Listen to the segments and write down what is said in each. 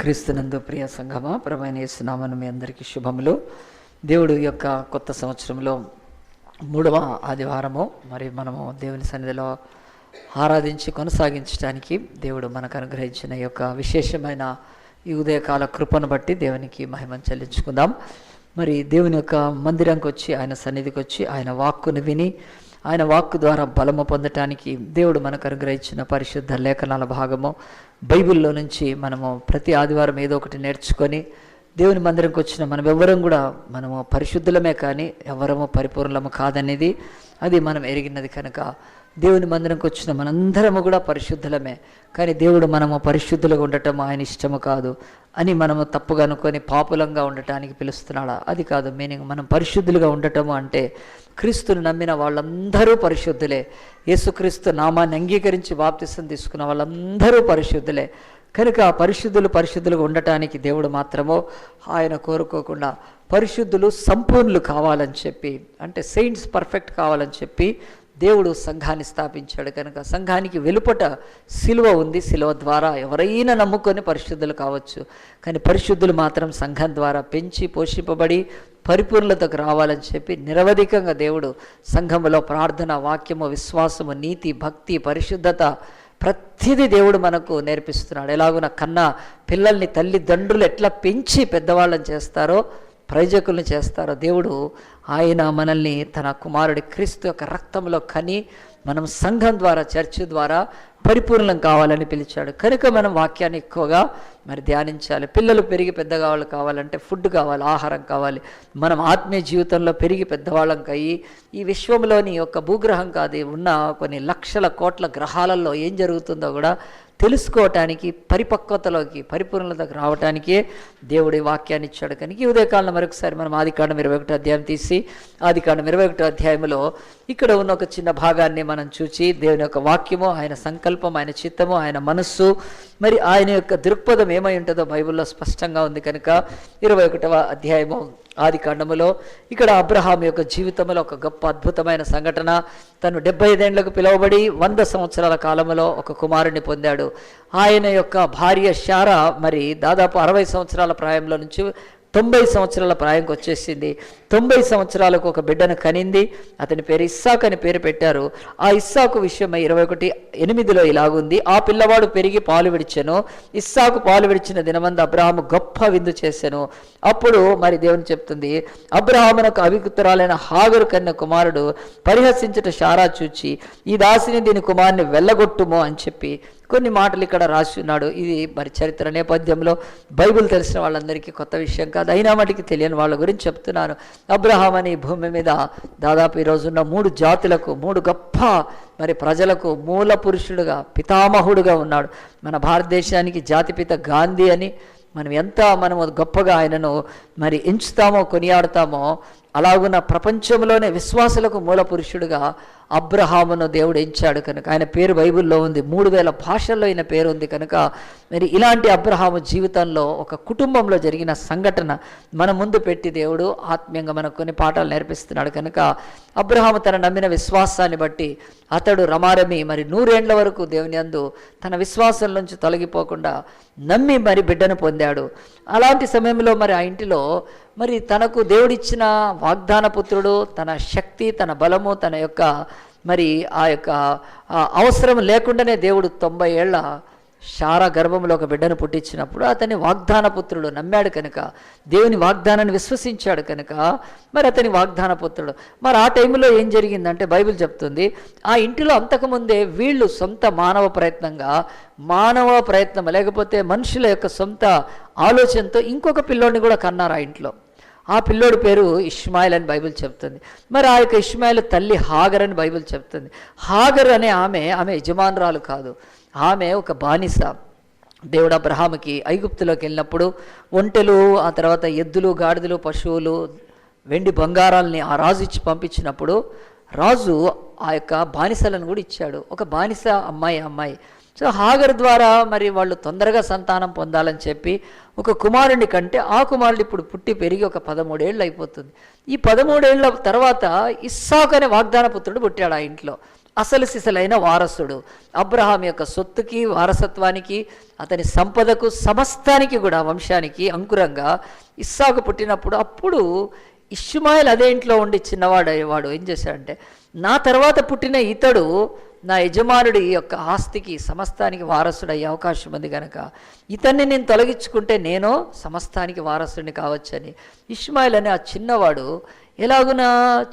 క్రీస్తునందు ప్రియ సంగమా, ప్రభువైన యేసు నామమున మీ అందరికీ శుభములు. దేవుడు యొక్క కొత్త సంవత్సరంలో 3వ ఆదివారము మనము దేవుని సన్నిధిలో ఆరాధించి కొనసాగించడానికి దేవుడు మనకు అనుగ్రహించిన ఈ యొక్క విశేషమైన ఈ ఉదయకాల కృపను బట్టి దేవునికి మహిమను చెల్లించుకుందాం. దేవుని యొక్క మందిరానికి వచ్చి, ఆయన సన్నిధికి వచ్చి, ఆయన వాక్కును విని, ఆయన వాక్కు ద్వారా బలము పొందటానికి దేవుడు మనకు అనుగ్రహించిన పరిశుద్ధ లేఖనాల భాగము బైబిల్లో నుంచి మనము ప్రతి ఆదివారం ఏదో ఒకటి నేర్చుకొని దేవుని మందిరంకి వచ్చిన మనమెవ్వరం కూడా మనము పరిశుద్ధులమే, కానీ ఎవరము పరిపూర్ణము కాదనేది అది మనం ఎరిగినది కనుక దేవుని మందిరంకి వచ్చిన మనందరము కూడా పరిశుద్ధులమే. కానీ దేవుడు మనము పరిశుద్ధులుగా ఉండటము ఆయన ఇష్టము కాదు అని మనము తప్పుగా అనుకొని పాపులంగా ఉండటానికి పిలుస్తున్నాడా? అది కాదు మీనింగ్. మనం పరిశుద్ధులుగా ఉండటము అంటే క్రీస్తుని నమ్మిన వాళ్ళందరూ పరిశుద్ధులే. యేసుక్రీస్తు నామాన్ని అంగీకరించి బాప్తిసం తీసుకున్న వాళ్ళందరూ పరిశుద్ధులే. కనుక పరిశుద్ధులుగా ఉండటానికి దేవుడు మాత్రము ఆయన కోరుకోకుండా పరిశుద్ధులు సంపూర్ణులు కావాలని చెప్పి, అంటే సెయింట్స్ పర్ఫెక్ట్ కావాలని చెప్పి దేవుడు సంఘాన్ని స్థాపించాడు. కనుక సంఘానికి వెలుపట సిలువ ఉంది. సిలువ ద్వారా ఎవరైనా నమ్ముకొని పరిశుద్ధులు కావచ్చు. కానీ పరిశుద్ధులు మాత్రం సంఘం ద్వారా పెంచి పోషింపబడి పరిపూర్ణతకు రావాలని చెప్పి నిరవధికంగా దేవుడు సంఘములో ప్రార్థన, వాక్యము, విశ్వాసము, నీతి, భక్తి, పరిశుద్ధత ప్రతిదీ దేవుడు మనకు నేర్పిస్తున్నాడు. ఎలాగున కన్నా పిల్లల్ని తల్లిదండ్రులు ఎట్లా పెంచి పెద్దవాళ్ళని చేస్తారో, ప్రయోజకులను చేస్తారో, దేవుడు ఆయన మనల్ని తన కుమారుడి క్రీస్తు యొక్క రక్తంలో కని మనం సంఘం ద్వారా, చర్చ్ ద్వారా పరిపూర్ణం కావాలని పిలిచాడు. కనుక మనం వాక్యాన్ని ఎక్కువగా ధ్యానించాలి. పిల్లలు పెరిగి పెద్దగా కావాలంటే ఫుడ్ కావాలి, ఆహారం కావాలి. మనం ఆత్మీయ జీవితంలో పెరిగి పెద్దవాళ్ళం అయ్యి ఈ విశ్వంలోని ఒక భూగ్రహం కాదు, ఉన్న కొన్ని లక్షల కోట్ల గ్రహాలలో ఏం జరుగుతుందో కూడా తెలుసుకోవటానికి, పరిపక్వతలోకి, పరిపూర్ణతకు రావటానికే దేవుడి వాక్యాన్ని ఇచ్చాడు. కనుక ఈ ఉదయకాలం మరొకసారి మనం ఆదికాండం 21వ అధ్యాయం తీసి ఆదికాండం 21వ అధ్యాయంలో ఇక్కడ ఉన్న ఒక చిన్న భాగాన్ని మనం చూచి దేవుని యొక్క వాక్యము, ఆయన సంకల్పం, ఆయన చిత్తము, ఆయన మనస్సు, ఆయన యొక్క దృక్పథం ఏమై ఉంటుందో బైబిల్లో స్పష్టంగా ఉంది. కనుక 21వ అధ్యాయము ఆదికాండములో ఇక్కడ అబ్రహాం యొక్క జీవితంలో ఒక గొప్ప అద్భుతమైన సంఘటన. తను 75 ఏళ్లకు పిలువబడి 100 సంవత్సరాల కాలంలో ఒక కుమారుని పొందాడు. ఆయన యొక్క భార్య శారా దాదాపు 60 సంవత్సరాల ప్రాయంలో నుంచి 90 సంవత్సరాల ప్రాయంకి వచ్చేసింది. 90 సంవత్సరాలకు ఒక బిడ్డను కనింది. అతని పేరు ఇస్సాకు అని పేరు పెట్టారు. ఆ ఇస్సాకు విషయమై 21:8 ఇలాగుంది: ఆ పిల్లవాడు పెరిగి పాలు విడిచెను. ఇస్సాకు పాలు విడిచిన దినమందు అబ్రహాము గొప్ప విందు చేసెను. అప్పుడు దేవుని చెప్తుంది, అబ్రహామునకు అవికుతురాలైన హాగరు కన్న కుమారుడు పరిహసించుట శారా చూచి, ఈ దాసిని దీని కుమారుని వెళ్ళగొట్టుము అని చెప్పి కొన్ని మాటలు ఇక్కడ రాసి ఉన్నాడు. ఇది చరిత్ర నేపథ్యంలో బైబిల్ తెలిసిన వాళ్ళందరికీ కొత్త విషయం కాదు. అయినా మటుకి తెలియని వాళ్ళ గురించి చెప్తున్నాను. అబ్రహాం అని భూమి మీద దాదాపు ఈరోజున్న 3 జాతులకు, 3 గొప్ప ప్రజలకు మూల పురుషుడుగా, పితామహుడుగా ఉన్నాడు. మన భారతదేశానికి జాతిపిత గాంధీ అని మనము గొప్పగా ఆయనను ఎంచుతామో, కొనియాడతామో, అలాగున్న ప్రపంచంలోనే విశ్వాసులకు మూల పురుషుడుగా అబ్రహామును దేవుడు ఎంచాడు. కనుక ఆయన పేరు బైబిల్లో ఉంది. 3000 భాషల్లో ఆయన పేరు ఉంది. కనుక ఇలాంటి అబ్రహాము జీవితంలో ఒక కుటుంబంలో జరిగిన సంఘటన మన ముందు పెట్టి దేవుడు ఆత్మీయంగా మనకు కొన్ని పాఠాలు నేర్పిస్తున్నాడు. కనుక అబ్రహాము తన నమ్మిన విశ్వాసాన్ని బట్టి అతడు రమారమి 100 ఏండ్ల వరకు దేవుని యందు తన విశ్వాసం నుంచి తొలగిపోకుండా నమ్మి బిడ్డను పొందాడు. అలాంటి సమయంలో ఆ ఇంటిలో తనకు దేవుడిచ్చిన వాగ్దాన పుత్రుడు, తన శక్తి, తన బలము, తన యొక్క ఆ యొక్క అవసరం లేకుండానే దేవుడు 90 ఏళ్ల శారా గర్భంలో ఒక బిడ్డను పుట్టించినప్పుడు అతని వాగ్దాన పుత్రుడు నమ్మాడు. కనుక దేవుని వాగ్దానాన్ని విశ్వసించాడు. కనుక అతని వాగ్దాన పుత్రుడు. ఆ టైంలో ఏం జరిగిందంటే బైబిల్ చెప్తుంది, ఆ ఇంటిలో అంతకుముందే వీళ్ళు సొంత మానవ ప్రయత్నం లేకపోతే మనుషుల యొక్క సొంత ఆలోచనతో ఇంకొక పిల్లోడిని కూడా కన్నారు ఆ ఇంట్లో. ఆ పిల్లోడి పేరు ఇష్మాయిల్ అని బైబిల్ చెప్తుంది. ఆ యొక్క ఇష్మాయిల్ తల్లి హాగర్ అని బైబిల్ చెప్తుంది. హాగర్ అనే ఆమె యజమానురాలు కాదు, ఆమె ఒక బానిస. దేవుడు అబ్రహాముకి ఐగుప్తులోకి వెళ్ళినప్పుడు ఒంటెలు, ఆ తర్వాత ఎద్దులు, గాడిదలు, పశువులు, వెండి బంగారాలని ఆ రాజు ఇచ్చి పంపించినప్పుడు రాజు ఆ యొక్క బానిసలను కూడా ఇచ్చాడు. ఒక బానిస అమ్మాయి. సో హాగర్ ద్వారా వాళ్ళు తొందరగా సంతానం పొందాలని చెప్పి ఒక కుమారుని కంటే ఆ కుమారుడు ఇప్పుడు పుట్టి పెరిగి ఒక 13 ఏళ్ళు అయిపోతుంది. ఈ 13 ఏళ్ల తర్వాత ఇస్సాకు అనే వాగ్దాన పుత్రుడు పుట్టాడు ఆ ఇంట్లో. అసలు సిసలైన వారసుడు. అబ్రహాం యొక్క సొత్తుకి, వారసత్వానికి, అతని సంపదకు, సమస్తానికి కూడా వంశానికి అంకురంగా ఇస్సాకు పుట్టినప్పుడు, అప్పుడు ఇష్మాయేల్ అదే ఇంట్లో ఉండి చిన్నవాడు ఏం చేశాడంటే, నా తర్వాత పుట్టిన ఇతడు నా యజమానుడి యొక్క ఆస్తికి, సమస్తానికి వారసుడు అయ్యే అవకాశం ఉంది కనుక ఇతన్ని నేను తొలగించుకుంటే నేను సమస్తానికి వారసుడిని కావచ్చని ఇష్మాయేల్ అనే ఆ చిన్నవాడు, ఎలాగున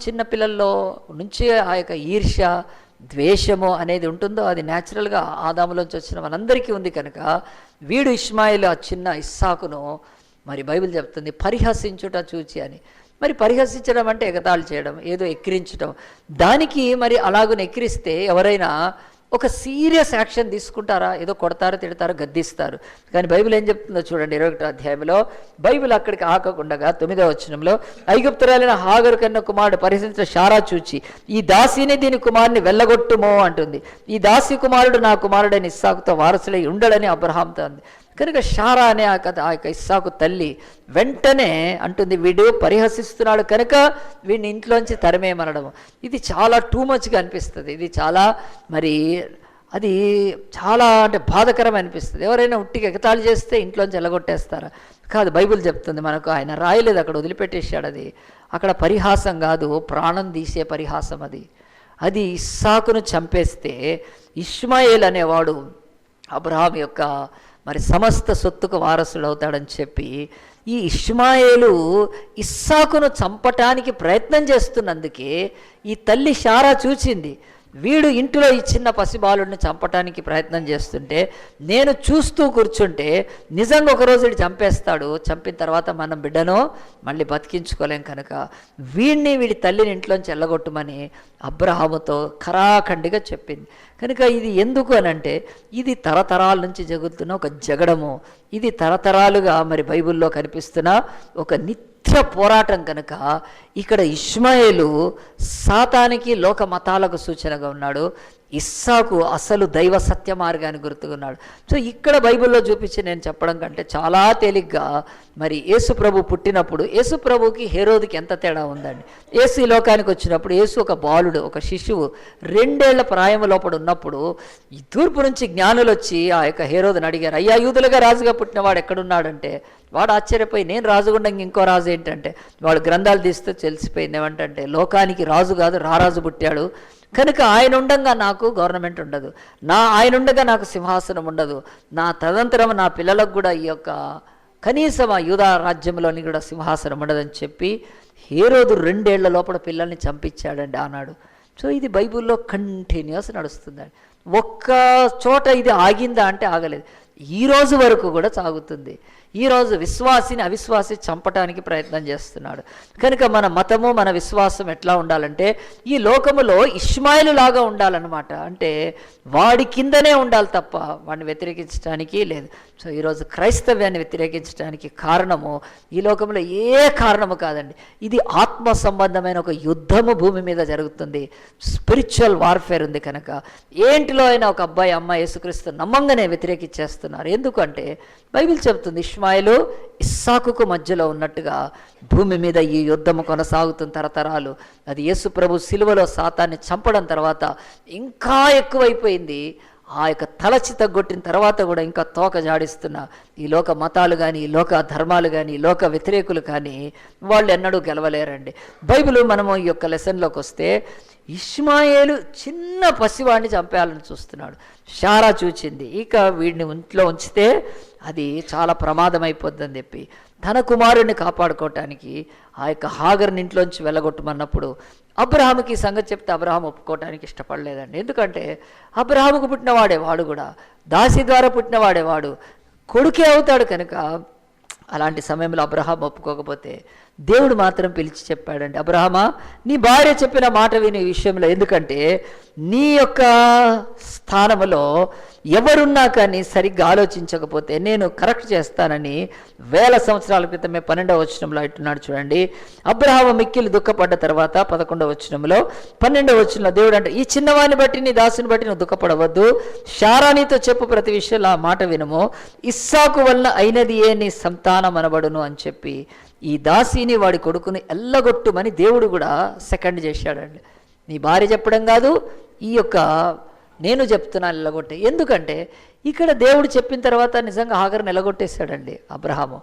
చిన్నపిల్లల్లో నుంచి ఆ యొక్క ఈర్ష్య, ద్వేషము అనేది ఉంటుందో అది న్యాచురల్గా ఆదాములోంచి వచ్చిన మనందరికీ ఉంది కనుక వీడు ఇష్మాయేల్ ఆ చిన్న ఇస్సాకును మరి బైబిల్ చెప్తుంది పరిహసించుట చూచి అని. మరి పరిహసించడం అంటే ఎగతాళి చేయడం, ఏదో ఎక్కిరించడం. దానికి మరి అలాగున ఎక్కిరిస్తే ఎవరైనా ఒక సీరియస్ యాక్షన్ తీసుకుంటారా? ఏదో కొడతారో, తిడతారో, గద్దిస్తారు. కానీ బైబిల్ ఏం చెప్తుందో చూడండి. 21వ అధ్యాయంలో బైబిల్ అక్కడికి ఆకకుండగా 9వ వచనంలో, ఐగుప్తురాలైన హాగరు కన్న కుమారుడు పరిహసించిన శారా చూచి ఈ దాసిని దీని కుమారుని వెళ్ళగొట్టుమో అంటుంది. ఈ దాసి కుమారుడు నా కుమారుడైన ఇస్సాకుతో వారసులై ఉండడని అబ్రహాంతో అంది. కనుక శారా అనే ఆ యొక్క ఇస్సాకు తల్లి వెంటనే అంటుంది, వీడు పరిహసిస్తున్నాడు కనుక వీడిని ఇంట్లోంచి తరిమేయమనడం. ఇది చాలా టూ మచ్గా అనిపిస్తుంది. ఇది చాలా మరి అది చాలా అంటే బాధకరం అనిపిస్తుంది. ఎవరైనా ఉట్టికి ఎగతాళి చేస్తే ఇంట్లోంచి ఎలగొట్టేస్తారా? కాదు, బైబిల్ చెప్తుంది మనకు. ఆయన రాయలేదు, అక్కడ వదిలిపెట్టేశాడు. అది అక్కడ పరిహాసం కాదు, ప్రాణం తీసే పరిహాసం. అది ఇస్సాకును చంపేస్తే ఇష్మాయేల్ అనేవాడు అబ్రహాం యొక్క మరి సమస్త సొత్తుకు వారసుడు అవుతాడని చెప్పి ఈ ఇష్మాయేలు ఇస్సాకును చంపటానికి ప్రయత్నం చేస్తున్నందుకే ఈ తల్లి శారా చూచింది, వీడు ఇంటిలో ఈ చిన్న పసిబాలుడిని చంపటానికి ప్రయత్నం చేస్తుంటే నేను చూస్తూ కూర్చుంటే నిజంగా ఒకరోజు వీడు చంపేస్తాడు, చంపిన తర్వాత మనం బిడ్డను మళ్ళీ బతికించుకోలేం కనుక వీడి తల్లిని ఇంట్లోంచి వెళ్ళగొట్టమని అబ్రహాముతో ఖరాఖండిగా చెప్పింది. కనుక ఇది ఎందుకు అనంటే ఇది తరతరాల నుంచి జరుగుతున్న ఒక జగడము, ఇది తరతరాలుగా మరి బైబిల్లో కనిపిస్తున్న ఒక నిత్య పోరాటం. కనుక ఇక్కడ ఇష్మాయేలు సాతానికి, లోక మతాలకు సూచనగా ఉన్నాడు. ఇస్సాకు అసలు దైవ సత్య మార్గాన్ని గుర్తుకున్నాడు. సో ఇక్కడ బైబిల్లో చూపించి నేను చెప్పడం కంటే చాలా తేలిగ్గా మరి యేసు ప్రభు పుట్టినప్పుడు యేసు ప్రభుకి హేరోదుకి ఎంత తేడా ఉందండి. యేసు ఈ లోకానికి వచ్చినప్పుడు యేసు ఒక బాలుడు, ఒక శిశువు, 2 ఏళ్ల ప్రాయము లోపల ఉన్నప్పుడు ఈ తూర్పు నుంచి జ్ఞానులు వచ్చి ఆ యొక్క హేరోదుని అడిగారు, అయ్యా యూదులుగా రాజుగా పుట్టినవాడు ఎక్కడున్నాడంటే వాడు ఆశ్చర్యపోయి, నేను రాజుగుండా ఇంకో రాజు ఏంటంటే వాడు గ్రంథాలు తీస్తే తెలిసిపోయింది. ఏమంటే లోకానికి రాజు కాదు, రారాజు పుట్టాడు కనుక ఆయన ఉండగా నాకు గవర్నమెంట్ ఉండదు, ఆయన ఉండగా నాకు సింహాసనం ఉండదు, నా తదంతరం నా పిల్లలకు కూడా ఈ యొక్క కనీసం ఆ యూదా రాజ్యంలోని కూడా సింహాసనం ఉండదని చెప్పి హేరోదు 2 ఏళ్ల లోపల పిల్లల్ని చంపించాడండి ఆనాడు. సో ఇది బైబిల్లో కంటిన్యూస్ నడుస్తుందండి. ఒక్క చోట ఇది ఆగిందా అంటే ఆగలేదు. ఈ రోజు వరకు కూడా సాగుతుంది. ఈరోజు విశ్వాసిని అవిశ్వాసి చంపటానికి ప్రయత్నం చేస్తున్నాడు. కనుక మన మతము, మన విశ్వాసం ఎట్లా ఉండాలంటే ఈ లోకములో ఇష్మాయేలు లాగా ఉండాలన్నమాట. అంటే వాడి కిందనే ఉండాలి తప్ప వాడిని వ్యతిరేకించడానికి లేదు. సో ఈరోజు క్రైస్తవ్యాన్ని వ్యతిరేకించడానికి కారణము ఈ లోకంలో ఏ కారణము కాదండి. ఇది ఆత్మ సంబంధమైన ఒక యుద్ధము భూమి మీద జరుగుతుంది. స్పిరిచువల్ వార్ఫేర్ ఉంది. కనుక ఏంటిలో అయినా ఒక అబ్బాయి, అమ్మాయి యేసుక్రీస్తు నమ్మంగానే వ్యతిరేకించేస్తున్నారు. ఎందుకంటే బైబిల్ చెప్తుంది ఇష్మాయేలు ఇస్సాకుకు మధ్యలో ఉన్నట్టుగా భూమి మీద ఈ యుద్ధము కొనసాగుతున్న తరతరాలు. అది యేసు ప్రభు సిలువలో సాతాన్ని చంపడం తర్వాత ఇంకా ఎక్కువైపోయింది. ఆ యొక్క తలచి తగ్గొట్టిన తర్వాత కూడా ఇంకా తోక జాడిస్తున్న ఈ లోక మతాలు కానీ, ఈ లోక ధర్మాలు కానీ, ఈ లోక వ్యతిరేకులు కానీ వాళ్ళు ఎన్నడూ గెలవలేరండి. బైబిల్ మనము ఈ యొక్క లెసన్లోకి వస్తే ఇష్మాయేలు చిన్న పసివాడిని చంపేయాలని చూస్తున్నాడు. శారా చూచింది, ఇక వీడిని ఇంట్లో ఉంచితే అది చాలా ప్రమాదం అయిపోద్దని చెప్పి తన కుమారుడిని కాపాడుకోవటానికి ఆ యొక్క హాగర్ని ఇంట్లోంచి వెళ్ళగొట్టమన్నప్పుడు అబ్రహాముకి సంగతి చెప్తే అబ్రహాం ఒప్పుకోవటానికి ఇష్టపడలేదండి. ఎందుకంటే అబ్రహాముకు పుట్టినవాడే వాడు, కూడా దాసి ద్వారా పుట్టినవాడే వాడు, కొడుకే అవుతాడు. కనుక అలాంటి సమయంలో అబ్రహాం ఒప్పుకోకపోతే దేవుడు మాత్రం పిలిచి చెప్పాడండి, అబ్రహామా నీ భార్య చెప్పిన మాట వినే విషయంలో, ఎందుకంటే నీ యొక్క స్థానంలో ఎవరున్నా కానీ సరిగ్గా ఆలోచించకపోతే నేను కరెక్ట్ చేస్తానని 1000 సంవత్సరాల క్రితమే 12వ వచనంలో అంటున్నాడు. చూడండి, అబ్రహాము మిక్కిలి దుఃఖపడ్డ తర్వాత 11వ వచనంలో 12వ వచనంలో దేవుడు అంటే, ఈ చిన్నవాడిని బట్టి నీ దాసుని బట్టి నువ్వు దుఃఖపడవద్దు, శారా నీతో చెప్పు ప్రతి విషయంలో ఆ మాట వినము, ఇస్సాకు వలన అయినది ఏ నీ సంతానం అనబడును అని చెప్పి ఈ దాసిని వాడి కొడుకుని ఎల్లగొట్టుమని దేవుడు కూడా సెకండ్ చేశాడండి. నీ భార్య చెప్పడం కాదు, ఈ యొక్క నేను చెప్తున్నాను ఎలగొట్టే. ఎందుకంటే ఇక్కడ దేవుడు చెప్పిన తర్వాత నిజంగా హాగర్ని ఎలగొట్టేశాడండి అబ్రహాము.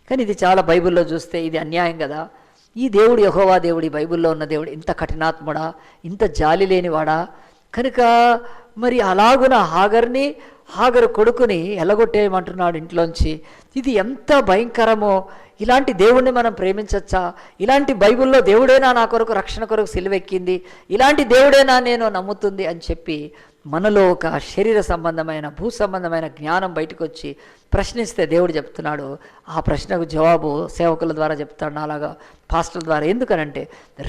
కానీ ఇది చాలా బైబిల్లో చూస్తే ఇది అన్యాయం కదా. ఈ దేవుడు యెహోవా దేవుడు, ఈ బైబిల్లో ఉన్న దేవుడు ఇంత కఠినాత్ముడా, ఇంత జాలి లేనివాడా? కనుక మరి అలాగున హాగరు కొడుకుని ఎలగొట్టేయమంటున్నాడు ఇంట్లోంచి. ఇది ఎంత భయంకరమో. ఇలాంటి దేవుణ్ణి మనం ప్రేమించచ్చా? ఇలాంటి బైబిల్లో దేవుడేనా నా కొరకు రక్షణ కొరకు సిలువెక్కింది, ఇలాంటి దేవుడేనా నేను నమ్ముతుంది అని చెప్పి మనలో ఒక శరీర సంబంధమైన భూ సంబంధమైన జ్ఞానం బయటకు వచ్చి ప్రశ్నిస్తే దేవుడు చెప్తున్నాడు, ఆ ప్రశ్నకు జవాబు సేవకుల ద్వారా చెప్తాడు, అలాగా పాస్టర్ల ద్వారా. ఎందుకనంటే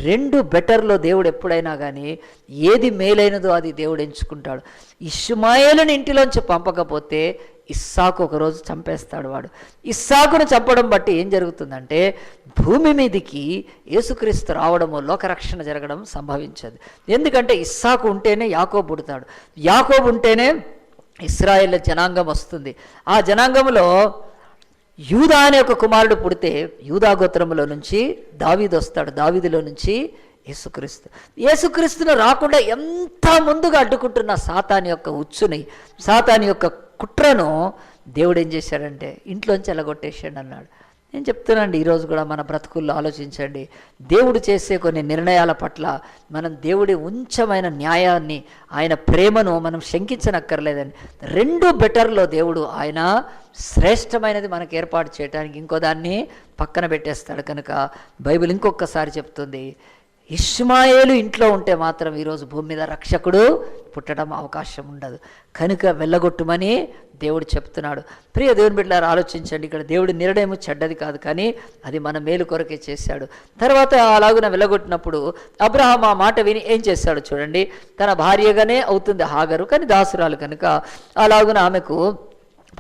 2 బెటర్లో దేవుడు ఎప్పుడైనా కానీ ఏది మేలైనదో అది దేవుడు ఎంచుకుంటాడు. ఇష్మాయేలుని ఇంటిలోంచి పంపకపోతే ఇస్సాకు ఒకరోజు చంపేస్తాడు వాడు. ఇస్సాకును చంపడం బట్టి ఏం జరుగుతుందంటే భూమి మీదికి యేసుక్రీస్తు రావడము, లోకరక్షణ జరగడం సంభవించదు. ఎందుకంటే ఇస్సాకు ఉంటేనే యాకోబు పుడతాడు, యాకోబు ఉంటేనే ఇశ్రాయేల్ జనాంగం వస్తుంది. ఆ జనాంగంలో యూదా అనే ఒక కుమారుడు పుడితే యూదా గోత్రములో నుంచి దావీదు వస్తాడు, దావీదులో నుంచి యేసుక్రీస్తును రాకుండా ఎంత ముందుగా అడ్డుకుంటున్న సాతాని యొక్క ఉచ్చుని, సాతాని యొక్క కుట్రను దేవుడు ఏం చేశాడంటే ఇంట్లోంచి ఎలగొట్టేసాడు అన్నాడు. నేను చెప్తున్నానండి, ఈరోజు కూడా మన బ్రతుకుల్లో ఆలోచించండి. దేవుడు చేసే కొన్ని నిర్ణయాల పట్ల మనం దేవుడి ఉంచమైన న్యాయాన్ని, ఆయన ప్రేమను మనం శంకించనక్కర్లేదండి. 2 బెటర్లో దేవుడు ఆయన శ్రేష్టమైనది మనకు ఏర్పాటు చేయడానికి ఇంకో దాన్ని పక్కన పెట్టేస్తాడు. కనుక బైబిల్ ఇంకొకసారి చెప్తుంది, ఇష్మాయేలు ఇంట్లో ఉంటే మాత్రం ఈరోజు భూమి మీద రక్షకుడు పుట్టడం అవకాశం ఉండదు. కనుక వెళ్ళగొట్టుమని దేవుడు చెప్తున్నాడు. ప్రియ దేవుని బిడ్డలారా, ఆలోచించండి. ఇక్కడ దేవుడి నిర్ణయం చెడ్డది కాదు, కానీ అది మన మేలు కొరకే చేశాడు. తర్వాత అలాగున వెళ్ళగొట్టినప్పుడు అబ్రహాం ఆ మాట విని ఏం చేశాడు చూడండి. తన భార్యగానే అవుతుంది హాగరు, కానీ దాసురాలు కనుక అలాగున ఆమెకు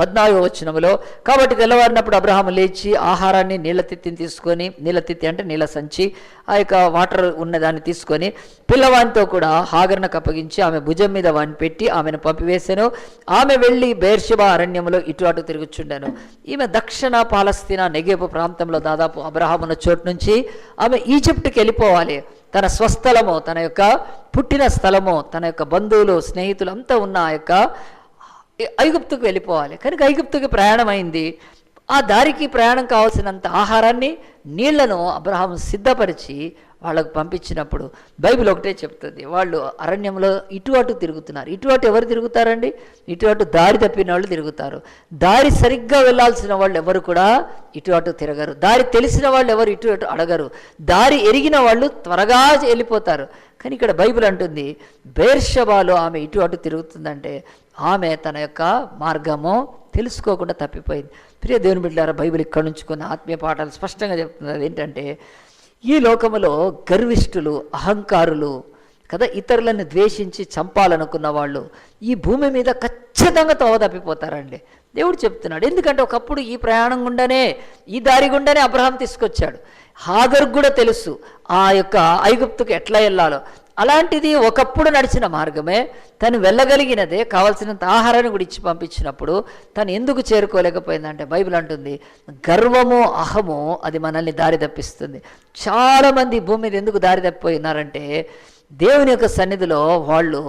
14వ వచనములో, కాబట్టి తెల్లవారినప్పుడు అబ్రహాము లేచి ఆహారాన్ని నీళ్ళ తిత్తిని తీసుకొని, నీళ్ళ తిత్తి అంటే నీళ్ళ సంచి, ఆ యొక్క వాటర్ ఉన్నదాన్ని తీసుకొని పిల్లవానితో కూడా హాగరునకు అప్పగించి ఆమె భుజం మీద వాడిని పెట్టి ఆమెను పంపివేశాను. ఆమె వెళ్ళి బెయేర్షెబా అరణ్యంలో ఇటు అటు తిరుగుచుండాను. ఈమె దక్షిణ పాలస్తీనా నెగేబు ప్రాంతంలో దాదాపు అబ్రహామున్న చోటు నుంచి ఆమె ఈజిప్ట్కి వెళ్ళిపోవాలి. తన స్వస్థలము, తన యొక్క పుట్టిన స్థలము, తన యొక్క బంధువులు స్నేహితులు అంతా ఉన్న ఆ యొక్క ఐగుప్తుకు వెళ్ళిపోవాలి. కనుక ఐగుప్తుకి ప్రయాణం అయింది. ఆ దారికి ప్రయాణం కావాల్సినంత ఆహారాన్ని, నీళ్లను అబ్రహాం సిద్ధపరిచి వాళ్ళకు పంపించినప్పుడు బైబిల్ ఒకటే చెప్తుంది, వాళ్ళు అరణ్యంలో ఇటు అటు తిరుగుతున్నారు. ఇటు అటు ఎవరు తిరుగుతారండి? ఇటు అటు దారి తప్పిన వాళ్ళు తిరుగుతారు. దారి సరిగ్గా వెళ్ళాల్సిన వాళ్ళు ఎవరు కూడా ఇటు అటు తిరగరు. దారి తెలిసిన వాళ్ళు ఎవరు ఇటు అటు అడగరు. దారి ఎరిగిన వాళ్ళు త్వరగా వెళ్ళిపోతారు. కానీ ఇక్కడ బైబిల్ అంటుంది, బెయేర్షెబాలో ఆమె ఇటు అటు తిరుగుతుందంటే ఆమె తన యొక్క మార్గము తెలుసుకోకుండా తప్పిపోయింది. ప్రియ దేవుని బిడ్డలారా, బైబిల్ ఇక్కడ నుంచి కొన్ని ఆత్మీయ పాఠాలు స్పష్టంగా చెప్తున్నది. ఏంటంటే ఈ లోకములో గర్విష్ఠులు, అహంకారులు కదా, ఇతరులను ద్వేషించి చంపాలనుకున్న వాళ్ళు ఈ భూమి మీద ఖచ్చితంగా తోవ తప్పిపోతారండి. దేవుడు చెప్తున్నాడు. ఎందుకంటే ఒకప్పుడు ఈ ప్రయాణం గుండానే, ఈ దారి గుండానే అబ్రహాం తీసుకొచ్చాడు. హాగర్కు కూడా తెలుసు ఆ యొక్క ఐగుప్తుకు ఎట్లా వెళ్ళాలో. అలాంటిది ఒకప్పుడు నడిచిన మార్గమే, తను వెళ్ళగలిగినదే, కావాల్సినంత ఆహారాన్ని కూడా ఇచ్చి పంపించినప్పుడు తను ఎందుకు చేరుకోలేకపోయిందంటే బైబిల్ అంటుంది, గర్వము, అహము అది మనల్ని దారి తప్పిస్తుంది. చాలామంది భూమి మీద ఎందుకు దారి తప్పిపోయినారంటే దేవుని యొక్క సన్నిధిలో వాళ్ళు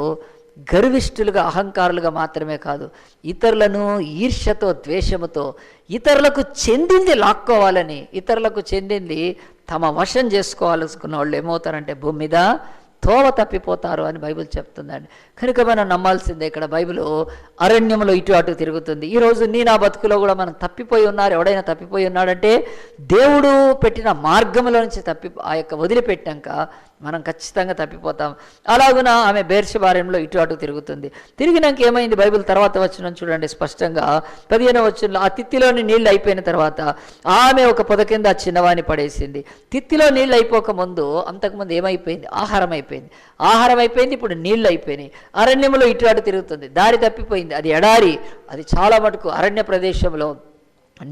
గర్విష్ఠులుగా, అహంకారులుగా మాత్రమే కాదు, ఇతరులను ఈర్ష్యతో, ద్వేషముతో, ఇతరులకు చెందింది లాక్కోవాలని, ఇతరులకు చెందింది తమ వశం చేసుకోవాలనుకున్న వాళ్ళు ఏమవుతారంటే భూమి మీద తోవ తప్పిపోతారు అని బైబిల్ చెప్తుందండి. కనుక మనం నమ్మాల్సిందే. ఇక్కడ బైబిల్ అరణ్యంలో ఇటు అటు తిరుగుతుంది. ఈరోజు నా బతుకులో కూడా మనం తప్పిపోయి ఉన్నారు. ఎవడైనా తప్పిపోయి ఉన్నాడంటే దేవుడు పెట్టిన మార్గంలో నుంచి ఆ యొక్క వదిలిపెట్టాక మనం ఖచ్చితంగా తప్పిపోతాం. అలాగున ఆమె బెయేర్షెబాలో ఇటు అటు తిరుగుతుంది. తిరిగినాక ఏమైంది? బైబిల్ తర్వాత వచనం చూడండి స్పష్టంగా. 15వ వచనంలో, ఆ తిత్తిలోని నీళ్ళు అయిపోయిన తర్వాత ఆమె ఒక పొద కింద ఆ చిన్నవాణ్ణి పడేసింది. తిత్తిలో నీళ్ళు అయిపోక ముందు, అంతకుముందు ఏమైపోయింది? ఆహారం అయిపోయింది. ఆహారం అయిపోయింది, ఇప్పుడు నీళ్ళు అయిపోయినాయి. అరణ్యంలో ఇటు అటు తిరుగుతుంది. దారి తప్పిపోయింది. అది ఎడారి, అది చాలా మటుకు అరణ్య ప్రదేశంలో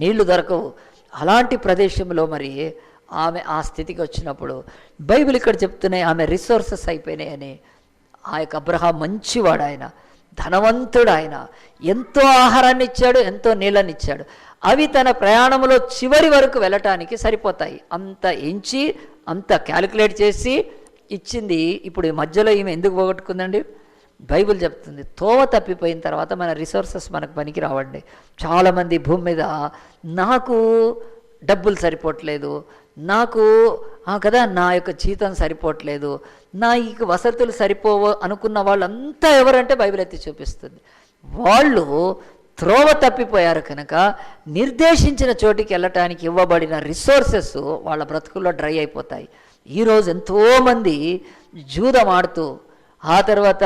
నీళ్లు దొరకవు. అలాంటి ప్రదేశంలో మరి ఆమె ఆ స్థితికి వచ్చినప్పుడు బైబిల్ ఇక్కడ చెప్తున్నాయి, ఆమె రిసోర్సెస్ అయిపోయినాయని. ఆ యొక్క అబ్రహాం మంచివాడు, ఆయన ధనవంతుడు, ఆయన ఎంతో ఆహారాన్ని ఇచ్చాడు, ఎంతో నీళ్ళని ఇచ్చాడు. అవి తన ప్రయాణంలో చివరి వరకు వెళ్ళటానికి సరిపోతాయి. అంత ఎంచి, అంత క్యాలిక్యులేట్ చేసి ఇచ్చింది. ఇప్పుడు మధ్యలో ఈమె ఎందుకు పోగొట్టుకుందండి? బైబిల్ చెప్తుంది తోవ తప్పిపోయిన తర్వాత మన రిసోర్సెస్ మనకు పనికి రావండి. చాలామంది భూమి మీద నాకు డబ్బులు సరిపోవట్లేదు, నాకు కదా నా యొక్క జీతం సరిపోవట్లేదు, నా ఈ వసతులు సరిపోవు అనుకున్న వాళ్ళంతా ఎవరంటే బైబిల్ ఎత్తి చూపిస్తుంది. వాళ్ళు త్రోవ తప్పిపోయారు కనుక నిర్దేశించిన చోటికి వెళ్ళటానికి ఇవ్వబడిన రిసోర్సెస్ వాళ్ళ బ్రతుకుల్లో డ్రై అయిపోతాయి. ఈరోజు ఎంతోమంది జూదం ఆడుతూ ఆ తర్వాత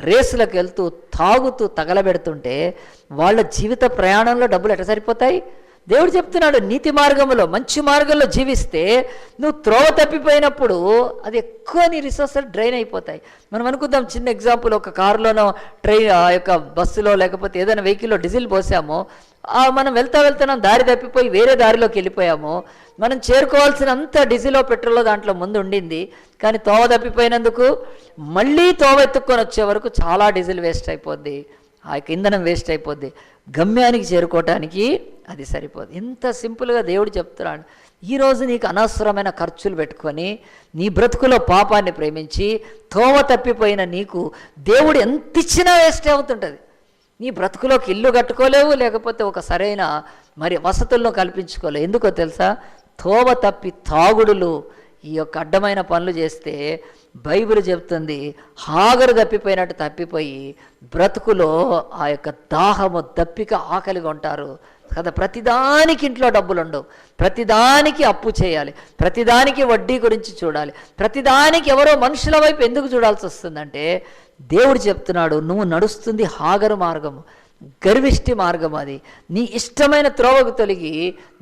రేసులకు వెళ్తూ తాగుతూ తగలబెడుతుంటే వాళ్ళ జీవిత ప్రయాణంలో డబ్బులు ఎట్లా సరిపోతాయి? దేవుడు చెప్తున్నాడు నీతి మార్గంలో మంచి మార్గంలో జీవిస్తే నువ్వు త్రోవ తప్పిపోయినప్పుడు అది ఎక్కువ నీ రిసోర్సెస్ డ్రైన్ అయిపోతాయి. మనం అనుకుందాం, చిన్న ఎగ్జాంపుల్, ఒక కారులోనో ట్రైన్ ఆ యొక్క బస్సులో లేకపోతే ఏదైనా వెహికల్లో డీజిల్ పోసామో మనం వెళ్తున్నాం, దారి తప్పిపోయి వేరే దారిలోకి వెళ్ళిపోయాము. మనం చేరుకోవాల్సినంత డీజిలో పెట్రోల్లో దాంట్లో ముందు ఉండింది, కానీ తోవ తప్పిపోయినందుకు మళ్ళీ తోవ ఎత్తుక్కొని వచ్చే వరకు చాలా డీజిల్ వేస్ట్ అయిపోద్ది, ఆ యొక్క ఇంధనం వేస్ట్ అయిపోద్ది, గమ్యానికి చేరుకోవటానికి అది సరిపోదు. ఇంత సింపుల్గా దేవుడు చెప్తున్నాడు. ఈరోజు నీకు అనవసరమైన ఖర్చులు పెట్టుకొని నీ బ్రతుకులో పాపాన్ని ప్రేమించి తోవ తప్పిపోయిన నీకు దేవుడు ఎంత ఇచ్చినా వేస్ట్ అవుతుంటుంది. నీ బ్రతుకులోకి ఇల్లు కట్టుకోలేవు, లేకపోతే ఒక సరైన మరి వసతులను కల్పించుకోలేవు. ఎందుకో తెలుసా? తోవ తప్పి తాగుడులు ఈ యొక్క అడ్డమైన పనులు చేస్తే బైబిల్ చెప్తుంది హాగరు తప్పిపోయినట్టు తప్పిపోయి బ్రతుకులో ఆ యొక్క దాహము దప్పిక ఆకలిగా ఉంటారు కదా. ప్రతిదానికి ఇంట్లో డబ్బులు ఉండవు, ప్రతిదానికి అప్పు చేయాలి, ప్రతిదానికి వడ్డీ గురించి చూడాలి, ప్రతిదానికి ఎవరో మనుషుల వైపు ఎందుకు చూడాల్సి వస్తుందంటే దేవుడు చెప్తున్నాడు నువ్వు నడుస్తుంది హాగరు మార్గము, గర్విష్టి మార్గం. అది నీ ఇష్టమైన త్రోవకు తొలగి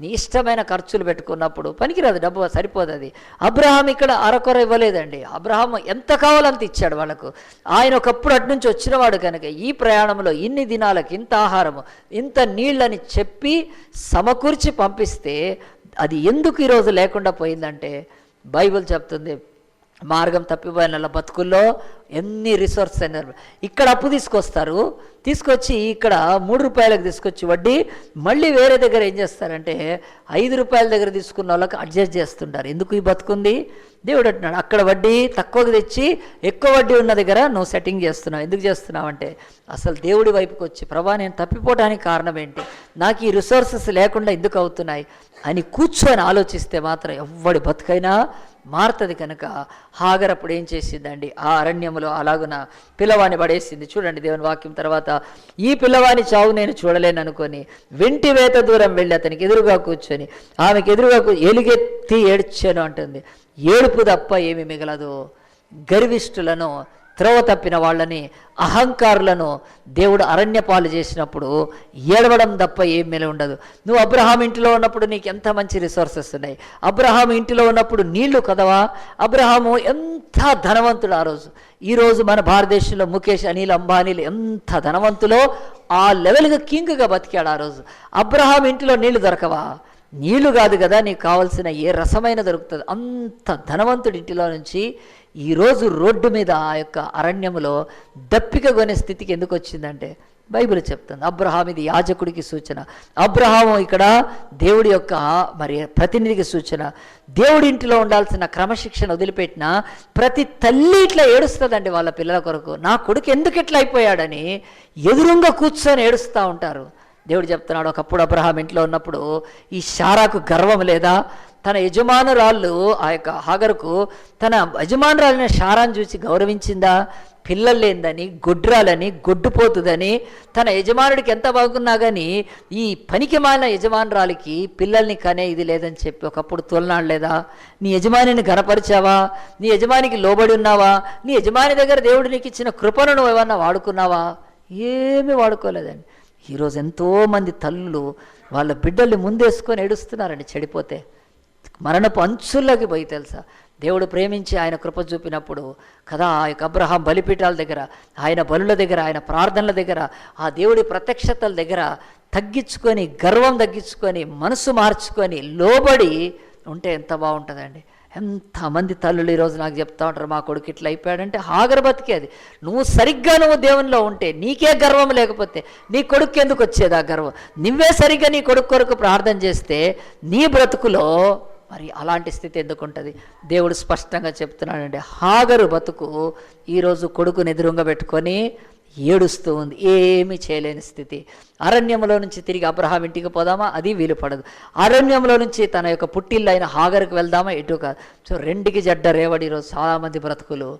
నీ ఇష్టమైన ఖర్చులు పెట్టుకున్నప్పుడు పనికిరాదు, డబ్బు సరిపోదు. అది అబ్రహాం ఇక్కడ అరకొర ఇవ్వలేదండి. అబ్రహాం ఎంత కావాలంత ఇచ్చాడు వాళ్ళకు. ఆయన ఒకప్పుడు అటు నుంచి వచ్చినవాడు కనుక ఈ ప్రయాణంలో ఇన్ని దినాలకు ఇంత ఆహారము ఇంత నీళ్ళని చెప్పి సమకూర్చి పంపిస్తే అది ఎందుకు ఈరోజు లేకుండా పోయిందంటే బైబిల్ చెప్తుంది మార్గం తప్పిపోయిన బతుకుల్లో ఎన్ని రిసోర్సెస్ అయినారు. ఇక్కడ అప్పు తీసుకొచ్చి ఇక్కడ 3 రూపాయలకు తీసుకొచ్చి వడ్డీ మళ్ళీ వేరే దగ్గర ఏం చేస్తారంటే 5 రూపాయల దగ్గర తీసుకున్న వాళ్ళకి అడ్జస్ట్ చేస్తుంటారు. ఎందుకు ఈ బతుకుంది? దేవుడు అంటున్నాడు అక్కడ వడ్డీ తక్కువకి తెచ్చి ఎక్కువ వడ్డీ ఉన్న దగ్గర నువ్వు సెట్టింగ్ చేస్తున్నావు. ఎందుకు చేస్తున్నావు అంటే అసలు దేవుడి వైపుకి వచ్చి ప్రభా నేను తప్పిపోవడానికి కారణం ఏంటి, నాకు ఈ రిసోర్సెస్ లేకుండా ఎందుకు అవుతున్నాయి అని కూర్చొని ఆలోచిస్తే మాత్రం ఎవ్వడి బతుకైనా మారుతుంది. కనుక హాగర్ అప్పుడు ఏం చేసిందండి, ఆ అరణ్యంలో అలాగున పిల్లవాడిని పడేసింది. చూడండి దేవుని వాక్యం తర్వాత, ఈ పిల్లవాని చావు నేను చూడలేను అనుకొని వెంటి వేత దూరం వెళ్ళి అతనికి ఎదురుగా కూర్చొని ఆమెకు ఎదురుగా ఎలుగెత్తి ఏడ్చాను అంటుంది. ఏడుపు తప్ప ఏమి మిగలదు. గర్విష్ఠులను, త్రోవ తప్పిన వాళ్ళని, అహంకారులను దేవుడు అరణ్యపాలు చేసినప్పుడు ఏడవడం తప్ప ఏం మేలు ఉండదు. నువ్వు అబ్రహాం ఇంటిలో ఉన్నప్పుడు నీకు ఎంత మంచి రిసోర్సెస్ ఉన్నాయి. అబ్రహాం ఇంటిలో ఉన్నప్పుడు నీళ్లు కదవా. అబ్రహాము ఎంత ధనవంతుడు ఆ రోజు. ఈరోజు మన భారతదేశంలో ముఖేష్, అనిల్ అంబానీలు ఎంత ధనవంతులో ఆ లెవెల్గా కింగ్గా బతికాడు ఆ రోజు. అబ్రహాం ఇంటిలో నీళ్లు దొరకవా? నీళ్లు కాదు కదా నీకు కావాల్సిన ఏ రసమైన దొరుకుతుంది. అంత ధనవంతుడి ఇంటిలో నుంచి ఈరోజు రోడ్డు మీద ఆ యొక్క అరణ్యములో దప్పిక కొనే స్థితికి ఎందుకు వచ్చిందంటే బైబిల్ చెప్తుంది. అబ్రహాం ఇది యాజకుడికి సూచన, అబ్రహాము ఇక్కడ దేవుడి యొక్క మరి ప్రతినిధికి సూచన. దేవుడి ఇంటిలో ఉండాల్సిన క్రమశిక్షణ వదిలిపెట్టిన ప్రతి తల్లి ఇట్లా ఏడుస్తుందండి వాళ్ళ పిల్లల కొరకు. నా కొడుకు ఎందుకు ఇట్లా అయిపోయాడని ఎదురుంగా కూర్చొని ఏడుస్తూ ఉంటారు. దేవుడు చెప్తున్నాడు ఒకప్పుడు అబ్రహాం ఇంట్లో ఉన్నప్పుడు ఈ శారాకు గర్వం లేదా? తన యజమానురాళ్ళు ఆ యొక్క హాగరుకు తన యజమానురాలిన శారాన్ని చూసి గౌరవించిందా? పిల్లలు లేదని, గొడ్రాలని, గొడ్డుపోతుందని తన యజమానుడికి ఎంత బాగున్నా కానీ ఈ పనికి మాలిన యజమానురాలికి పిల్లల్ని కనే ఇది లేదని చెప్పి ఒకప్పుడు తోలనాడలేదా? నీ యజమానిని ఘనపరిచావా? నీ యజమానికి లోబడి ఉన్నావా? నీ యజమాని దగ్గర దేవుడు నీకు ఇచ్చిన కృపను నువ్వు ఏమన్నా వాడుకున్నావా? ఏమీ వాడుకోలేదండి. ఈరోజు ఎంతోమంది తల్లులు వాళ్ళ బిడ్డల్ని ముందేసుకొని ఏడుస్తున్నారండి చెడిపోతే. మరణపు అంచుల్లోకి పోయి తెలుసా దేవుడు ప్రేమించి ఆయన కృప చూపినప్పుడు కదా ఆ యొక్క అబ్రహాం బలిపీఠాల దగ్గర, ఆయన బలుల దగ్గర, ఆయన ప్రార్థనల దగ్గర, ఆ దేవుడి ప్రత్యక్షతల దగ్గర తగ్గించుకొని, గర్వం తగ్గించుకొని, మనసు మార్చుకొని లోబడి ఉంటే ఎంత బాగుంటుందండి. ఎంతమంది తల్లులు ఈరోజు నాకు చెప్తా ఉంటారు మా కొడుకు ఇట్లా అయిపోయాడంటే హాగరు బతికేది. నువ్వు సరిగ్గా నువ్వు దేవునిలో ఉంటే, నీకే గర్వం లేకపోతే నీ కొడుకు ఎందుకు వచ్చేది ఆ గర్వం? నువ్వే సరిగ్గా నీ కొడుకు కొరకు ప్రార్థన చేస్తే నీ బ్రతుకులో మరి అలాంటి స్థితి ఎందుకుంటుంది? దేవుడు స్పష్టంగా చెప్తున్నాడండి. హాగరు బతుకు ఈరోజు కొడుకుని ఎదురుగా పెట్టుకొని ఏడుస్తూ ఉంది, ఏమీ చేయలేని స్థితి. అరణ్యంలో నుంచి తిరిగి అబ్రహాం ఇంటికి పోదామా? అది వీలు పడదు. అరణ్యంలో నుంచి తన యొక్క పుట్టిల్లు అయిన హాగరుకు వెళ్దామా? ఎటు కాదు. సో రెండుకి జడ్డ రేవడి. ఈరోజు చాలామంది బ్రతుకులు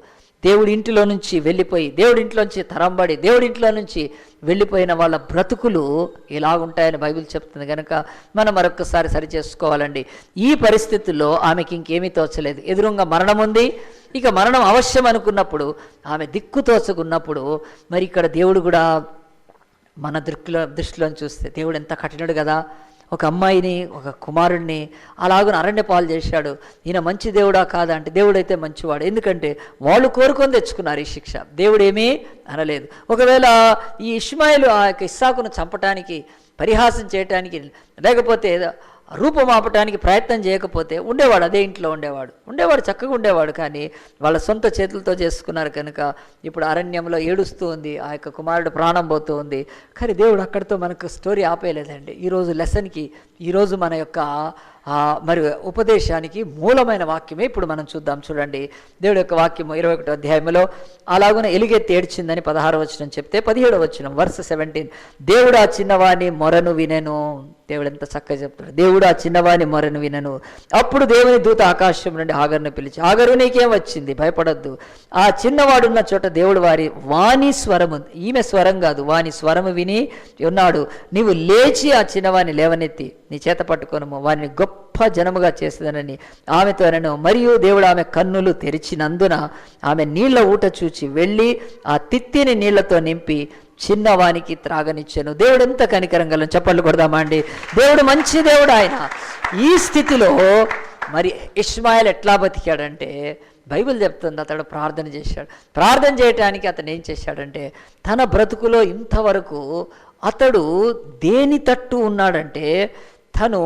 దేవుడి ఇంటిలో నుంచి వెళ్ళిపోయి, దేవుడి ఇంట్లోంచి తరంబడి, దేవుడి ఇంట్లో నుంచి వెళ్ళిపోయిన వాళ్ళ బ్రతుకులు ఇలాగుంటాయని బైబిల్ చెప్తుంది. కనుక మనం మరొకసారి సరి చేసుకోవాలండి. ఈ పరిస్థితుల్లో ఆమెకి ఇంకేమీ తోచలేదు. ఎదురుగా మరణం ఉంది. ఇక మరణం అవశ్యం అనుకున్నప్పుడు, ఆమె దిక్కు తోచకున్నప్పుడు, మరి ఇక్కడ దేవుడు కూడా మన దృష్టిలో చూస్తే దేవుడు ఎంత కఠినుడు కదా. ఒక అమ్మాయిని, ఒక కుమారుడిని అలాగున అరణ్య పాలు చేశాడు. ఈయన మంచి దేవుడా కాదా అంటే దేవుడైతే మంచివాడు. ఎందుకంటే వాళ్ళు కోరుకొని తెచ్చుకున్నారు ఈ శిక్ష, దేవుడేమీ అనలేదు. ఒకవేళ ఈ ఇష్మాయిలు ఆ యొక్క ఇస్సాకును చంపటానికి, పరిహాసం చేయటానికి, లేకపోతే రూపమాపటానికి ప్రయత్నం చేయకపోతే ఉండేవాడు, అదే ఇంట్లో ఉండేవాడు చక్కగా ఉండేవాడు. కానీ వాళ్ళ సొంత చేతులతో చేసుకున్నారు కనుక ఇప్పుడు అరణ్యంలో ఏడుస్తూ ఉంది. ఆ యొక్క కుమారుడు ప్రాణం పోతూ ఉంది. కానీ దేవుడు అక్కడితో మనకు స్టోరీ ఆపేయలేదండి. ఈరోజు లెసన్కి, ఈరోజు మన యొక్క మరి ఉపదేశానికి మూలమైన వాక్యమే ఇప్పుడు మనం చూద్దాం. చూడండి, దేవుడి యొక్క వాక్యము 21వ అధ్యాయంలో అలాగున ఎలుగెత్తి ఏడ్చిందని 16వ వచనం చెప్తే, 17వ వచనం వర్స్ 17, దేవుడు ఆ చిన్నవాని మొరను వినెను. దేవుడు ఎంత చక్కగా చెప్తాడు. దేవుడు ఆ చిన్నవాని మొరను వినను. అప్పుడు దేవుని దూత ఆకాశం నుండి హాగరును పిలిచి, హాగరు నీకేం వచ్చింది, భయపడొద్దు. ఆ చిన్నవాడున్న చోట దేవుడు వాని స్వరము, ఈమె స్వరం కాదు, వాని స్వరము విని ఉన్నాడు. నీవు లేచి ఆ చిన్నవాని లేవనెత్తి నీ చేత పట్టుకొనుము, వారిని గొప్ప జనముగా చేసేదనని ఆమెతో అనను. మరియు దేవుడు ఆమె కన్నులు తెరిచినందున ఆమె నీళ్ల ఊట చూచి వెళ్ళి ఆ తిత్తిని నీళ్లతో నింపి చిన్నవానికి త్రాగనిచ్చాను. దేవుడు ఎంత కనికరం గలను, చప్పట్లు కొడదామా అండి. దేవుడు మంచి దేవుడు. ఆయన ఈ స్థితిలో మరి ఇష్మాయిల్ ఎట్లా బతికాడంటే, బైబిల్ చెప్తుంది అతడు ప్రార్థన చేశాడు. ప్రార్థన చేయటానికి అతను ఏం చేశాడంటే, తన బ్రతుకులో ఇంతవరకు అతడు దేని తట్టు ఉన్నాడంటే, తను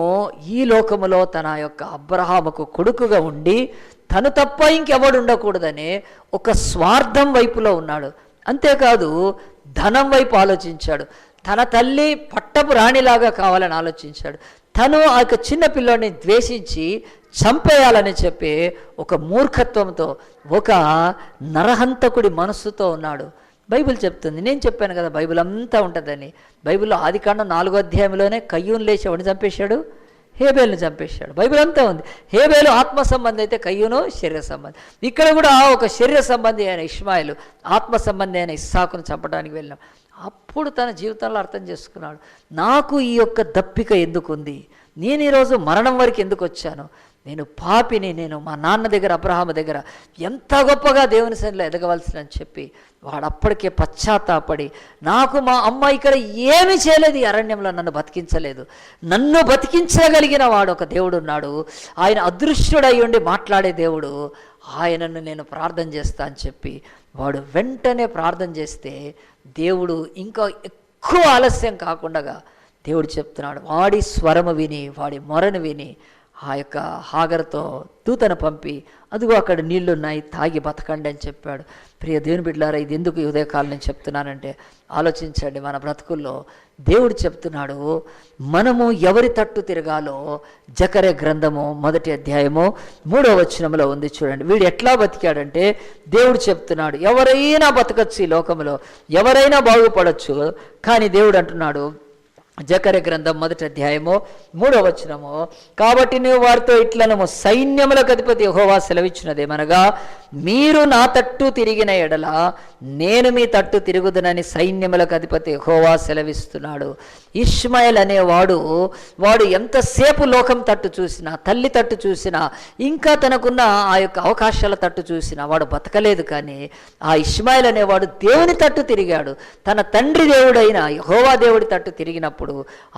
ఈ లోకములో తన యొక్క అబ్రహాముకు కొడుకుగా ఉండి తను తప్ప ఇంకెవడు ఉండకూడదనే ఒక స్వార్థం వైపులో ఉన్నాడు. అంతేకాదు ధనం వైపు ఆలోచించాడు. తన తల్లి పట్టపు రాణిలాగా కావాలని ఆలోచించాడు. తను ఆ యొక్క చిన్న పిల్లోడిని ద్వేషించి చంపేయాలని చెప్పి ఒక మూర్ఖత్వంతో, ఒక నరహంతకుడి మనస్సుతో ఉన్నాడు. బైబిల్ చెప్తుంది. నేను చెప్పాను కదా బైబిల్ అంతా ఉంటుందని. బైబిల్లో ఆదికాండం 4వ అధ్యాయంలోనే కయ్యూను లేచి ఎవరిని చంపేశాడు? హేబేలును చంపేశాడు. బైబిల్ అంతా ఉంది. హేబేలు ఆత్మ సంబంధి అయితే కయ్యూను శరీర సంబంధి. ఇక్కడ కూడా ఒక శరీర సంబంధి అయిన ఇష్మాయిలు ఆత్మ సంబంధి అయిన ఇస్సాకును చంపడానికి వెళ్ళినాం. అప్పుడు తన జీవితంలో అర్థం చేసుకున్నాడు, నాకు ఈ యొక్క దప్పిక ఎందుకుంది, నేను ఈరోజు మరణం వరకు ఎందుకు వచ్చాను, నేను పాపిని, నేను మా నాన్న దగ్గర అబ్రహాము దగ్గర ఎంత గొప్పగా దేవుని సన్నిధిలో ఎదగవలసినని చెప్పి వాడు అప్పటికే పశ్చాత్తాపడి, నాకు మా అమ్మ ఇక్కడ ఏమీ చేయలేదు, ఈ అరణ్యంలో నన్ను బతికించలేదు, నన్ను బతికించగలిగిన వాడు ఒక దేవుడు ఉన్నాడు, ఆయన అదృశ్యుడై ఉండి మాట్లాడే దేవుడు, ఆయనను నేను ప్రార్థన చేస్తా అని చెప్పి వాడు వెంటనే ప్రార్థన చేస్తే దేవుడు ఇంకా ఎక్కువ ఆలస్యం కాకుండా దేవుడు చెప్తున్నాడు, వాడి స్వరము విని, వాడి మొరను విని ఆ యొక్క హాగరుతో దూతను పంపి, అదిగో అక్కడ నీళ్లున్నాయి, తాగి బతకండి అని చెప్పాడు. ప్రియ దేవుని బిడ్డలారా, ఇది ఎందుకు ఈ ఉదయకాలం నేను చెప్తున్నానంటే, ఆలోచించండి, మన బ్రతుకుల్లో దేవుడు చెప్తున్నాడు మనము ఎవరి తట్టు తిరగాలో. జకర్యా గ్రంథము 1వ అధ్యాయము 3వ వచనంలో ఉంది. చూడండి, వీడు ఎట్లా బతికాడంటే దేవుడు చెప్తున్నాడు, ఎవరైనా బతకచ్చు ఈ లోకంలో, ఎవరైనా బాగుపడచ్చు. కానీ దేవుడు అంటున్నాడు, జకర్యా గ్రంథం 1వ అధ్యాయము 3వ వచనము, కాబట్టి నువ్వు వారితో ఇట్లనము, సైన్యములకు అధిపతి యెహోవా సెలవిచ్చినదేమనగా, మీరు నా తట్టు తిరిగిన ఎడల నేను మీ తట్టు తిరుగుదునని సైన్యములకు అధిపతి యెహోవా సెలవిస్తున్నాడు. ఇష్మాయిల్ అనేవాడు, వాడు ఎంతసేపు లోకం తట్టు చూసినా, తల్లి తట్టు చూసినా, ఇంకా తనకున్న ఆ యొక్క అవకాశాల తట్టు చూసినా వాడు బతకలేదు. కానీ ఆ ఇష్మాయిల్ అనేవాడు దేవుని తట్టు తిరిగాడు. తన తండ్రి దేవుడైన యెహోవా దేవుడి తట్టు తిరిగినప్పుడు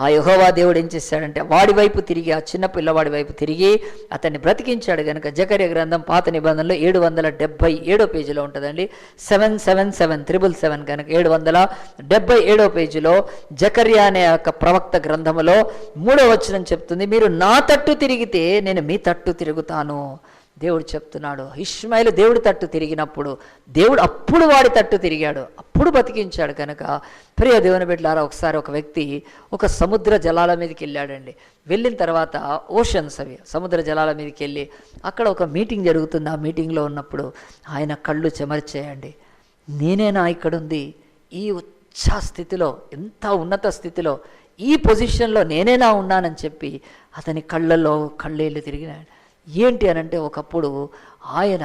ఆ యెహోవా దేవుడు ఏం చేశాడంటే వాడి వైపు తిరిగి, ఆ చిన్న పిల్లవాడి వైపు తిరిగి అతన్ని బ్రతికించాడు. కనుక జకర్యా గ్రంథం పాత నిబంధనలో 777 పేజీలో ఉంటుందండి. 777 కనుక 777 పేజీలో జకర్యా అనే యొక్క ప్రవక్త గ్రంథములో 3వ వచనం చెప్తుంది, మీరు నా తట్టు తిరిగితే నేను మీ తట్టు తిరుగుతాను. దేవుడు చెప్తున్నాడు, ఇష్మాయేలు దేవుడి తట్టు తిరిగినప్పుడు దేవుడు అప్పుడు వాడి తట్టు తిరిగాడు, అప్పుడు బతికించాడు. కనుక ప్రియ దేవుని బిడ్డలారా, ఒకసారి ఒక వ్యక్తి ఒక సముద్ర జలాల మీదకి వెళ్ళాడండి. వెళ్ళిన తర్వాత ఓషన్స్, అవి సముద్ర జలాల మీదకి వెళ్ళి అక్కడ ఒక మీటింగ్ జరుగుతుంది. ఆ మీటింగ్లో ఉన్నప్పుడు ఆయన కళ్ళు చెమర్చేయండి, నేనేనా ఇక్కడుంది ఈ ఉచ్చ స్థితిలో, ఎంత ఉన్నత స్థితిలో, ఈ పొజిషన్లో నేనేనా ఉన్నానని చెప్పి అతని కళ్ళల్లో కళ్ళేళ్ళు తిరిగినాడు. ఏంటి అనంటే, ఒకప్పుడు ఆయన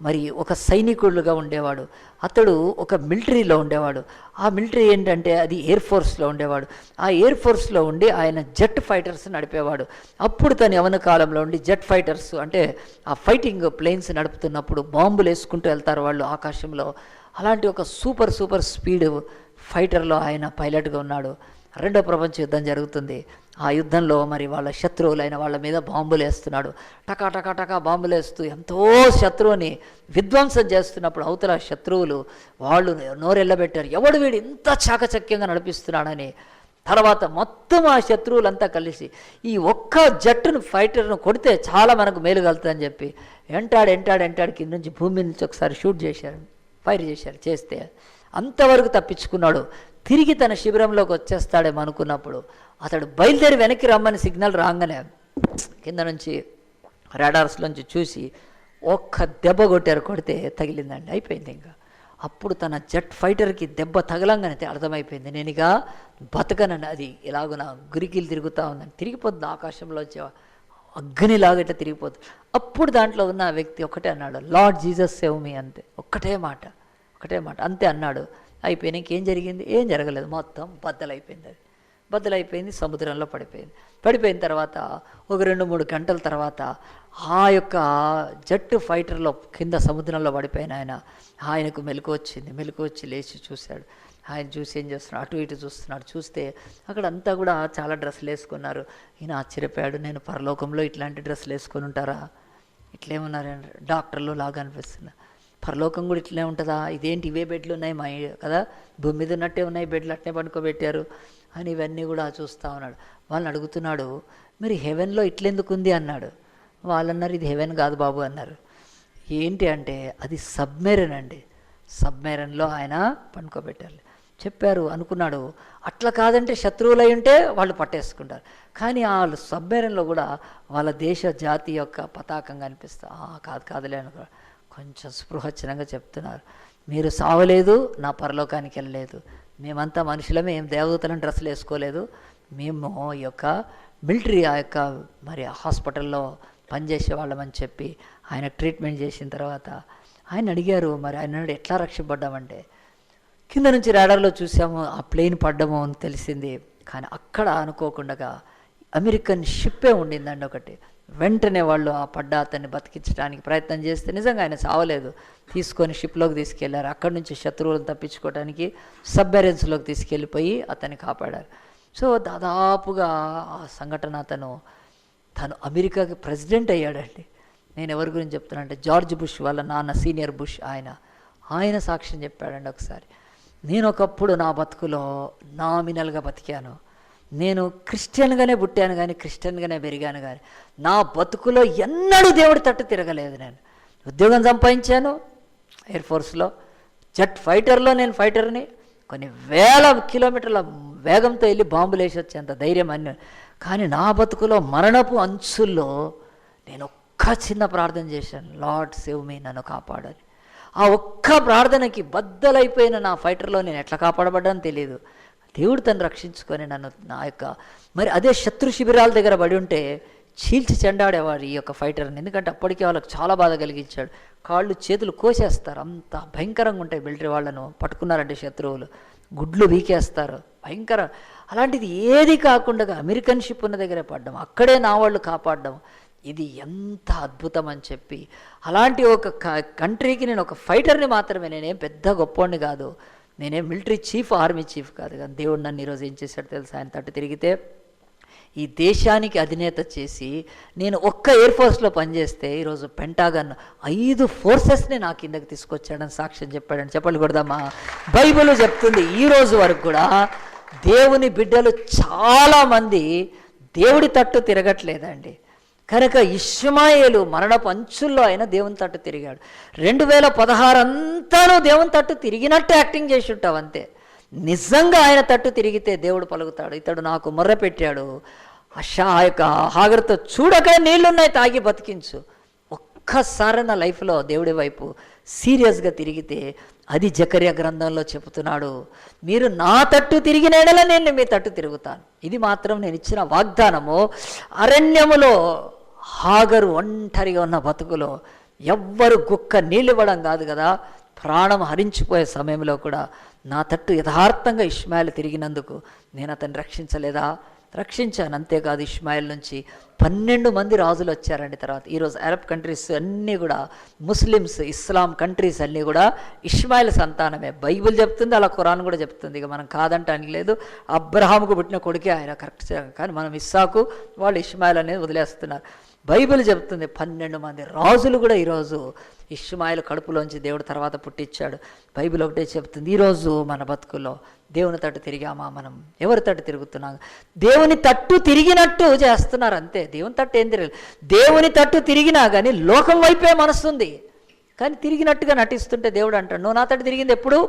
మరి ఒక సైనికుడుగా ఉండేవాడు. అతడు ఒక మిలిటరీలో ఉండేవాడు. ఆ మిలిటరీ ఏంటంటే అది ఎయిర్ ఫోర్స్లో ఉండేవాడు. ఆ ఎయిర్ ఫోర్స్లో ఉండి ఆయన జెట్ ఫైటర్స్ నడిపేవాడు. అప్పుడు తను యవన కాలంలో ఉండి జెట్ ఫైటర్స్ అంటే ఆ ఫైటింగ్ ప్లేన్స్ నడుపుతున్నప్పుడు బాంబులు వేసుకుంటూ వెళ్తారు వాళ్ళు ఆకాశంలో. అలాంటి ఒక సూపర్ స్పీడ్ ఫైటర్లో ఆయన పైలట్గా ఉన్నాడు. రెండో ప్రపంచ యుద్ధం జరుగుతుంది. ఆ యుద్ధంలో మరి వాళ్ళ శత్రువులైన వాళ్ళ మీద బాంబులు వేస్తున్నాడు. టకా బాంబులు వేస్తూ ఎంతో శత్రువుని విధ్వంసం చేస్తున్నప్పుడు అవతల శత్రువులు వాళ్ళు నోరెళ్ళబెట్టారు, ఎవడు వీడు ఇంత చాకచక్యంగా నడిపిస్తున్నాడని. తర్వాత మొత్తం ఆ శత్రువులంతా కలిసి ఈ ఒక్క జట్టును ఫైటర్ను కొడితే చాలా మనకు మేలు కలుగుతుందని చెప్పి ఎంటాడు కింద నుంచి భూమి నుంచి ఒకసారి షూట్ చేశారు, ఫైర్ చేశారు. చేస్తే అంతవరకు తప్పించుకున్నాడు. తిరిగి తన శిబిరంలోకి వచ్చేస్తాడేమో అనుకున్నప్పుడు అతడు బయలుదేరి వెనక్కి రమ్మని సిగ్నల్ రాగానే కింద నుంచి రాడార్స్లోంచి చూసి ఒక్క దెబ్బ కొడితే తగిలిందండి, అయిపోయింది. ఇంకా అప్పుడు తన జెట్ ఫైటర్కి దెబ్బ తగలంగానే అర్థమైపోయింది, నేను ఇక బతకనని. అది ఇలాగ నా గురికిలు తిరుగుతూ ఉందని తిరిగిపోతుంది, ఆకాశంలో అగ్నిలాగా ఇట్లా తిరిగిపోతుంది. అప్పుడు దాంట్లో ఉన్న వ్యక్తి ఒకటే అన్నాడు, లార్డ్ జీసస్ సేవ్ మీ, అంతే. ఒకటే మాట అంతే అన్నాడు. అయిపోయినా ఇంకేం జరిగింది? ఏం జరగలేదు, మొత్తం బద్దలైపోయింది. అది బద్దలైపోయింది, సముద్రంలో పడిపోయిన తర్వాత ఒక 2-3 గంటల తర్వాత ఆ యొక్క జట్టు ఫైటర్లో కింద సముద్రంలో పడిపోయిన ఆయనకు మెలకు వచ్చి లేచి చూశాడు. ఆయన చూసి ఏం చేస్తున్నాడు, అటు ఇటు చూస్తున్నాడు. చూస్తే అక్కడ అంతా కూడా చాలా డ్రెస్సులు వేసుకున్నారు. ఈయన ఆశ్చర్యపోయాడు, నేను పరలోకంలో ఇట్లాంటి డ్రెస్సులు వేసుకొని ఉంటారా, ఇట్లేమన్నారండి, డాక్టర్లు లాగా అనిపిస్తుంది. పరలోకం కూడా ఇట్లనే ఉంటుందా, ఇదేంటి ఇవే బెడ్లు ఉన్నాయి మా కదా, భూమి మీద ఉన్నట్టే ఉన్నాయి బెడ్లు, అట్నే పడుకోబెట్టారు అని ఇవన్నీ కూడా చూస్తూ ఉన్నాడు. వాళ్ళని అడుగుతున్నాడు, మరి హెవెన్లో ఇట్లెందుకు ఉంది అన్నాడు. వాళ్ళన్నారు, ఇది హెవెన్ కాదు బాబు అన్నారు. ఏంటి అంటే అది సబ్మెరైన్ అండి, సబ్మెరైన్లో ఆయన పడుకోబెట్టాలి చెప్పారు. అనుకున్నాడు అట్లా కాదంటే శత్రువులై ఉంటే వాళ్ళు పట్టేసుకుంటారు, కానీ వాళ్ళు సబ్మెరైన్లో కూడా వాళ్ళ దేశ జాతి యొక్క పతాకం కనిపిస్తా. కాదులే అనుకో, కొంచెం స్పృహచ్చనంగా చెప్తున్నారు, మీరు సావలేదు, నా పరలోకానికి వెళ్ళలేదు, మేమంతా మనుషులమే, ఏం దేవదూతలను డ్రెస్సులు వేసుకోలేదు, మేము ఈ యొక్క మిలిటరీ ఆ యొక్క మరి హాస్పిటల్లో పనిచేసే వాళ్ళమని చెప్పి ఆయన ట్రీట్మెంట్ చేసిన తర్వాత ఆయన అడిగారు, మరి ఆయన ఎట్లా రక్షపడ్డామంటే, కింద నుంచి రాడార్లో చూసాము ఆ ప్లేన్ పడ్డము అని తెలిసింది. కానీ అక్కడ అనుకోకుండా అమెరికన్ షిప్పే ఉండిందండి ఒకటి. వెంటనే వాళ్ళు ఆ అతన్ని బతికించడానికి ప్రయత్నం చేస్తే నిజంగా ఆయన సావలేదు, తీసుకొని షిప్లోకి తీసుకెళ్లారు. అక్కడి నుంచి శత్రువులను తప్పించుకోవడానికి సబ్మెరైన్స్లోకి తీసుకెళ్ళిపోయి అతన్ని కాపాడారు. సో దాదాపుగా ఆ సంఘటన తను అమెరికాకి ప్రెసిడెంట్ అయ్యాడండి. నేను ఎవరి గురించి చెప్తున్నా అంటే జార్జ్ బుష్ వాళ్ళ నాన్న, సీనియర్ బుష్, ఆయన సాక్ష్యం చెప్పాడండి ఒకసారి. నేను ఒకప్పుడు నా బతుకులో నామినల్గా బతికాను, నేను క్రిస్టియన్గానే పుట్టాను కానీ క్రిస్టియన్గానే పెరిగాను, కానీ నా బతుకులో ఎన్నడూ దేవుడి తట్టు తిరగలేదు. నేను ఉద్యోగం సంపాదించాను ఎయిర్ ఫోర్స్లో, జెట్ ఫైటర్లో నేను ఫైటర్ని, కొన్ని వేల కిలోమీటర్ల వేగంతో వెళ్ళి బాంబులు వేసి వచ్చేంత ధైర్యం అన్నీ. కానీ నా బతుకులో మరణపు అంచుల్లో నేను ఒక్క చిన్న ప్రార్థన చేశాను, లార్డ్ సేవ్ మీ, నన్ను కాపాడాలి. ఆ ఒక్క ప్రార్థనకి బద్దలైపోయిన నా ఫైటర్లో నేను ఎట్లా కాపాడబడ్డానో తెలియదు. దేవుడు తను రక్షించుకొని నన్ను నా యొక్క మరి అదే శత్రు శిబిరాల దగ్గర పడి ఉంటే చీల్చి చెండాడేవాడు ఈ యొక్క ఫైటర్ని. ఎందుకంటే అప్పటికే వాళ్ళకి చాలా బాధ కలిగించాడు, కాళ్ళు చేతులు కోసేస్తారు, అంత భయంకరంగా ఉంటాయి మిలిటరీ వాళ్ళను పట్టుకున్నారంటే శత్రువులు, గుడ్లు వీకేస్తారు, భయంకర. అలాంటిది ఏది కాకుండా అమెరికన్ షిప్ ఉన్న దగ్గరే పడ్డం, అక్కడే నా వాళ్ళు కాపాడడం, ఇది ఎంత అద్భుతం అని చెప్పి, అలాంటి ఒక కంట్రీకి నేను ఒక ఫైటర్ని మాత్రమే, నేనేం పెద్ద గొప్పవాడిని కాదు, నేనేం మిలిటరీ చీఫ్, ఆర్మీ చీఫ్ కాదు. కానీ దేవుడు నన్ను ఈరోజు ఏం చేశాడు తెలుసా, ఆయన తట్టు తిరిగితే ఈ దేశానికి అధినేత చేసి నేను ఒక్క ఎయిర్ ఫోర్స్లో పనిచేస్తే ఈరోజు పెంటాగన్ 5 ఫోర్సెస్ని నా కిందకి తీసుకొచ్చాడని సాక్ష్యం చెప్పాడని చెప్పలు కొడదామా. బైబిల్ చెప్తుంది ఈ రోజు వరకు కూడా దేవుని బిడ్డలు చాలామంది దేవుడి తట్టు తిరగట్లేదండి. కనుక ఇష్మాయేలు మరణపు అంచుల్లో ఆయన దేవుని తట్టు తిరిగాడు. 2016 అంతాను దేవుని తట్టు తిరిగినట్టు యాక్టింగ్ చేసి ఉంటావు అంతే. నిజంగా ఆయన తట్టు తిరిగితే దేవుడు పలుకుతాడు, ఇతడు నాకు మొర్ర పెట్టాడు, హాగరుతో చూడక నీళ్లున్నాయి తాగి బతికించు. ఒక్కసారి నా లైఫ్లో దేవుడి వైపు సీరియస్గా తిరిగితే అది జకర్యా గ్రంథంలో చెబుతున్నాడు, మీరు నా తట్టు తిరిగిన ఎడల నేను మీ తట్టు తిరుగుతాను. ఇది మాత్రం నేను ఇచ్చిన వాగ్దానము. అరణ్యములో హాగరు ఒంటరిగా ఉన్న బతుకులో ఎవ్వరు గుక్క నీళ్ళు ఇవ్వడం కాదు కదా, ప్రాణం హరించిపోయే సమయంలో కూడా నా తట్టు యథార్థంగా ఇష్మాయిల్ తిరిగినందుకు నేను అతన్ని రక్షించలేదా? రక్షించాను. అంతేకాదు ఇష్మాయిల్ నుంచి 12 మంది రాజులు వచ్చారండి. తర్వాత ఈరోజు అరబ్ కంట్రీస్ అన్నీ కూడా ముస్లిమ్స్, ఇస్లాం కంట్రీస్ అన్నీ కూడా ఇష్మాయిల్ సంతానమే. బైబిల్ చెప్తుంది, అలా ఖురాన్ కూడా చెప్తుంది. ఇక మనం కాదంటానికి లేదు. అబ్రహాముకు పుట్టిన కొడుకే ఆయన, కరెక్ట్. కానీ మనం ఇస్సాకు, వాళ్ళు ఇష్మాయిల్ అనేది వదిలేస్తున్నారు. బైబిల్ చెప్తుంది 12 మంది రాజులు కూడా ఈరోజు ఇష్మాయిల్ కడుపులోంచి దేవుడు తర్వాత పుట్టించాడు. బైబిల్ ఒకటే చెప్తుంది. ఈరోజు మన బతుకుల్లో దేవుని తట్టు తిరిగామా? మనం ఎవరి తట్టు తిరుగుతున్నాం? దేవుని తట్టు తిరిగినట్టు చేస్తున్నారు అంతే. దేవుని తట్టు ఏం తిరగలేదు. దేవుని తట్టు తిరిగినా కానీ లోకం వైపే మనస్తుంది. కానీ తిరిగినట్టుగా నటిస్తుంటే దేవుడు అంటాడు, నువ్వు నా తట్టు తిరిగింది ఎప్పుడు?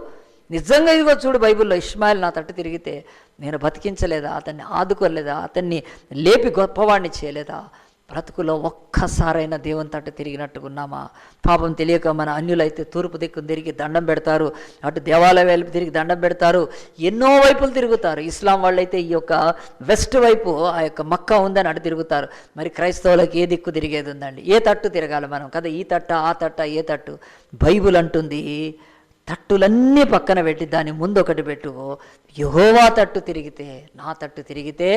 నిజంగా ఇదిగో చూడు బైబిల్లో, ఇష్మాయిల్ నా తట్టు తిరిగితే నేను బతికించలేదా? అతన్ని ఆదుకోలేదా? అతన్ని లేపి గొప్పవాడిని చేయలేదా? బ్రతుకులో ఒక్కసారైనా దేవుని తట్టు తిరిగినట్టుకున్నామా? పాపం తెలియక మన అన్యులైతే తూర్పు దిక్కును తిరిగి దండం పెడతారు, అటు దేవాలయ వైపు తిరిగి దండం పెడతారు, ఎన్నో వైపులు తిరుగుతారు. ఇస్లాం వాళ్ళైతే ఈ యొక్క వెస్ట్ వైపు ఆ యొక్క మక్కా ఉందని అటు తిరుగుతారు. మరి క్రైస్తవులకు ఏ దిక్కు తిరిగేది ఉందండి? ఏ తట్టు తిరగాలి మనం కదా? ఈ తట్ట, ఆ తట్ట, ఏ తట్టు? బైబిల్ అంటుంది, తట్టులన్నీ పక్కన పెట్టి దాని ముందు ఒకటి పెట్టుకో, యెహోవా తట్టు తిరిగితే, నా తట్టు తిరిగితే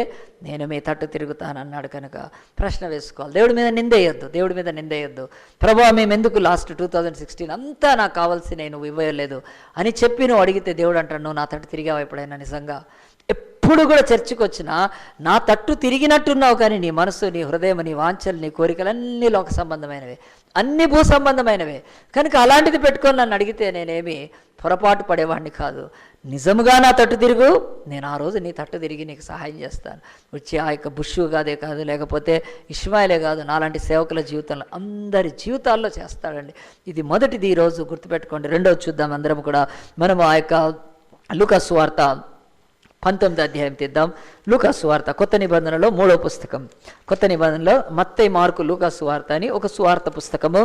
నేను మీ తట్టు తిరుగుతానన్నాడు. కనుక ప్రశ్న వేసుకోవాలి, దేవుడి మీద నిందేయొద్దు. దేవుడి మీద నిందేయొద్దు. ప్రభువా మేము ఎందుకు లాస్ట్ 2016 అంతా నాకు కావాల్సిన నువ్వు ఇవ్వలేదు అని చెప్పి నువ్వు అడిగితే దేవుడు అంటాడు, నువ్వు నా తట్టు తిరిగావా ఎప్పుడైనా? నిజంగా ఎప్పుడు కూడా చర్చికి వచ్చినా నా తట్టు తిరిగినట్టున్నావు, కానీ నీ మనసు, నీ హృదయం, నీ వాంఛలు, నీ కోరికలు అన్నీ లోక సంబంధమైనవే, అన్నీ భూ సంబంధమైనవే. కనుక అలాంటిది పెట్టుకొని నన్ను అడిగితే నేనేమి పొరపాటు పడేవాడిని కాదు. నిజముగా నా తట్టు తిరుగు, నేను ఆ రోజు నీ తట్టు తిరిగి నీకు సహాయం చేస్తాను. వచ్చి ఆ యొక్క బుషు కాదే కాదు, లేకపోతే ఇష్మాయిలే కాదు, నాలాంటి సేవకుల జీవితంలో అందరి జీవితాల్లో చేస్తాడండి. ఇది మొదటిది, ఈరోజు గుర్తుపెట్టుకోండి. రెండోది చూద్దాం అందరం కూడా. మనము ఆ యొక్క లూకా సువార్త 19వ అధ్యాయం తీద్దాం. లూకా సువార్త కొత్త నిబంధనలో 3వ పుస్తకం. కొత్త నిబంధనలో మత్తయి, మార్కు, లూకా సువార్త అని ఒక సువార్త పుస్తకము.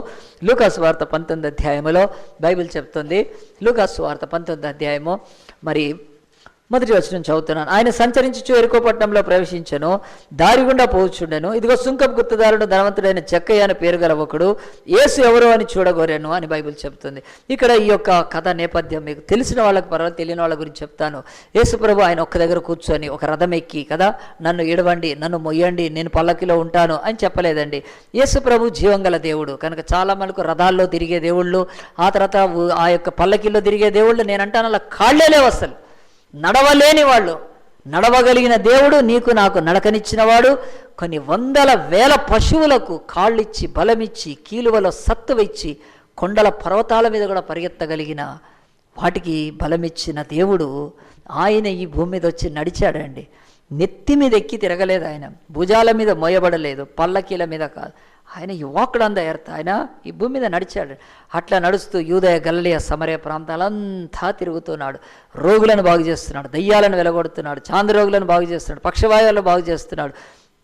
లూకా సువార్త 19వ అధ్యాయములో బైబిల్ చెప్తుంది. లూకా సువార్త 19వ అధ్యాయము మరి మొదటి వచనం చదువుతున్నాను. ఆయన సంచరించుచు యెరికో పట్టణంలో ప్రవేశించెను, దారి గుండా పోవచ్చుండెను. ఇదిగో సుంకపు గుత్తదారుడు ధనవంతుడైన జక్కయ్య అని పేరు గల ఒకడు యేసు ఎవరో అని చూడగోరాను అని బైబిల్ చెప్తుంది. ఇక్కడ ఈ యొక్క కథ నేపథ్యం మీకు తెలిసిన వాళ్ళకి పర్వాలేదు, తెలియని వాళ్ళ గురించి చెప్తాను. యేసు ప్రభు ఆయన ఒక్క దగ్గర కూర్చొని ఒక రథం ఎక్కి కదా, నన్ను ఇడవండి, నన్ను మొయ్యండి, నేను పల్లకిలో ఉంటాను అని చెప్పలేదండి. యేసు ప్రభు జీవంగల దేవుడు కనుక చాలా మనకు రథాల్లో తిరిగే దేవుళ్ళు, ఆ తర్వాత ఆ యొక్క పల్లకిలో తిరిగే దేవుళ్ళు, నేనంటాను అలా కాళ్ళే లేవు, అసలు నడవలేని వాళ్ళు. నడవగలిగిన దేవుడు, నీకు నాకు నడకనిచ్చినవాడు, కొన్ని వందల వేల పశువులకు కాళ్ళిచ్చి బలమిచ్చి కీలువలో సత్తువ ఇచ్చి కొండల పర్వతాల మీద కూడా పరిగెత్తగలిగిన వాటికి బలమిచ్చిన దేవుడు ఆయన ఈ భూమి మీద వచ్చి నడిచాడండి. నెత్తి మీద ఎక్కి తిరగలేదు ఆయన, భుజాల మీద మోయబడలేదు, పల్లకీల మీద కాదు. ఆయన యువకుడు అంద ఎర్త, ఆయన ఈ భూమి మీద నడిచాడు. అట్లా నడుస్తూ యూదయ, గలిలయ, సమరయ ప్రాంతాలంతా తిరుగుతున్నాడు. రోగులను బాగు చేస్తున్నాడు, దయ్యాలను వెలగొడుతున్నాడు, చాంద్రోగులను బాగు చేస్తున్నాడు, పక్షవాయువులను బాగు చేస్తున్నాడు.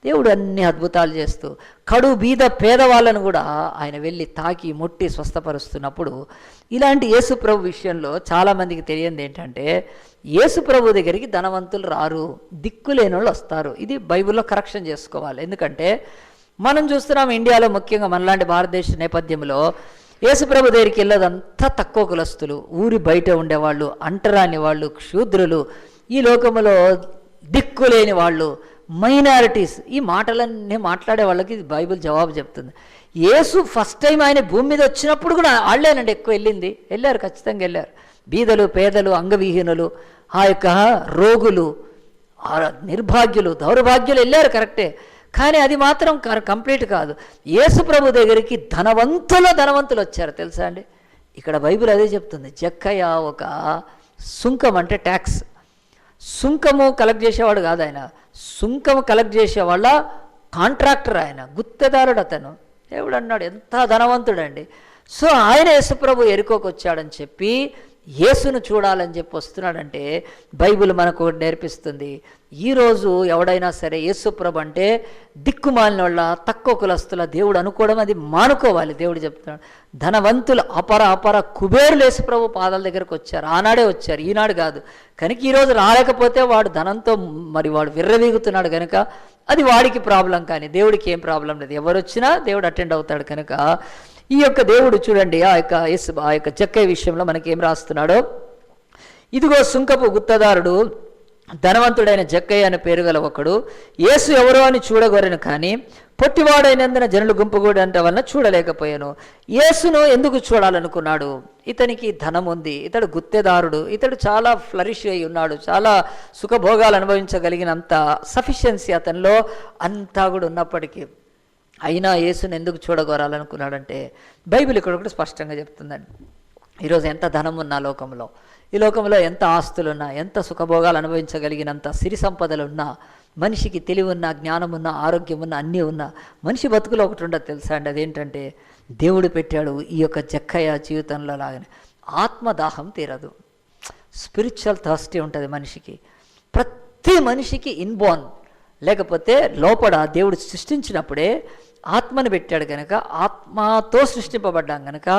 దేవుడు అన్ని అద్భుతాలు చేస్తూ కడు బీద పేదవాళ్ళను కూడా ఆయన వెళ్ళి తాకి ముట్టి స్వస్థపరుస్తున్నప్పుడు, ఇలాంటి యేసు ప్రభు విషయంలో చాలామందికి తెలియంది ఏంటంటే, యేసు ప్రభు దగ్గరికి ధనవంతులు రారు, దిక్కులేని వాళ్ళు వస్తారు. ఇది బైబిల్లో కరెక్షన్ చేసుకోవాలి. ఎందుకంటే మనం చూస్తున్నాం ఇండియాలో, ముఖ్యంగా మనలాంటి భారతదేశ నేపథ్యంలో యేసుప్రభు దగ్గరికి వెళ్ళేదంతా తక్కువ కులస్తులు, ఊరి బయట ఉండేవాళ్ళు, అంటరాని వాళ్ళు, క్షూద్రులు, ఈ లోకంలో దిక్కులేని వాళ్ళు, మైనారిటీస్. ఈ మాటలన్నీ మాట్లాడే వాళ్ళకి బైబిల్ జవాబు చెప్తుంది. యేసు ఫస్ట్ టైం ఆయన భూమి మీద వచ్చినప్పుడు కూడా వాళ్ళేనండి ఎక్కువ వెళ్ళారు, ఖచ్చితంగా వెళ్ళారు. బీదలు, పేదలు, అంగవిహీనులు, ఆ యొక్క రోగులు, నిర్భాగ్యులు, దౌర్భాగ్యులు వెళ్ళారు, కరెక్టే. కానీ అది మాత్రం కంప్లీట్ కాదు. యేసు ప్రభు దగ్గరికి ధనవంతులు వచ్చారు, తెలుసా అండి. ఇక్కడ బైబిల్ అదే చెప్తుంది. జక్కయ్య ఒక సుంకం అంటే ట్యాక్స్, సుంకము కలెక్ట్ చేసేవాడు కాదు ఆయన, సుంకము కలెక్ట్ చేసేవాళ్ళ కాంట్రాక్టర్, ఆయన గుత్తేదారుడు అతను. దేవుడు అన్నాడు ఎంత ధనవంతుడండి. సో ఆయన యేసుప్రభు ఎరుకోకు వచ్చాడని చెప్పి యేసును చూడాలని చెప్పి వస్తున్నాడంటే బైబిల్ మనకు నేర్పిస్తుంది. ఈరోజు ఎవడైనా సరే యేసుప్రభు అంటే దిక్కుమాలిన వాళ్ళ, తక్కువ కులస్తుల దేవుడు అనుకోవడం అది మానుకోవాలి. దేవుడు చెప్తున్నాడు ధనవంతులు అపర కుబేరులు యేసుప్రభు పాదాల దగ్గరకు వచ్చారు. ఆనాడే వచ్చారు, ఈనాడు కాదు. కనుక ఈరోజు రాలేకపోతే వాడు ధనంతో మరి వాడు విర్రవీగుతున్నాడు కనుక అది వాడికి ప్రాబ్లం, కానీ దేవుడికి ఏం ప్రాబ్లం లేదు. ఎవరు వచ్చినా దేవుడు అటెండ్ అవుతాడు. కనుక ఈ యొక్క దేవుడు చూడండి ఆ యొక్క జక్కయ్య విషయంలో మనకి ఏం రాస్తున్నాడో, ఇదిగో సుంకపు గుత్తదారుడు ధనవంతుడైన జక్కయ్య అనే పేరు గల ఒకడు యేసు ఎవరో అని చూడగోరను, కానీ పొట్టివాడైనందున జనులు గుంపుగూడంట వలన చూడలేకపోయాను. యేసును ఎందుకు చూడాలనుకున్నాడు? ఇతనికి ధనం ఉంది, ఇతడు గుత్తేదారుడు, ఇతడు చాలా ఫ్లరిష్ అయి ఉన్నాడు, చాలా సుఖభోగాలు అనుభవించగలిగినంత సఫిషియన్సీ అతనిలో అంతా కూడా ఉన్నప్పటికీ అయినా యేసుని ఎందుకు చూడగోరాలనుకున్నాడంటే బైబిల్ ఇక్కడ ఒకటి స్పష్టంగా చెప్తుందండి. ఈరోజు ఎంత ధనం ఉన్నా లోకంలో, ఈ లోకంలో ఎంత ఆస్తులున్నా, ఎంత సుఖభోగాలు అనుభవించగలిగినంత సిరి సంపదలు ఉన్నా, మనిషికి తెలివి ఉన్నా, జ్ఞానం ఉన్నా, ఆరోగ్యం ఉన్నా, అన్నీ ఉన్నా, మనిషి బతుకులో ఒకటి ఉండదు తెలుసా అండి. అదేంటంటే దేవుడు పెట్టాడు ఈ యొక్క జక్కయ్య జీవితంలో లాగానే ఆత్మదాహం తీరదు. స్పిరిచువల్ థర్స్టీ ఉంటుంది మనిషికి. ప్రతి మనిషికి ఇన్బోర్న్, లేకపోతే లోపల దేవుడు సృష్టించినప్పుడే ఆత్మను పెట్టాడు కనుక, ఆత్మతో సృష్టింపబడ్డాం కనుక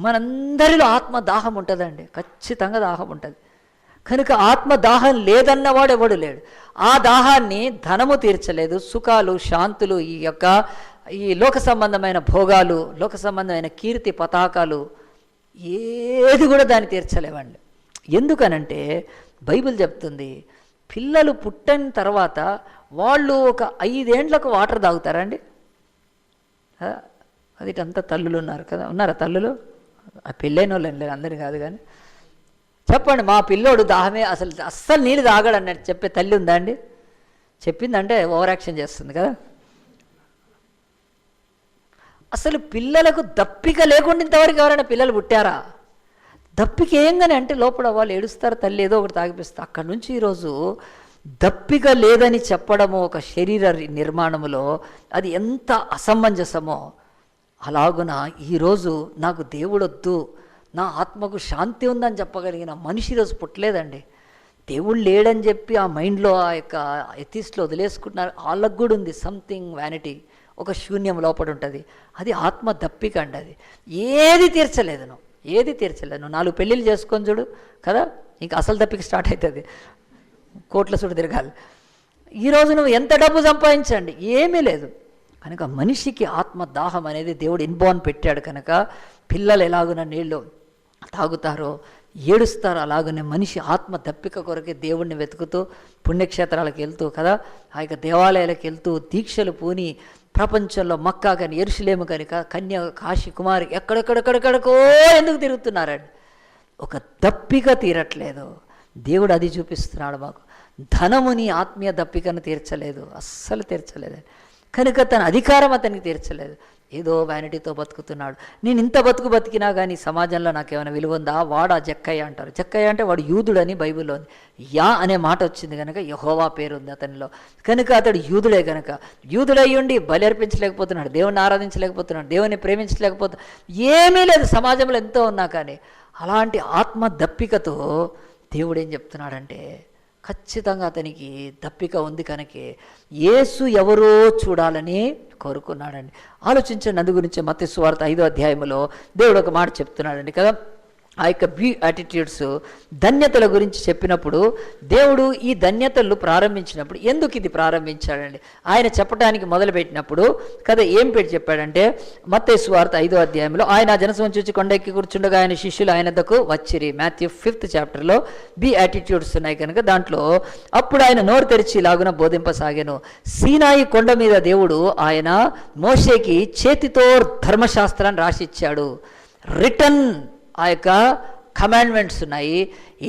మనందరిలో ఆత్మ దాహం ఉంటుందండి, ఖచ్చితంగా దాహం ఉంటుంది. కనుక ఆత్మ దాహం లేదన్నవాడు ఎవడు లేడు. ఆ దాహాన్ని ధనము తీర్చలేదు, సుఖాలు, శాంతులు, ఈ లోక సంబంధమైన భోగాలు, లోక సంబంధమైన కీర్తి పతాకాలు ఏది కూడా దాన్ని తీర్చలేవండి. ఎందుకనంటే బైబిల్ చెప్తుంది పిల్లలు పుట్టిన తర్వాత వాళ్ళు ఒక 5 ఏండ్లకు వాటర్ తాగుతారండి. అది అంతా తల్లులు ఉన్నారు కదా, ఉన్నారా తల్లులు? ఆ పెళ్ళైన వాళ్ళు లేదు, అందరినీ కాదు. కానీ చెప్పండి, మా పిల్లోడు దాహమే అస్సలు నీళ్ళు తాగడు అన్నట్టు చెప్పే తల్లి ఉందా అండి? చెప్పిందంటే ఓవర్ యాక్షన్ చేస్తుంది కదా. అసలు పిల్లలకు దప్పిక లేకుండా ఇంతవరకు ఎవరైనా పిల్లలు పుట్టారా? దప్పిక ఏంగానే అంటే లోపల వాళ్ళు ఏడుస్తారు, తల్లి ఏదో ఒకటి తాగిపిస్తారు. అక్కడి నుంచి ఈరోజు దప్పిక లేదని చెప్పడము ఒక శరీర నిర్మాణములో అది ఎంత అసమంజసమో, అలాగున ఈరోజు నాకు దేవుడొద్దు, నా ఆత్మకు శాంతి ఉందని చెప్పగలిగిన మనిషి ఈరోజు పుట్టలేదండి. దేవుడు లేడని చెప్పి ఆ మైండ్లో ఆ యొక్క ఎథిస్ట్లో వదిలేసుకుంటున్నారు. వాళ్ళకు కూడా ఉంది సంథింగ్ వ్యానిటీ, ఒక శూన్యం లోపల ఉంటుంది. అది ఆత్మ దప్పిక అండి. అది ఏది తీర్చలేదు, ఏది తీర్చలేదు. నువ్వు 4 పెళ్ళిళ్ళు చేసుకొని చూడు కదా, ఇంకా అసలు దప్పిక స్టార్ట్ అవుతుంది, కోట్ల చుట్టూ తిరగాలి. ఈరోజు నువ్వు ఎంత డబ్బు సంపాదించండి ఏమీ లేదు. కనుక మనిషికి ఆత్మ దాహం అనేది దేవుడు ఇన్బోర్న్ పెట్టాడు. కనుక పిల్లలు ఎలాగున నీళ్ళు తాగుతారో, ఏడుస్తారో, అలాగనే మనిషి ఆత్మ దప్పిక కొరకే దేవుణ్ణి వెతుకుతూ పుణ్యక్షేత్రాలకు వెళ్తూ కదా, ఆ యొక్క దేవాలయాలకు వెళ్తూ దీక్షలు పూని ప్రపంచంలో మక్కా కానీ, యెరూషలేము కానీ, కన్య, కాశీ, కుమారి ఎక్కడెక్కడెక్కడెక్కడికో ఎందుకు తిరుగుతున్నారండి? ఒక దప్పిక తీరట్లేదు. దేవుడు అది చూపిస్తున్నాడు మాకు. ధనముని ఆత్మీయ దప్పికను తీర్చలేదు, అస్సలు తీర్చలేదు. కనుక తన అధికారం అతనికి తీర్చలేదు. ఏదో వ్యానిటీతో బతుకుతున్నాడు. నేను ఇంత బతికినా కానీ సమాజంలో నాకేమైనా విలువ ఉందా? వాడు ఆ జక్కయ్య అంటారు. జక్కయ్య అంటే వాడు యూదుడని బైబిల్లో ఉంది. యా అనే మాట వచ్చింది కనుక యెహోవా పేరు ఉంది అతనిలో. కనుక అతడు యూదుడే. కనుక యూదుడయ్యుండి బలి అర్పించలేకపోతున్నాడు, దేవుని ఆరాధించలేకపోతున్నాడు, దేవుని ప్రేమించలేకపోతున్నాడు, ఏమీ లేదు. సమాజంలో ఎంతో ఉన్నా కానీ అలాంటి ఆత్మ దప్పికతో దేవుడు ఏం చెప్తున్నాడంటే ఖచ్చితంగా అతనికి దప్పిక ఉంది. కనుకే యేసు ఎవరో చూడాలని కోరుకున్నాడండి. ఆలోచించండి. అందు గురించి మత్తయి సువార్త 5వ అధ్యాయంలో దేవుడు ఒక మాట చెప్తున్నాడండి కదా. ఆ యొక్క యాటిట్యూడ్స్, ధన్యతల గురించి చెప్పినప్పుడు దేవుడు ఈ ధన్యతలు ప్రారంభించినప్పుడు ఎందుకు ఇది ప్రారంభించాడండి ఆయన చెప్పడానికి మొదలుపెట్టినప్పుడు కదా ఏం పెట్టి చెప్పాడంటే మత్తయి సువార్త 5వ అధ్యాయంలో ఆయన జనసమూహం చూచి కొండ ఎక్కి కూర్చుండగా ఆయన శిష్యులు ఆయన వద్దకు వచ్చిరి. మాథ్యూ 5th చాప్టర్లో యాటిట్యూడ్స్ ఉన్నాయి కనుక దాంట్లో అప్పుడు ఆయన నోరు తెరిచి ఇలాగున బోధింపసాగాను. సీనాయి కొండ మీద దేవుడు ఆయన మోషేకి చేతితో ధర్మశాస్త్రాన్ని రాసిచ్చాడు. రిటర్న్ ఆ యొక్క కమాండ్మెంట్స్ ఉన్నాయి.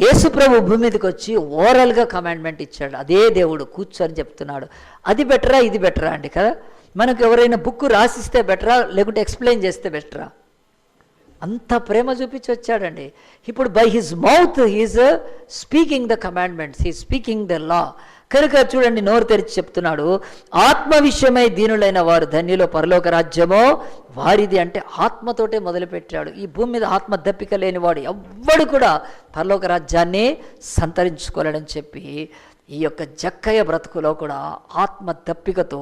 యేసు ప్రభు భూమి మీదకి వచ్చి ఓరల్గా కమాండ్మెంట్ ఇచ్చాడు. అదే దేవుడు కూర్చొని చెప్తున్నాడు. అది బెటరా ఇది బెటరా అండి కదా. మనకు ఎవరైనా బుక్ రాసిస్తే బెటరా లేకుంటే ఎక్స్ప్లెయిన్ చేస్తే బెటరా? అంత ప్రేమ చూపించి వచ్చాడండి. ఇప్పుడు by his mouth he is speaking the commandments, he speaking the law. కనుక చూడండి, నోరు తెరిచి చెప్తున్నాడు, ఆత్మ విషయమై దీనులైన వారు ధన్యులో పరలోక రాజ్యమో వారిది. అంటే ఆత్మతోటే మొదలుపెట్టాడు. ఈ భూమి మీద ఆత్మ దప్పిక లేనివాడు ఎవ్వడు కూడా పరలోక రాజ్యాన్ని సంతరించుకోలేడని చెప్పి, ఈ యొక్క జక్కయ్య బ్రతుకులో కూడా ఆత్మ దప్పికతో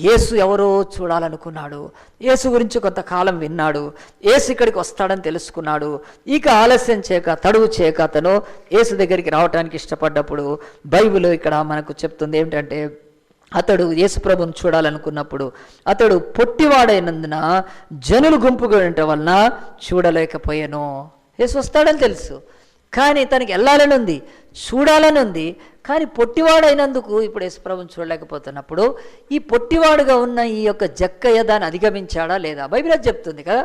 యేసు ఎవరో చూడాలనుకున్నాడు. యేసు గురించి కొంతకాలం విన్నాడు. యేసు ఇక్కడికి వస్తాడని తెలుసుకున్నాడు. ఇక ఆలస్యం చేయక, తడువు చేయక అతను యేసు దగ్గరికి రావడానికి ఇష్టపడ్డప్పుడు బైబిల్ ఇక్కడ మనకు చెప్తుంది ఏమిటంటే, అతడు యేసుప్రభుని చూడాలనుకున్నప్పుడు అతడు పొట్టివాడైనందున జనులు గుంపుగా ఉండటం వలన చూడలేకపోయాను. యేసు వస్తాడని తెలుసు, కానీ తనకి వెళ్ళాలని ఉంది, చూడాలని ఉంది. కానీ పొట్టివాడైనందుకు ఇప్పుడు యేసుప్రభుని చూడలేకపోతున్నప్పుడు ఈ పొట్టివాడుగా ఉన్న ఈ యొక్క జక్కయ్య దాన్ని అధిగమించాడా లేదా? బైబిల్ అది చెప్తుంది కదా.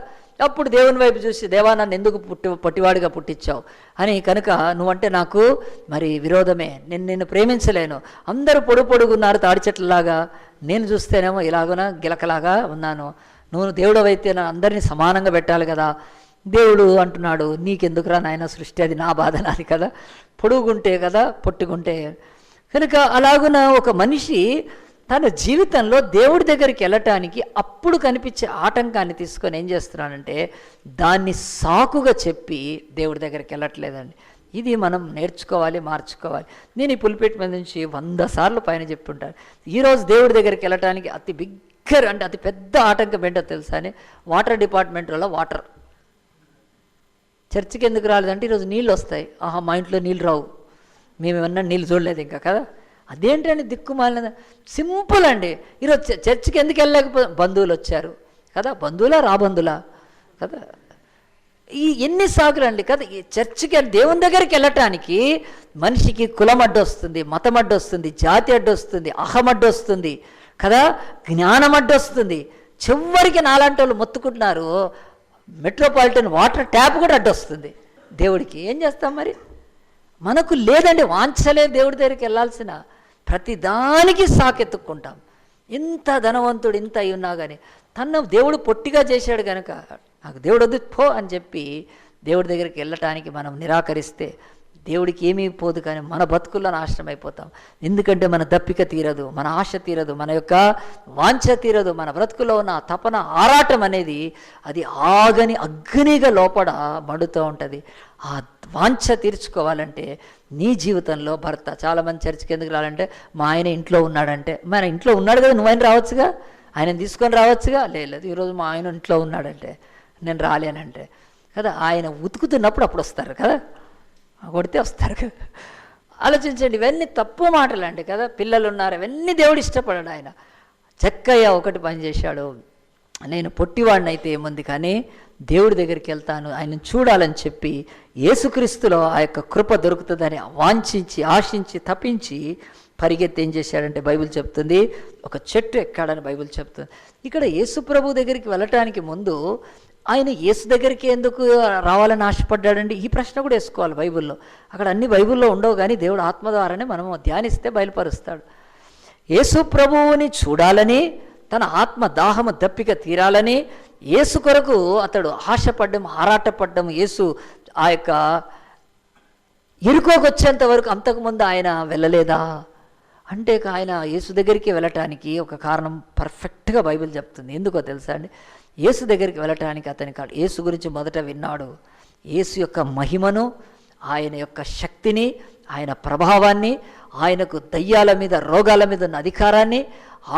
అప్పుడు దేవుని వైపు చూసి, దేవా నన్ను ఎందుకు పొట్టివాడిగా పుట్టించావు అని, కనుక నువ్వంటే నాకు మరి విరోధమే, నిన్ను ప్రేమించలేను. అందరూ పొడుగున్నారు తాడి చెట్లలాగా, నేను చూస్తేనేమో ఇలాగున గిలకలాగా ఉన్నాను. నువ్వు దేవుడు అయితే నా అందరినీ సమానంగా పెట్టాలి కదా. దేవుడు అంటున్నాడు, నీకెందుకురా నాయన సృష్టి, అది నా బాధ నాది కదా, పొడుగుంటే కదా పొట్టుకుంటే. కనుక అలాగున ఒక మనిషి తన జీవితంలో దేవుడి దగ్గరికి వెళ్ళటానికి అప్పుడు కనిపించే ఆటంకాన్ని తీసుకొని ఏం చేస్తున్నానంటే దాన్ని సాకుగా చెప్పి దేవుడి దగ్గరికి వెళ్ళట్లేదండి. ఇది మనం నేర్చుకోవాలి, మార్చుకోవాలి. నేను ఈ పులిపేట మీద నుంచి 100 సార్లు పైన చెప్పుంటాను. ఈరోజు దేవుడి దగ్గరికి వెళ్ళటానికి అతి బిగ్గర్ అంటే అతి పెద్ద ఆటంకం ఏంటో తెలుసా అని, వాటర్ డిపార్ట్మెంట్ వల్ల వాటర్ చర్చికి ఎందుకు రాలేదంటే ఈరోజు నీళ్ళు వస్తాయి. ఆహా, మా ఇంట్లో నీళ్ళు రావు, మేము ఏమన్నా నీళ్ళు చూడలేదు ఇంకా కదా. అదేంటండి దిక్కుమాలిన, సింపుల్ అండి. ఈరోజు చర్చికి ఎందుకు వెళ్ళలేకపోతే బంధువులు వచ్చారు కదా, బంధువులా రాబంధులా కదా, ఈ ఎన్ని సాకులు అండి కదా. ఈ చర్చికి దేవుని దగ్గరికి వెళ్ళటానికి మనిషికి కులం అడ్డు వస్తుంది, మతం అడ్డు వస్తుంది, జాతి అడ్డు వస్తుంది, అహం అడ్డు వస్తుంది కదా, జ్ఞానం అడ్డు వస్తుంది. చివరికి నాలాంటి వాళ్ళు మొత్తుకుంటున్నారు, మెట్రోపాలిటన్ వాటర్ ట్యాప్ కూడా అడ్డొస్తుంది. దేవుడికి ఏం చేస్తాం మరి? మనకు లేదండి, వాంఛలే దేవుడి దగ్గరికి వెళ్ళాల్సిన, ప్రతిదానికి సాకెత్తుక్కుంటాం. ఇంత ధనవంతుడు ఇంత అయి ఉన్నా కానీ తను దేవుడు పొట్టిగా చేశాడు కనుక నాకు దేవుడు వద్దు పో అని చెప్పి దేవుడి దగ్గరికి వెళ్ళటానికి మనం నిరాకరిస్తే దేవుడికి ఏమీ పోదు, కానీ మన బతుకుల్లో నాశనం అయిపోతాం. ఎందుకంటే మన దప్పిక తీరదు, మన ఆశ తీరదు, మన యొక్క వాంఛ తీరదు. మన బ్రతుకులో ఉన్న తపన, ఆరాటం అనేది అది ఆగని అగ్నిగా లోపల మండుతూ ఉంటుంది. ఆ వాంఛ తీర్చుకోవాలంటే నీ జీవితంలో భర్త, చాలామంది చర్చికి ఎందుకు రాలంటే మా ఆయన ఇంట్లో ఉన్నాడంటే, మన ఇంట్లో ఉన్నాడు కదా, నువ్వు ఆయన రావచ్చుగా, ఆయన తీసుకొని రావచ్చుగా. లేదు ఈరోజు మా ఆయన ఇంట్లో ఉన్నాడంటే నేను రాలేనంటే కదా, ఆయన ఉతుకుతున్నప్పుడు అప్పుడు వస్తారు కదా, కొడితే వస్తారు కదా. ఆలోచించండి, ఇవన్నీ తప్పు మాటలు అండి కదా. పిల్లలు ఉన్నారు, అవన్నీ దేవుడు ఇష్టపడాడు. ఆయన చక్కగా ఒకటి పని చేశాడు, నేను పొట్టివాడిని అయితే ఏముంది కానీ దేవుడి దగ్గరికి వెళ్తాను, ఆయన చూడాలని చెప్పి యేసుక్రీస్తులో ఆ యొక్క కృప దొరుకుతుందని వాంఛించి, ఆశించి, తప్పించి పరిగెత్తి ఏం చేశాడంటే బైబిల్ చెప్తుంది ఒక చెట్టు ఎక్కాడని బైబిల్ చెప్తుంది. ఇక్కడ యేసు ప్రభు దగ్గరికి వెళ్ళటానికి ముందు ఆయన యేసు దగ్గరికి ఎందుకు రావాలని ఆశపడ్డాడండి? ఈ ప్రశ్న కూడా వేసుకోవాలి బైబిల్లో. అక్కడ అన్ని బైబిల్లో ఉండవు, కానీ దేవుడు ఆత్మ ద్వారానే మనము ధ్యానిస్తే బయలుపరుస్తాడు. యేసు ప్రభువుని చూడాలని, తన ఆత్మ దాహము దప్పిక తీరాలని, యేసు కొరకు అతడు ఆశపడ్డం, ఆరాటపడ్డం. యేసు ఆ యొక్క ఇరుకోకు వచ్చేంత వరకు అంతకుముందు ఆయన వెళ్ళలేదా అంటే, ఆయన యేసు దగ్గరికి వెళ్ళటానికి ఒక కారణం పర్ఫెక్ట్గా బైబిల్ చెప్తుంది. ఎందుకో తెలుసా అండి? యేసు దగ్గరికి వెళ్ళటానికి అతని యేసు గురించి మొదట విన్నాడు. యేసు యొక్క మహిమను, ఆయన యొక్క శక్తిని, ఆయన ప్రభావాన్ని, ఆయనకు దయ్యాల మీద, రోగాల మీద ఉన్న అధికారాన్ని,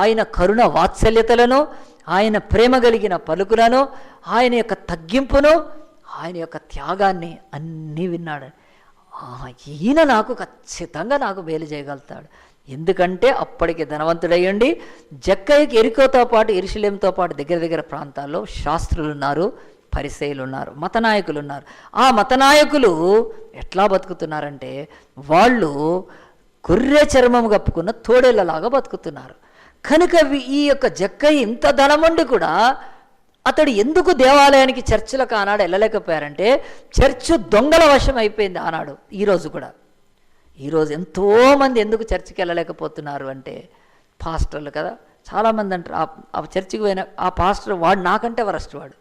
ఆయన కరుణ వాత్సల్యతలను, ఆయన ప్రేమ కలిగిన పలుకులను, ఆయన యొక్క తగ్గింపును, ఆయన యొక్క త్యాగాన్ని అన్నీ విన్నాడు. ఈయన నాకు ఖచ్చితంగా నాకు మేలు చేయగలుగుతాడు. ఎందుకంటే అప్పటికి ధనవంతుడయ్యండి. జక్కయ్యకి ఎరికోతో పాటు, యెరూషలేముతో పాటు దగ్గర దగ్గర ప్రాంతాల్లో శాస్త్రులు ఉన్నారు, పరిసయ్యులు ఉన్నారు, మతనాయకులు ఉన్నారు. ఆ మతనాయకులు ఎట్లా బతుకుతున్నారంటే వాళ్ళు గొర్రె చర్మం కప్పుకున్న తోడేళ్లలాగా బతుకుతున్నారు. కనుక ఈ యొక్క జక్కయ్య ఇంత ధనముండి కూడా అతడు ఎందుకు దేవాలయానికి, చర్చిలకు ఆనాడు వెళ్ళలేకపోయారంటే చర్చు దొంగల వశం అయిపోయింది ఆనాడు. ఈరోజు కూడా, ఈరోజు ఎంతోమంది ఎందుకు చర్చికి వెళ్ళలేకపోతున్నారు అంటే పాస్టర్లు కదా. చాలామంది అంటారు ఆ చర్చికి పోయిన ఆ పాస్టర్ వాడు నాకంటే వరస్ట్ వాడు,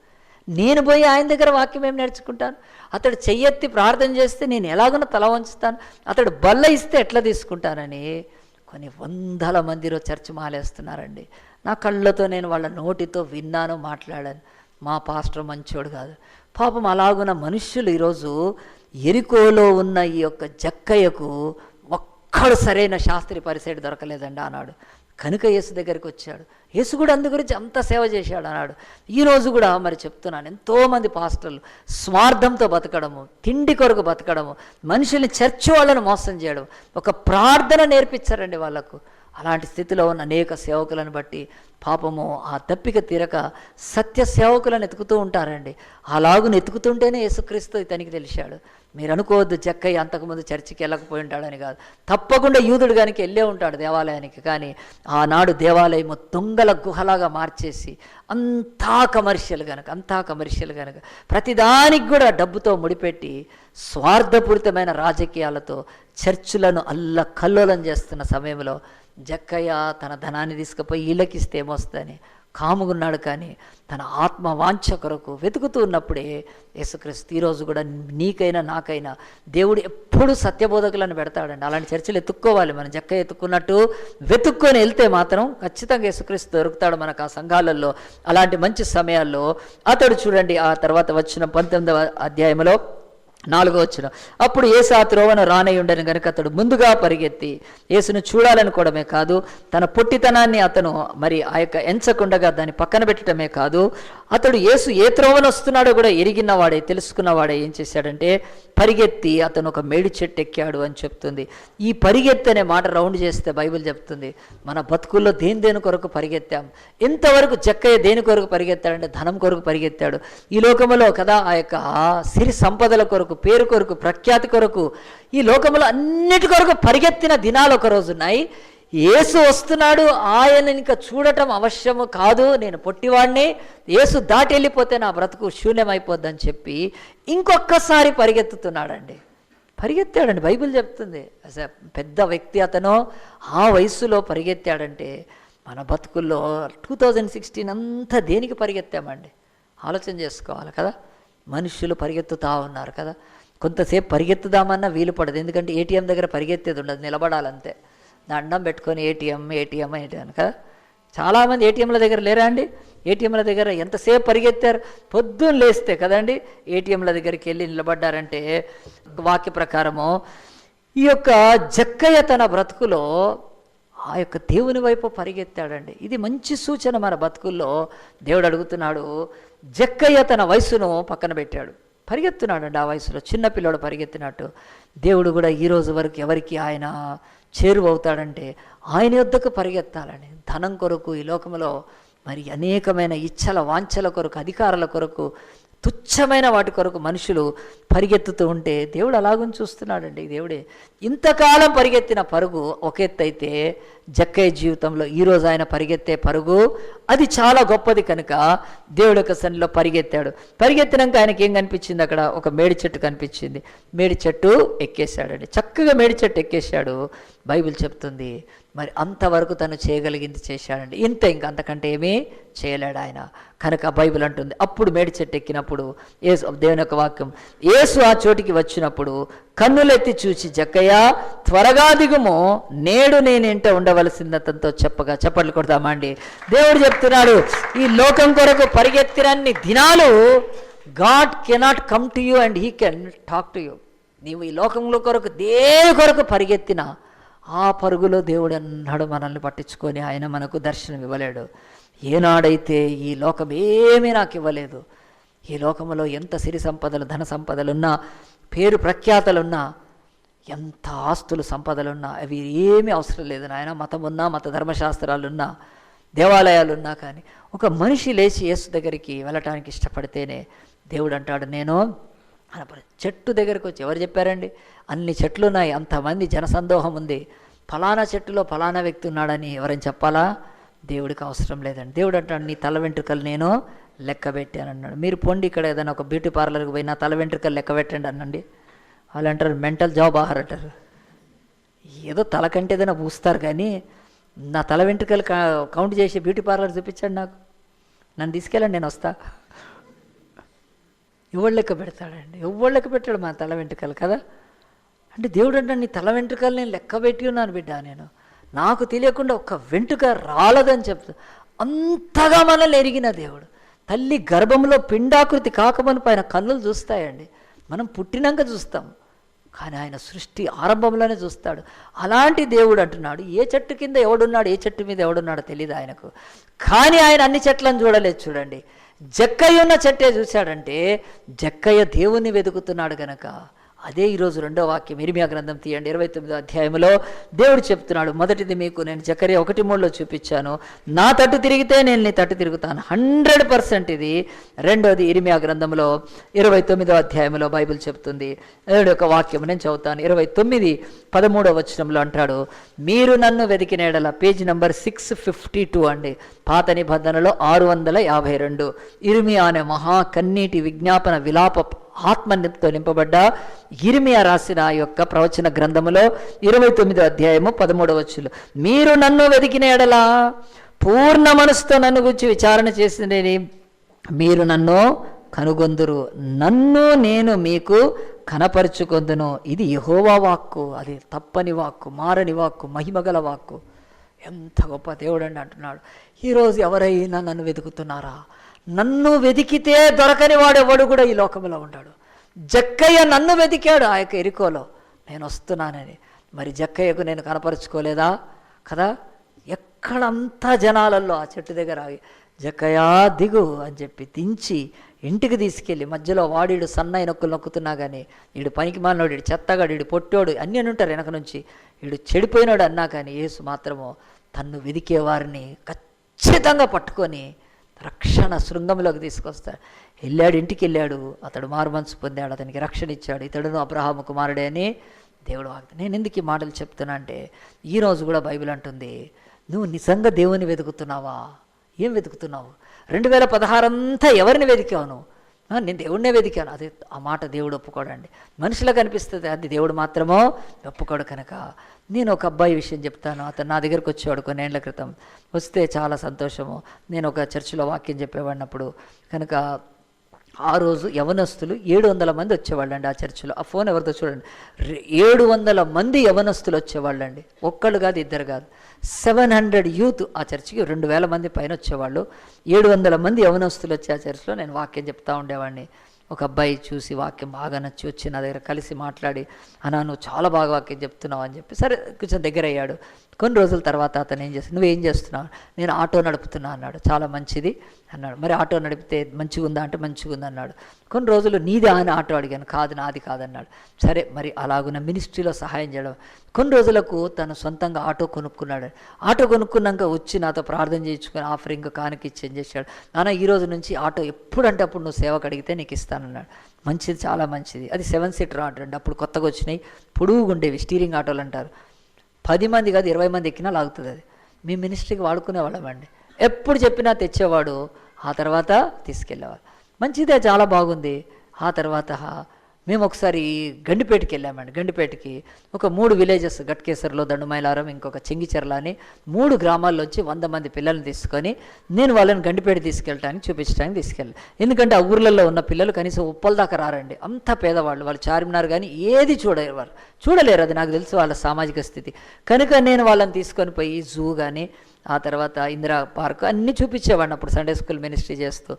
నేను పోయి ఆయన దగ్గర వాక్యం ఏం నేర్చుకుంటాను, అతడు చెయ్యెత్తి ప్రార్థన చేస్తే నేను ఎలాగైనా తల వంచుతాను, అతడు బల్ల ఇస్తే ఎట్లా తీసుకుంటానని కొన్ని వందల మందిలో చర్చ్ మాలేస్తున్నారండి. నా కళ్ళతో నేను వాళ్ళ నోటితో విన్నాను, మాట్లాడాను. మా పాస్టర్ మంచోడు కాదు. పాపం అలాగున్న మనుష్యులు ఈరోజు ఎరికోలో ఉన్న ఈ యొక్క జక్కయ్యకు ఒక్కడు సరైన శాస్త్రి పరిసైడ్ దొరకలేదండి ఆనాడు. కనుక యేసు దగ్గరికి వచ్చాడు. యేసు కూడా అందు గురించి అంత సేవ చేశాడు అన్నాడు. ఈరోజు కూడా మరి చెప్తున్నాను, ఎంతోమంది పాస్టర్లు స్వార్థంతో బతకడము, తిండి కొరకు బతకడము, మనుషుల్ని చర్చ్ వాళ్ళను మోసం చేయడం, ఒక ప్రార్థన నేర్పించారండి వాళ్ళకు. అలాంటి స్థితిలో ఉన్న అనేక సేవకులను బట్టి పాపము ఆ దప్పిక తీరక సత్య సేవకులను ఎతుకుతూ ఉంటారండి. అలాగుని ఎతుకుతుంటేనే యేసుక్రీస్తు ఇతనికి తెలిసాడు. మీరు అనుకోవద్దు జక్కయ్య అంతకుముందు చర్చికి వెళ్ళకపోయి ఉంటాడని కాదు. తప్పకుండా యూదుడు గానికి వెళ్ళే ఉంటాడు దేవాలయానికి. కానీ ఆనాడు దేవాలయము దొంగల గుహలాగా మార్చేసి అంతా కమర్షియల్ కనుక ప్రతిదానికి కూడా డబ్బుతో ముడిపెట్టి స్వార్థపూరితమైన రాజకీయాలతో చర్చులను అల్లకల్లోలం చేస్తున్న సమయంలో జక్కయ్య తన ధనాన్ని తీసుకుపోయి వీళ్ళకిస్తే ఏమొస్తుందని కాముగున్నాడు. కానీ తన ఆత్మ వాంఛ కొరకు వెతుకుతూ ఉన్నప్పుడే యేసుక్రీస్తు ఈరోజు కూడా నీకైనా నాకైనా దేవుడు ఎప్పుడు సత్యబోధకులను పెడతాడండి. అలాంటి చర్చలు ఎత్తుక్కోవాలి. మనం జక్కయ్య ఎత్తుక్కున్నట్టు వెతుక్కొని వెళ్తే మాత్రం ఖచ్చితంగా యేసుక్రీస్తు దొరుకుతాడు మనకు ఆ సంఘాలలో. అలాంటి మంచి సమయాల్లో అతడు చూడండి, ఆ తర్వాత వచ్చిన 19వ అధ్యాయంలో 4వ వచనం, అప్పుడు యేసు ఆ త్రోవను రానయ్యుండని గనుక అతడు ముందుగా పరిగెత్తి యేసును చూడాలనుకోవడమే కాదు, తన పొట్టితనాన్ని అతను మరి ఆ యొక్క ఎంచకుండగా దాన్ని పక్కన పెట్టడమే కాదు, అతడు యేసు ఏ త్రోవను వస్తున్నాడో కూడా ఎరిగినవాడే, తెలుసుకున్నవాడే ఏం చేశాడంటే పరిగెత్తి అతను ఒక మేడి చెట్టు ఎక్కాడు అని చెప్తుంది. ఈ పరిగెత్తి అనే మాట రౌండ్ చేస్తే బైబిల్ చెప్తుంది మన బతుకుల్లో దేని కొరకు పరిగెత్తాం. ఇంతవరకు జక్కయ్య దేని కొరకు పరిగెత్తాడంటే ధనం కొరకు పరిగెత్తాడు. ఈ లోకములో కదా ఆ యొక్క సిరి సంపదల కొరకు, పేరు కొరకు, ప్రఖ్యాతి కొరకు, ఈ లోకములో అన్నిటి కొరకు పరిగెత్తిన దినాలు ఒక రోజు ఉన్నాయి. యేసు వస్తున్నాడు, ఆయన ఇంకా చూడటం అవశ్యము కాదు, నేను పొట్టివాడిని, యేసు దాటి వెళ్ళిపోతే నా బ్రతుకు శూన్యమైపోద్దని చెప్పి ఇంకొకసారి పరిగెత్తుతున్నాడండి. పరిగెత్తాడండి. బైబిల్ చెప్తుంది పెద్ద వ్యక్తి అతను ఆ వయస్సులో పరిగెత్తాడంటే మన బతుకుల్లో 2016 అంతా దేనికి పరిగెత్తామండి ఆలోచన చేసుకోవాలి కదా. మనుషులు పరిగెత్తుతూ ఉన్నారు కదా. కొంతసేపు పరిగెత్తుదామన్నా వీలు పడదు. ఎందుకంటే ఏటీఎం దగ్గర పరిగెత్తేది ఉండదు, నిలబడాలంతే. దండం పెట్టుకొని ఏటీఎం కదా. చాలామంది ఏటీఎంల దగ్గర లేరా అండి? ఏటీఎంల దగ్గర ఎంతసేపు పరిగెత్తారు. పొద్దున్న లేస్తే కదండి ఏటీఎంల దగ్గరికి వెళ్ళి నిలబడ్డారంటే వాక్య ప్రకారము ఈ యొక్క జక్కయ్య తన బ్రతుకులో ఆ యొక్క దేవుని వైపు పరిగెత్తాడండి. ఇది మంచి సూచన మన బతుకుల్లో. దేవుడు అడుగుతున్నాడు, జక్కయ్య తన వయసును పక్కన పెట్టాడు, పరిగెత్తున్నాడండి. ఆ వయసులో చిన్నపిల్లడు పరిగెత్తినట్టు దేవుడు కూడా ఈరోజు వరకు ఎవరికి ఆయన చేరువవుతాడంటే ఆయన యొద్దకు పరిగెత్తాలని. ధనం కొరకు, ఈ లోకంలో మరి అనేకమైన ఇచ్చల వాంఛల కొరకు, అధికారాల కొరకు, తుచ్చమైన వాటి కొరకు మనుషులు పరిగెత్తుతూ ఉంటే దేవుడు అలాగుని చూస్తున్నాడండి. దేవుడే ఇంతకాలం పరిగెత్తిన పరుగు ఒక ఎత్తు అయితే జక్కయ్య జీవితంలో ఈరోజు ఆయన పరిగెత్తే పరుగు అది చాలా గొప్పది. కనుక దేవుడి యొక్క సన్నిధిలో పరిగెత్తాడు. పరిగెత్తినాక ఆయనకి ఏం కనిపించింది? అక్కడ ఒక మేడి చెట్టు కనిపించింది. మేడి చెట్టు ఎక్కేశాడండి. చక్కగా మేడి చెట్టు ఎక్కేశాడు. బైబిల్ చెప్తుంది మరి అంతవరకు తను చేయగలిగింది చేశాడండి. ఇంక అంతకంటే ఏమీ చేయలేడు ఆయన. కనుక బైబిల్ అంటుంది అప్పుడు మేడి చెట్టు ఎక్కినప్పుడు యేసు, దేవుని యొక్క వాక్యం, యేసు ఆ చోటికి వచ్చినప్పుడు కన్నులెత్తి చూచి జక్కయ్య త్వరగా దిగుము, నేడు నేను ఇంట ఉండవలసింది అతనితో చెప్పగా. చప్పట్లు కొడతామండి. దేవుడు చెప్తున్నాడు ఈ లోకం కొరకు పరిగెత్తినన్ని దినాలు God cannot come to you and he can talk to you. నీవు ఈ లోకంలో కొరకు దేని కొరకు పరిగెత్తినా ఆ పరుగులో దేవుడు అన్నాడు మనల్ని పట్టించుకొని ఆయన మనకు దర్శనం ఇవ్వలేడు. ఏనాడైతే ఈ లోకం ఏమీ నాకు ఇవ్వలేదు, ఈ లోకంలో ఎంత సిరి సంపదలు, ధన సంపదలున్నా, పేరు ప్రఖ్యాతలున్నా, ఎంత ఆస్తులు సంపదలున్నా అవి ఏమీ అవసరం లేదు నాయన. మతం ఉన్నా, మత ధర్మశాస్త్రాలున్నా, దేవాలయాలున్నా, కానీ ఒక మనిషి లేచి యేసు దగ్గరికి వెళ్ళటానికి ఇష్టపడితేనే దేవుడు అంటాడు నేను చెట్టు దగ్గరకు వచ్చి. ఎవరు చెప్పారండి? అన్ని చెట్లు ఉన్నాయి, అంతమంది జనసందోహం ఉంది, ఫలానా చెట్టులో ఫలానా వ్యక్తి ఉన్నాడని ఎవరైనా చెప్పాలా? దేవుడికి అవసరం లేదండి. దేవుడు అంటాడు నీ తల వెంట్రుకలు నేను లెక్క పెట్టాను అన్నాడు. మీరు పొండి ఇక్కడ ఏదైనా ఒక బ్యూటీ పార్లర్కి పోయి నా తల వెంట్రుకలు లెక్క పెట్టండి అనండి, వాళ్ళు అంటారు మెంటల్ జాబ్ అంటారు. ఏదో తల కంటే ఏదైనా పూస్తారు కానీ నా తల వెంట్రుకలు కౌంట్ చేసి బ్యూటీ పార్లర్ చూపించండి, నాకు నన్ను తీసుకెళ్ళండి, నేను వస్తా. ఎవడు లెక్క పెడతాడండి? ఎవడు లెక్క పెట్టాడు మా తల వెంట్రుకలు కదా. అంటే దేవుడు అంటే నీ తల వెంట్రుకలు నేను లెక్క పెట్టి ఉన్నాను బిడ్డ, నేను నాకు తెలియకుండా ఒక్క వెంట్రుక రాలదని చెప్తా. అంతగా మనల్ని ఎరిగిన దేవుడు. తల్లి గర్భంలో పిండాకృతి కాకమునుపు ఆయన కన్నులు చూస్తాయండి. మనం పుట్టినాక చూస్తాం, కానీ ఆయన సృష్టి ఆరంభంలోనే చూస్తాడు. అలాంటి దేవుడు అంటున్నాడు, ఏ చెట్టు కింద ఎవడున్నాడు, ఏ చెట్టు మీద ఎవడున్నాడో తెలియదు ఆయనకు. కానీ ఆయన అన్ని చెట్లను చూడలేదు. చూడండి, జక్కయ్య ఉన్న చెట్టే చూశాడంటే జక్కయ్య దేవుణ్ణి వెతుకుతున్నాడు గనక. అదే ఈరోజు రెండో వాక్యం ఇర్మియా గ్రంథం తీయండి, 29వ అధ్యాయంలో దేవుడు చెప్తున్నాడు. మొదటిది మీకు నేను జకర్యా 1:3 చూపించాను, నా తట్టు తిరిగితే నేను నీ తట్టు తిరుగుతాను, 100% ఇది. రెండోది ఇర్మియా గ్రంథంలో 29వ అధ్యాయంలో బైబిల్ చెప్తుంది. దేవుడి యొక్క వాక్యం నేను చదువుతాను. 29:13 వచనంలో అంటాడు, మీరు నన్ను వెతికిన ఎడల, పేజ్ నంబర్ 652 అండి, పాత నిబంధనలో 652. ఇర్మియా అనే మహా కన్నీటి విజ్ఞాపన విలాప ఆత్మతో నింపబడ్డ ఇర్మియా రాసిన యొక్క ప్రవచన గ్రంథములో 29వ అధ్యాయము 13వ వచనం, మీరు నన్ను వెతికిన ఎడల, పూర్ణ మనసుతో నన్ను గురించి విచారణ చేసినని మీరు నన్ను కనుగొందురు, నన్ను నేను మీకు కనపరుచుకొందును. ఇది యెహోవా వాక్కు, అది తప్పని వాక్కు, మారని వాక్కు, మహిమగల వాక్కు. ఎంత గొప్ప దేవుడు అండి అంటున్నాడు. ఈరోజు ఎవరైనా నన్ను వెతుకుతున్నారా? నన్ను వెతికితే దొరకని వాడెవడు కూడా ఈ లోకంలో ఉన్నాడు. జక్కయ్య నన్ను వెతికాడు ఆ యొక్క ఎరికోలో, నేను వస్తున్నానని. మరి జక్కయ్యకు నేను కనపరుచుకోలేదా కదా? ఎక్కడంతా జనాలలో ఆ చెట్టు దగ్గర ఆగి, జక్కయ్య దిగు అని చెప్పి దించి ఇంటికి తీసుకెళ్ళి, మధ్యలో వాడీడు సన్నాయి నొక్కులు నొక్కుతున్నా కానీ, వీడు పనికి మాలినోడు, వీడు చెత్తగాడు, వీడు పొట్టోడు అన్నీ అని ఉంటారు వెనక నుంచి, వీడు చెడిపోయినాడు అన్నా కానీ యేసు మాత్రము తన్ను వెదికే వారిని ఖచ్చితంగా పట్టుకొని రక్షణ శృంగంలోకి తీసుకొస్తాడు. వెళ్ళాడు, ఇంటికి వెళ్ళాడు, అతడు మారుమనసు పొందాడు, అతనికి రక్షణ ఇచ్చాడు. ఇతడును అబ్రహాము కుమారుడే అని దేవుడు వాగ్దానం. నేను ఎందుకు ఈ మాటలు చెప్తున్నా అంటే, ఈరోజు కూడా బైబిల్ అంటుంది, నువ్వు నిజంగా దేవుని వెతుకుతున్నావా? ఏం వెతుకుతున్నావు? 2016 అంతా ఎవరిని వెతికావు నువ్వు? నేను దేవుడినే వెతికాను. అది ఆ మాట దేవుడు ఒప్పుకోడండి. మనుషులకు అనిపిస్తుంది, అది దేవుడు మాత్రమో ఒప్పుకోడు. కనుక నేను ఒక అబ్బాయి విషయం చెప్తాను. అతను నా దగ్గరకు వచ్చేవాడు కొన్నేళ్ల క్రితం. వస్తే చాలా సంతోషము. నేను ఒక చర్చిలో వాక్యం చెప్పేవాడినప్పుడు కనుక ఆ రోజు యవనస్తులు 700 మంది వచ్చేవాళ్ళండి ఆ చర్చిలో. ఆ ఫోన్ ఎవరితో చూడండి, 700 మంది యవనస్తులు వచ్చేవాళ్ళండి. ఒక్కళ్ళు కాదు, ఇద్దరు కాదు, 700 యూత్ ఆ చర్చికి. 2000 మంది పైన వచ్చేవాళ్ళు. 700 మంది యవనస్తులు వచ్చి ఆ చర్చిలో నేను వాక్యం చెప్తా ఉండేవాడిని. ఒక అబ్బాయి చూసి వాక్యం బాగా నచ్చి వచ్చి నా దగ్గర కలిసి మాట్లాడి, అన్నా నువ్వు చాలా బాగా వాక్యం చెప్తున్నావు అని చెప్పి, సరే కొంచెం దగ్గర అయ్యాడు. కొన్ని రోజుల తర్వాత అతను ఏం చేస్తాను, నువ్వేం చేస్తున్నావు? నేను ఆటో నడుపుతున్నా అన్నాడు. చాలా మంచిది అన్నాడు. మరి ఆటో నడిపితే మంచిగా ఉందా అంటే మంచిగా ఉంది అన్నాడు. కొన్ని రోజులు నీది అని ఆటో అడిగాను, కాదు నాది కాదన్నాడు. సరే మరి అలాగున్న మినిస్ట్రీలో సహాయం చేయడం. కొన్ని రోజులకు తను సొంతంగా ఆటో కొనుక్కున్నాడు. ఆటో కొనుక్కున్నాక వచ్చి నాతో ప్రార్థన చేయించుకొని ఆఫరింగ్ కానుక ఇచ్చి ఏం చేశాడు, నాన్న ఈ రోజు నుంచి ఆటో ఎప్పుడంటే అప్పుడు నువ్వు సేవకు అడిగితే నీకు ఇస్తానన్నాడు. మంచిది, చాలా మంచిది. అది 7 సీటర్ ఆటో అండి. అప్పుడు కొత్తగా వచ్చినాయి, పొడుగుండేవి, స్టీరింగ్ ఆటోలు అంటారు. 10 మంది కాదు 20 మంది ఎక్కినా లాగుతుంది. అది మీ మినిస్ట్రీకి వాడుకునేవాళ్ళమండి. ఎప్పుడు చెప్పినా తెచ్చేవాడు. ఆ తర్వాత తీసుకెళ్ళేవాడు. మంచిదే, చాలా బాగుంది. ఆ తర్వాత మేము ఒకసారి గండిపేటకి వెళ్ళామండి. గండిపేటకి ఒక 3 విలేజెస్, గట్కేసర్లో, దండుమైలారం, ఇంకొక చెంగిచెర్ల అని 3 గ్రామాల్లోంచి 100 మంది పిల్లల్ని తీసుకొని నేను వాళ్ళని గండిపేట తీసుకెళ్ళడానికి చూపించడానికి తీసుకెళ్ళాను. ఎందుకంటే ఆ ఊర్లలో ఉన్న పిల్లలు కనీసం ఉప్పల దాకా రారండి, అంత పేదవాళ్ళు. వాళ్ళు చార్మినార్ కానీ ఏది చూడలేరు. అది నాకు తెలుసు వాళ్ళ సామాజిక స్థితి. కనుక నేను వాళ్ళని తీసుకొని పోయి జూ కానీ, ఆ తర్వాత ఇందిరా పార్క్ అన్నీ చూపించేవాడిని అప్పుడు సండే స్కూల్ మినిస్ట్రీ చేస్తూ.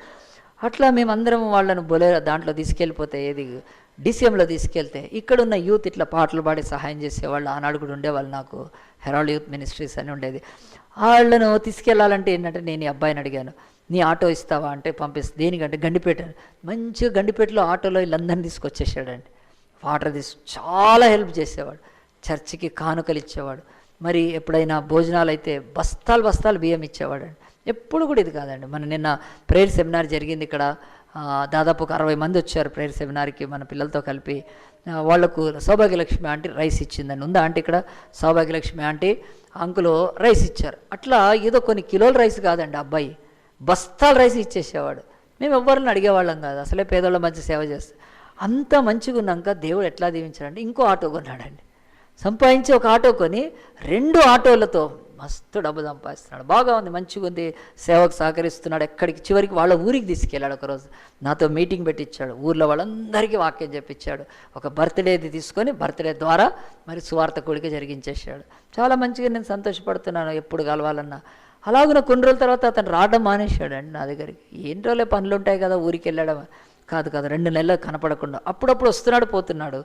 అట్లా మేమందరం వాళ్ళను దాంట్లో తీసుకెళ్ళిపోతే, ఏది DCMలో తీసుకెళ్తే ఇక్కడున్న యూత్ ఇట్లా పాటలు పాడి సహాయం చేసేవాళ్ళు. ఆనాడు కూడా ఉండేవాళ్ళు, నాకు హెరాల్డ్ యూత్ మినిస్ట్రీస్ అని ఉండేది. వాళ్ళను తీసుకెళ్లాలంటే ఏంటంటే, నేను ఈ అబ్బాయిని అడిగాను, నీ ఆటో ఇస్తావా అంటే పంపిస్తా. దేనికంటే గండిపేట. మంచిగా గండిపేటలో ఆటోలో వీళ్ళందరినీ తీసుకొచ్చేసాడండి. వాటర్ చాలా హెల్ప్ చేసేవాడు. చర్చికి కానుకలు ఇచ్చేవాడు. మరి ఎప్పుడైనా భోజనాలు అయితే బస్తాలు బియ్యం ఇచ్చేవాడండి. ఎప్పుడు కూడా ఇది కాదండి. మన నిన్న ప్రేయర్ సెమినార్ జరిగింది ఇక్కడ. దాదాపు ఒక 60 మంది వచ్చారు ప్రేయర్ సెమినార్కి మన పిల్లలతో కలిపి. వాళ్లకు సౌభాగ్యలక్ష్మి ఆంటీ రైస్ ఇచ్చిందండి. ఉందా ఆంటీ ఇక్కడ? సౌభాగ్యలక్ష్మి ఆంటీ అంకులు రైస్ ఇచ్చారు. అట్లా ఏదో కొన్ని కిలోల రైస్ కాదండి, అబ్బాయి బస్తాల రైస్ ఇచ్చేసేవాడు. మేము ఎవరిని అడిగేవాళ్ళం కాదు, అసలే పేదోళ్ళ మధ్య సేవ చేస్తే. అంత మంచిగా ఉన్నాక దేవుడు ఎట్లా దీవించాడంటే, ఇంకో ఆటో కొన్నాడండి. సంపాదించి ఒక ఆటో కొని 2 ఆటోలతో మస్తు డబ్బు సంపాదిస్తున్నాడు, బాగా ఉంది, మంచిగా ఉంది, సేవకు సహకరిస్తున్నాడు. ఎక్కడికి చివరికి వాళ్ళ ఊరికి తీసుకెళ్ళాడు. ఒకరోజు నాతో మీటింగ్ పెట్టించాడు, ఊర్లో వాళ్ళందరికీ వాక్యం చెప్పించాడు. ఒక బర్త్డేది తీసుకొని బర్త్డే ద్వారా మరి సువార్త కూడిక జరిగించేశాడు. చాలా మంచిగా నేను సంతోషపడుతున్నాను ఎప్పుడు కలవాలన్నా. అలాగున కొన్ని రోజుల తర్వాత అతను రావడం మానేశాడండి నా దగ్గరికి. ఏంటోలే పనులు ఉంటాయి కదా, ఊరికి వెళ్ళడం కాదు 2 నెలలు కనపడకుండా అప్పుడప్పుడు వస్తున్నాడు పోతున్నాడు.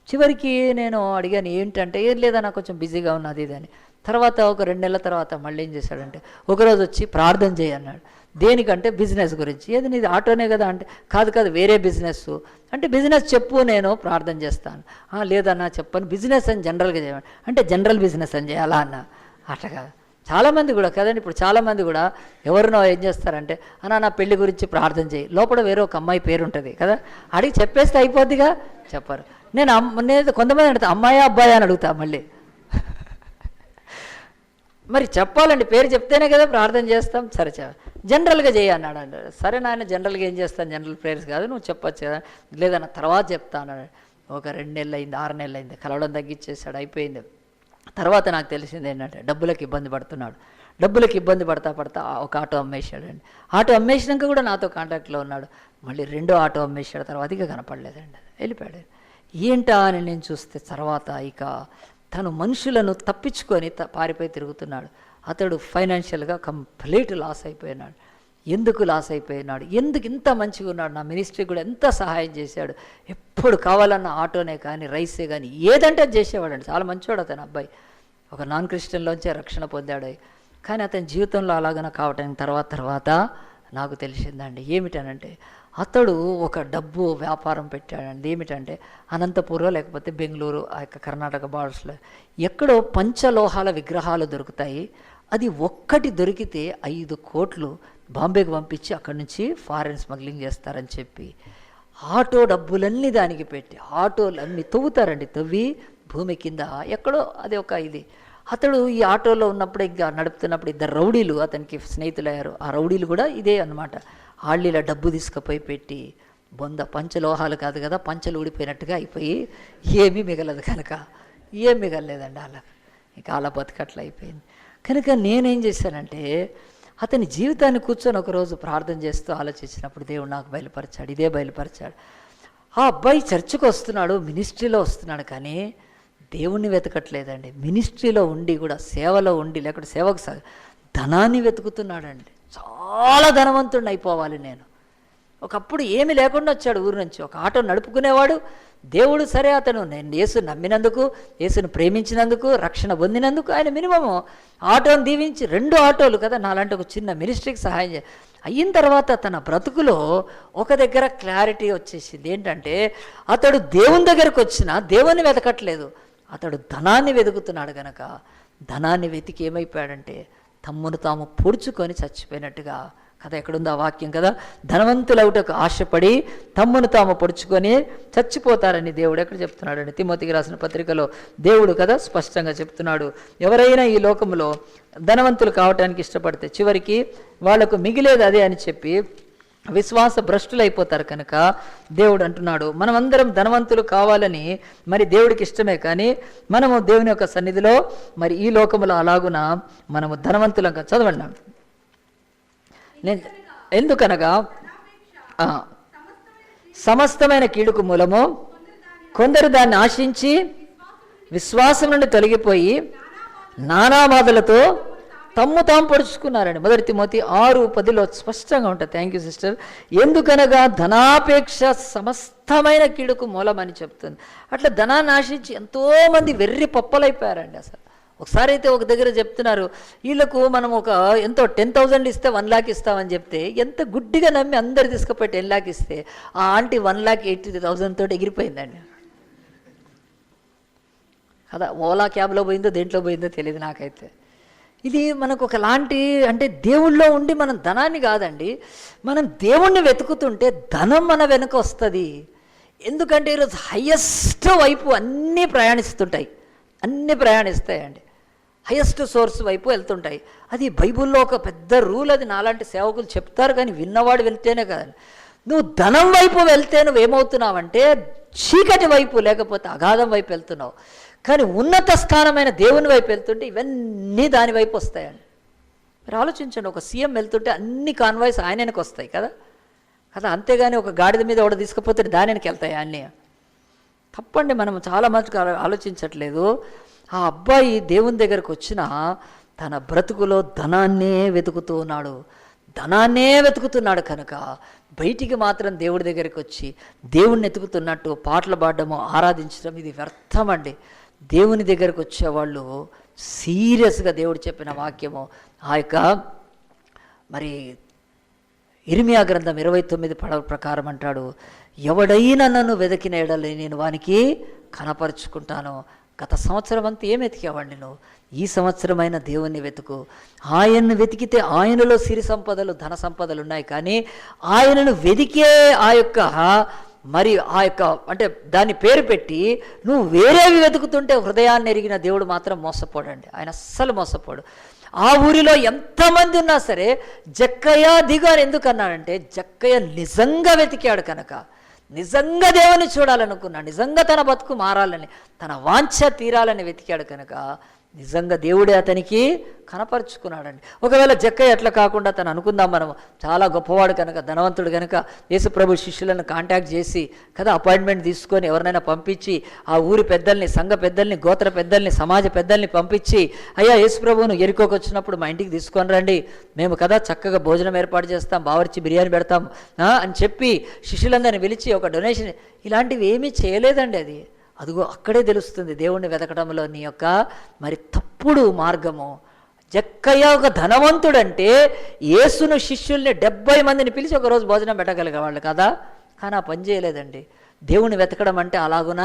చివరికి నేను అడిగాను ఏంటంటే, ఏం లేదా నాకు కొంచెం బిజీగా ఉన్నది ఇది అని. తర్వాత ఒక 2 నెలల తర్వాత మళ్ళీ ఏం చేశాడంటే, ఒకరోజు వచ్చి ప్రార్థన చేయన్నాడు. దేనికంటే బిజినెస్ గురించి. ఏది నీది ఆటోనే కదా అంటే, కాదు వేరే బిజినెస్ అంటే. బిజినెస్ చెప్పు, నేను ప్రార్థన చేస్తాను. లేదన్నా చెప్పను, బిజినెస్ అని జనరల్గా చేయమని అంటే, జనరల్ బిజినెస్ అని చేయాలా అన్న. అట్లా చాలామంది కూడా కదండి, ఇప్పుడు చాలామంది కూడా ఎవరినో ఏం చేస్తారంటే, నా పెళ్లి గురించి ప్రార్థన చేయి, లోపల వేరే ఒక అమ్మాయి పేరు ఉంటుంది కదా, అడిగి చెప్పేస్తే అయిపోద్దిగా. చెప్పారు. నేను కొంతమంది అడుగుతా అమ్మాయా అబ్బాయి అని అడుగుతా మళ్ళీ. మరి చెప్పాలండి, పేరు చెప్తేనే కదా ప్రార్థన చేస్తాం. సరే జనరల్గా చేయి అన్నాడు అండి. సరే నాయన జనరల్గా ఏం చేస్తాను, జనరల్ ప్రేయర్స్ కాదు, నువ్వు చెప్పచ్చు కదా. లేదన్న తర్వాత చెప్తా అన్నాడు. ఒక 2 నెలలు అయింది, 6 నెలలు అయింది, కలవడం తగ్గించేసాడు, అయిపోయింది. తర్వాత నాకు తెలిసింది ఏంటంటే, డబ్బులకు ఇబ్బంది పడుతున్నాడు. డబ్బులకు ఇబ్బంది పడతా ఒక ఆటో అమ్మేశాడండి. ఆటో అమ్మేసినాక కూడా నాతో కాంటాక్ట్లో ఉన్నాడు. మళ్ళీ 2వ ఆటో అమ్మేశాడు. తర్వాత ఇక కనపడలేదండి, వెళ్ళిపోయాడు. ఏంటా అని నేను చూస్తే తర్వాత ఇక తను మనుషులను తప్పించుకొని పారిపోయి తిరుగుతున్నాడు. అతడు ఫైనాన్షియల్గా కంప్లీట్ లాస్ అయిపోయినాడు. ఎందుకు లాస్ అయిపోయినాడు, ఎందుకు ఇంత మంచిగా ఉన్నాడు, నా మినిస్ట్రీ కూడా ఎంత సహాయం చేశాడు, ఎప్పుడు కావాలన్న ఆటోనే కానీ రైసే కానీ ఏదంటే చేసేవాడండి. చాలా మంచివాడు అతను అబ్బాయి. ఒక నాన్ క్రిస్టియన్లోంచే రక్షణ పొందాడు. కానీ అతని జీవితంలో అలాగన కావటానికి తర్వాత నాకు తెలిసిందండి ఏమిటనంటే, అతడు ఒక డబ్బు వ్యాపారం పెట్టాడండి. ఏమిటంటే అనంతపురం లేకపోతే బెంగళూరు, ఆ యొక్క కర్ణాటక బార్డర్స్లో ఎక్కడో పంచలోహాల విగ్రహాలు దొరుకుతాయి. అది ఒక్కటి దొరికితే 5 కోట్లు బాంబేకి పంపించి అక్కడి నుంచి ఫారెన్ స్మగ్లింగ్ చేస్తారని చెప్పి ఆటో డబ్బులన్నీ దానికి పెట్టి ఆటోలు అన్నీ తవ్వుతారండి. తవ్వి భూమి కింద ఎక్కడో అది ఒక ఇది. అతడు ఈ ఆటోలో ఉన్నప్పుడు ఇంకా నడుపుతున్నప్పుడు 2 రౌడీలు అతనికి స్నేహితులయ్యారు. ఆ రౌడీలు కూడా ఇదే అన్నమాట. ఆళ్ళీల డబ్బు తీసుకుపోయి పెట్టి పంచలోహాలు కాదు కదా, పంచలు ఊడిపోయినట్టుగా అయిపోయి ఏమీ మిగలదు కనుక ఏం మిగలలేదండి అలా. ఇక అలా బతకట్లా అయిపోయింది. కనుక నేనేం చేశానంటే, అతని జీవితాన్ని కూర్చొని ఒకరోజు ప్రార్థన చేస్తూ ఆలోచించినప్పుడు దేవుడు నాకు బయలుపరిచాడు. ఇదే బయలుపరిచాడు. ఆ అబ్బాయి చర్చికి వస్తున్నాడు, మినిస్ట్రీలో వస్తున్నాడు, కానీ దేవుణ్ణి వెతకట్లేదండి. మినిస్ట్రీలో ఉండి కూడా, సేవలో ఉండి లేకపోతే సేవకు ధనాన్ని వెతుకుతున్నాడండి. చాలా ధనవంతుడిని అయిపోవాలి నేను. ఒకప్పుడు ఏమి లేకుండా వచ్చాడు ఊరు నుంచి, ఒక ఆటో నడుపుకునేవాడు. దేవుడు సరే అతను నేను యేసు నమ్మినందుకు, యేసును ప్రేమించినందుకు, రక్షణ పొందినందుకు ఆయన మినిమము ఆటోను దీవించి 2 ఆటోలు కదా నాలాంటి ఒక చిన్న మినిస్ట్రీకి సహాయం అయిన తర్వాత తన బ్రతుకులో ఒక దగ్గర క్లారిటీ వచ్చేసింది. ఏంటంటే అతడు దేవుని దగ్గరకు వచ్చినా దేవుని వెతకట్లేదు, అతడు ధనాన్ని వెతుకుతున్నాడు. గనక ధనాన్ని వెతికి ఏమైపోయాడంటే తమ్మును తాము పొడుచుకొని చచ్చిపోయినట్టుగా కదా. ఎక్కడుంది ఆ వాక్యం కదా, ధనవంతులవుటకు ఆశపడి తమ్మును తాము పొడుచుకొని చచ్చిపోతారని దేవుడు ఎక్కడ చెప్తున్నాడండి? తిమోతికి రాసిన పత్రికలో దేవుడు కదా స్పష్టంగా చెప్తున్నాడు. ఎవరైనా ఈ లోకంలో ధనవంతులు కావటానికి ఇష్టపడితే చివరికి వాళ్లకు మిగిలేది అదే అని చెప్పి విశ్వాస భ్రష్టులైపోతారు. కనుక దేవుడు అంటున్నాడు, మనమందరం ధనవంతులు కావాలని మరి దేవుడికి ఇష్టమే, కానీ మనము దేవుని యొక్క సన్నిధిలో మరి ఈ లోకములో అలాగున మనము ధనవంతులంగా చదవండి. ఎందుకనగా సమస్తమైన కీడుకు మూలము కొందరు దాన్ని ఆశించి విశ్వాసం నుండి తొలగిపోయి నానా బాధలతో తమ్ము తాము పొడుచుకున్నారండి. 1 తిమోతి 6:10 స్పష్టంగా ఉంటుంది. Thank you sister. ఎందుకనగా ధనాపేక్ష సమస్తమైన కీడుకు మూలమని చెప్తుంది. అట్లా ధనాన్ని ఆశించి ఎంతోమంది వెర్రి పప్పలైపోయారండి. అసలు ఒకసారి అయితే ఒక దగ్గర చెప్తున్నారు, వీళ్ళకు మనం ఒక ఎంతో 10,000 ఇస్తే 1 lakh ఇస్తామని చెప్తే ఎంత గుడ్డిగా నమ్మి అందరు తీసుకుపోయి 10 lakh ఇస్తే ఆ ఆంటీ 1,80,000 తోటి ఎగిరిపోయిందండి కదా. ఓలా క్యాబ్లో పోయిందో దేంట్లో పోయిందో తెలియదు నాకైతే. ఇది మనకు ఒకలాంటి అంటే దేవుళ్ళో ఉండి మనం ధనాన్ని కాదండి, మనం దేవుణ్ణి వెతుకుతుంటే ధనం మన వెనుక వస్తుంది. ఎందుకంటే ఈరోజు హయ్యెస్ట్ వైపు అన్నీ ప్రయాణిస్తాయండి. హయ్యెస్ట్ సోర్స్ వైపు వెళ్తుంటాయి. అది బైబుల్లో ఒక పెద్ద రూల్. అది నాలాంటి సేవకులు చెప్తారు, కానీ విన్నవాడు వెళ్తేనే కదండి. నువ్వు ధనం వైపు వెళ్తే నువ్వేమవుతున్నావంటే చీకటి వైపు లేకపోతే అగాధం వైపు వెళ్తున్నావు. కానీ ఉన్నత స్థానమైన దేవుని వైపు వెళ్తుంటే ఇవన్నీ దాని వైపు వస్తాయండి. మీరు ఆలోచించండి, ఒక సీఎం వెళ్తుంటే అన్ని కాన్వాయ్స్ ఆయనకి వస్తాయి కదా. అంతేగాని ఒక గాడిద మీద ఒకటి తీసుకుపోతే దానికి వెళ్తాయి అన్నీ. తప్పండి, మనం చాలా మందికి ఆలోచించట్లేదు. ఆ అబ్బాయి దేవుని దగ్గరకు వచ్చిన తన బ్రతుకులో ధనాన్నే వెతుకుతున్నాడు కనుక బయటికి మాత్రం దేవుడి దగ్గరికి వచ్చి దేవుణ్ణి వెతుకుతున్నట్టు పాటలు పాడడము, ఆరాధించడం ఇది వ్యర్థం అండి. దేవుని దగ్గరకు వచ్చేవాళ్ళు సీరియస్గా దేవుడు చెప్పిన వాక్యము ఆ యొక్క మరి ఇర్మియా గ్రంథం 29 ప్రకారం అంటాడు, ఎవడైనా నన్ను వెతికిన ఎడల నేను వానికి కనపరుచుకుంటాను. గత సంవత్సరం అంతా ఏం వెతికేవాడిని నువ్వు? ఈ సంవత్సరమైన దేవుణ్ణి వెతుకు. ఆయన్ను వెతికితే ఆయనలో సిరి సంపదలు, ధన సంపదలు ఉన్నాయి. కానీ ఆయనను వెతికే ఆ యొక్క అంటే దాన్ని పేరు పెట్టి నువ్వు వేరేవి వెతుకుతుంటే హృదయాన్ని ఎరిగిన దేవుడు మాత్రం మోసపోడండి. ఆయన అస్సలు మోసపోడు. ఆ ఊరిలో ఎంతమంది ఉన్నా సరే జక్కయ్య దిగు అని ఎందుకు అన్నాడంటే, జక్కయ్య నిజంగా వెతికాడు కనుక, నిజంగా దేవుని చూడాలనుకున్నాడు, నిజంగా తన బతుకు మారాలని, తన వాంఛ తీరాలని వెతికాడు కనుక నిజంగా దేవుడే అతనికి కనపరుచుకున్నాడండి. ఒకవేళ జక్కయ్య ఎట్లా కాకుండా తను అనుకుందాం, మనం చాలా గొప్పవాడు కనుక, ధనవంతుడు కనుక యేసుప్రభు శిష్యులను కాంటాక్ట్ చేసి కదా అపాయింట్మెంట్ తీసుకొని ఎవరినైనా పంపించి ఆ ఊరి పెద్దల్ని, సంఘ పెద్దల్ని, గోత్ర పెద్దల్ని, సమాజ పెద్దల్ని పంపించి, అయ్యా యేసుప్రభువును ఎరుకోకి వచ్చినప్పుడు మా ఇంటికి తీసుకొని రండి, మేము కదా చక్కగా భోజనం ఏర్పాటు చేస్తాం, బావర్చి బిర్యానీ పెడతాం అని చెప్పి శిష్యులందరినీ పిలిచి ఒక డొనేషన్, ఇలాంటివి ఏమీ చేయలేదండి. అదిగో అక్కడే తెలుస్తుంది దేవుణ్ణి వెతకడంలో నీ యొక్క మరి తప్పుడు మార్గము. జక్కయ్య ఒక ధనవంతుడంటే యేసును శిష్యుల్ని 70 మందిని పిలిచి ఒకరోజు భోజనం పెట్టగలిగేవాళ్ళు కదా. కానీ ఆ పని చేయలేదండి. దేవుణ్ణి వెతకడం అంటే అలాగున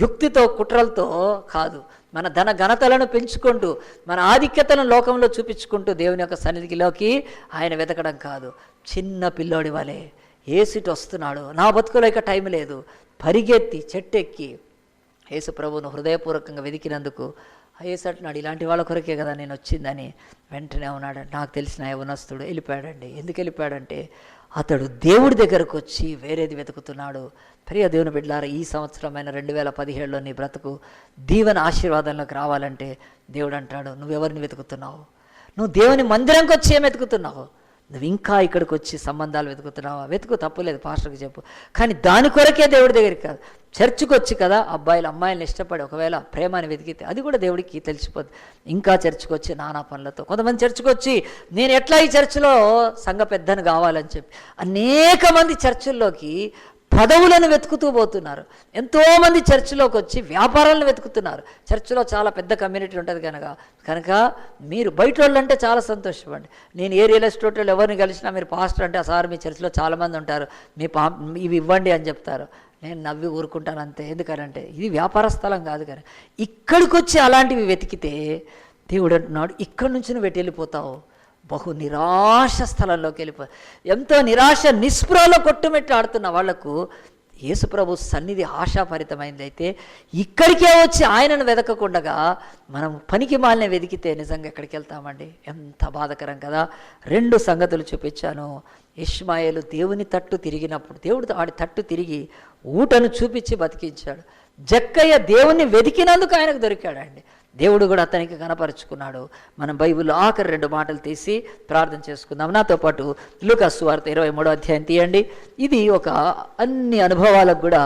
యుక్తితో, కుట్రలతో కాదు, మన ధన ఘనతలను పెంచుకుంటూ, మన ఆధిక్యతను లోకంలో చూపించుకుంటూ దేవుని యొక్క సన్నిధిలోకి ఆయన వెతకడం కాదు. చిన్న పిల్లోడి వలె ఏసిటి వస్తున్నాడు, నా బతుకులో ఇక టైం లేదు, పరిగెత్తి చెట్టెక్కి యేసు ప్రభువును హృదయపూర్వకంగా వెతికినందుకు యేసు అంటున్నాడు, ఇలాంటి వాళ్ళ కొరకే కదా నేను వచ్చిందని. వెంటనే ఉన్నాడు. నాకు తెలిసిన యవనస్తుడు వెళ్ళిపోయాడండి. ఎందుకు వెళ్ళిపోయాడంటే అతడు దేవుడి దగ్గరకు వచ్చి వేరేది వెతుకుతున్నాడు. ప్రియ దేవుని బిడ్డలారా, ఈ సంవత్సరమైన 2017లో నీ బ్రతుకు దీవెన ఆశీర్వాదంలోకి రావాలంటే దేవుడు అంటాడు, నువ్వెవరిని వెతుకుతున్నావు? నువ్వు దేవుని మందిరంకి వచ్చి ఏం వెతుకుతున్నావు? నువ్వు ఇంకా ఇక్కడికి వచ్చి సంబంధాలు వెతుకుతున్నావా? వెతుకు, తప్పులేదు, పాస్టర్కి చెప్పు. కానీ దాని కొరకే దేవుడి దగ్గరికి కాదు, చర్చికి వచ్చి కదా అబ్బాయిలు అమ్మాయిలను ఇష్టపడి ఒకవేళ ప్రేమని వెతికితే అది కూడా దేవుడికి తెలిసిపోద్ది. ఇంకా చర్చికి వచ్చి నానా పనులతో కొంతమంది చర్చికి వచ్చి నేను ఎట్లా ఈ చర్చిలో సంఘ పెద్దను కావాలని చెప్పి అనేక మంది చర్చిల్లోకి పదవులను వెతుకుతూ పోతున్నారు. ఎంతోమంది చర్చిలోకి వచ్చి వ్యాపారాలను వెతుకుతున్నారు. చర్చిలో చాలా పెద్ద కమ్యూనిటీ ఉంటుంది కనుక మీరు బయట వాళ్ళు అంటే చాలా సంతోషపండి. నేను ఏ రియల్ ఎస్టేట్ వాళ్ళు ఎవరిని కలిసినా మీరు పాస్టర్ అంటే సార్ మీ చర్చిలో చాలామంది ఉంటారు, ఇవి ఇవ్వండి అని చెప్తారు. నేను నవ్వి ఊరుకుంటాను అంతే. ఎందుకనంటే ఇది వ్యాపార స్థలం కాదు. కానీ ఇక్కడికి వచ్చి అలాంటివి వెతికితే దేవుడు అంటున్నాడు, ఇక్కడి నుంచి నువ్వు వెళ్ళిపోతావు, బహు నిరాశ స్థలంలోకి వెళ్ళిపోయి, ఎంతో నిరాశ నిస్పృహలో కొట్టుమిట్టాడుతున్న వాళ్లకు యేసుప్రభు సన్నిధి ఆశాభరితమైందైతే ఇక్కడికే వచ్చి ఆయనను వెతకకుండా మనం పనికి మాలిన వెతికితే నిజంగా ఎక్కడికి వెళ్తామండి? ఎంత బాధకరం కదా. 2 సంగతులు చూపించాను. ఇష్మాయేలు దేవుని తట్టు తిరిగినప్పుడు దేవుడు ఆడి తట్టు తిరిగి ఊటను చూపించి బతికించాడు. జక్కయ్య దేవుణ్ణి వెతికినందుకు ఆయనకు దొరికాడండి. దేవుడు కూడా అతనికి కనపరుచుకున్నాడు. మనం బైబిల్లో ఆఖరి 2 మాటలు తీసి ప్రార్థన చేసుకుందాం. నాతో పాటు లూకా సువార్త 23వ అధ్యాయం తీయండి. ఇది ఒక అన్ని అనుభవాలకు కూడా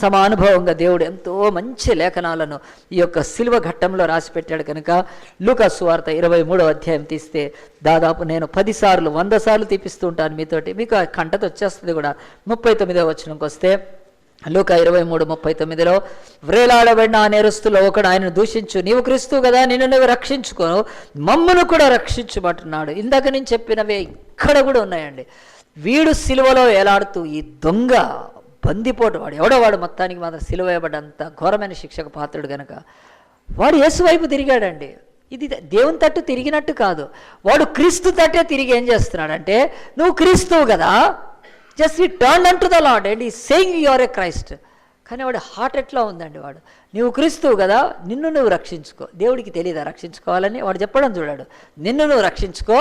సమానుభవంగా దేవుడు ఎంతో మంచి లేఖనాలను ఈ యొక్క సిలువ ఘట్టంలో రాసిపెట్టాడు కనుక లూకా సువార్త 23వ అధ్యాయం తీస్తే దాదాపు నేను 10 సార్లు 100 సార్లు తీపిస్తూ ఉంటాను మీతోటి, మీకు ఆ కంటతో వచ్చేస్తుంది కూడా. 39వ వచనంకి వస్తే లూకా 23:39లో వ్రేలాడబడిన ఆ నేరస్తులో ఒకడు ఆయనను దూషించు, నీవు క్రీస్తు కదా, నిన్ను నువ్వు రక్షించుకో, మమ్మను కూడా రక్షించమంటున్నాడు. ఇందాక నేను చెప్పినవే ఇక్కడ కూడా ఉన్నాయండి. వీడు సిలువలో వేలాడుతూ ఈ దొంగ బందిపోటు వాడు ఎవడో వాడు మొత్తానికి మాత్రం సిలువ వేయబడ్డంత ఘోరమైన శిక్షకు పాత్రుడు కనుక వాడు యేసు వైపు తిరిగాడండి. ఇది దేవుని తట్టు తిరిగినట్టు కాదు, వాడు క్రీస్తు తట్టే తిరిగి ఏం చేస్తున్నాడంటే, నువ్వు క్రీస్తువు కదా, జస్ట్ ఈ turn on to the Lord and ఈ saying you are a Christ. కానీ వాడు హార్ట్ ఎట్లా ఉందండి, వాడు నువ్వు క్రీస్తువు కదా, నిన్ను నువ్వు రక్షించుకో. దేవుడికి తెలియదా రక్షించుకోవాలని? వాడు చెప్పడం చూడాడు, నిన్ను నువ్వు రక్షించుకో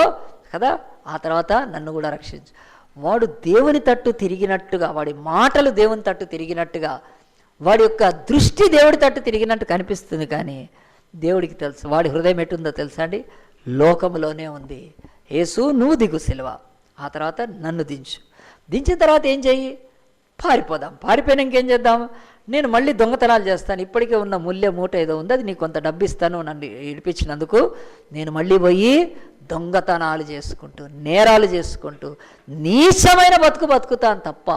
కదా, ఆ తర్వాత నన్ను కూడా రక్షించు. వాడు దేవుని తట్టు తిరిగినట్టుగా, వాడి మాటలు దేవుని తట్టు తిరిగినట్టుగా వాడి యొక్క దృష్టి దేవుడి తట్టు తిరిగినట్టు కనిపిస్తుంది, కానీ దేవుడికి తెలుసు వాడి హృదయం ఎటుందో తెలుసా అండి? లోకంలోనే ఉంది. యేసు నువ్వు దిగు సిలువ, ఆ తర్వాత నన్ను దించిన తర్వాత ఏం చెయ్యి? పారిపోదాం. పారిపోయినా ఇంకేం చేద్దాం? నేను మళ్ళీ దొంగతనాలు చేస్తాను, ఇప్పటికే ఉన్న మూల్య మూట ఏదో ఉంది, అది నీకు కొంత డబ్బు ఇస్తాను నన్ను ఇడిపించినందుకు. నేను మళ్ళీ పోయి దొంగతనాలు చేసుకుంటూ, నేరాలు చేసుకుంటూ, నీచమైన బతుకుతాను తప్ప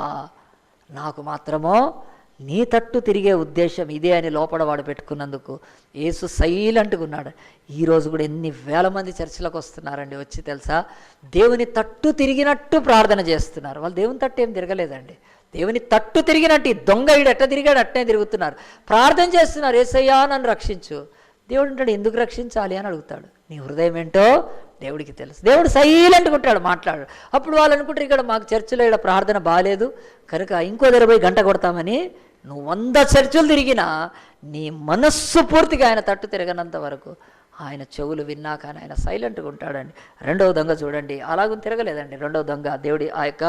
నాకు మాత్రమో నీ తట్టు తిరిగే ఉద్దేశం ఇదే అని లోపల వాడు పెట్టుకున్నందుకు యేసు సైలెంట్గా ఉన్నాడు. ఈరోజు కూడా ఎన్ని వేల మంది చర్చిలకు వస్తున్నారండి, వచ్చి తెలుసా దేవుని తట్టు తిరిగినట్టు ప్రార్థన చేస్తున్నారు. వాళ్ళు దేవుని తట్టు ఏం తిరగలేదండి, దేవుని తట్టు తిరిగినట్టు ఈ దొంగ వీడు ఎట్ట తిరిగాడు అట్టే తిరుగుతున్నారు, ప్రార్థన చేస్తున్నారు, యేసయ్యా నన్ను రక్షించు. దేవుడు అంటాడు ఎందుకు రక్షించాలి అని అడుగుతాడు. నీ హృదయం ఏంటో దేవుడికి తెలుసు. దేవుడు సైలెంట్గా ఉంటాడు, మాట్లాడు. అప్పుడు వాళ్ళు అనుకుంటారు ఇక్కడ మాకు చర్చిలో ఇక్కడ ప్రార్థన బాగాలేదు కనుక ఇంకో దగ్గర పోయి గంట కొడతామని. నువ్వు 100 చర్చలు తిరిగినా నీ మనస్సు పూర్తిగా ఆయన తట్టు తిరగనంత వరకు ఆయన చెవులు విన్నా కానీ ఆయన సైలెంట్గా ఉంటాడండి. రెండవ దొంగ చూడండి, అలాగూ తిరగలేదండి. రెండవ దొంగ దేవుడి ఆ యొక్క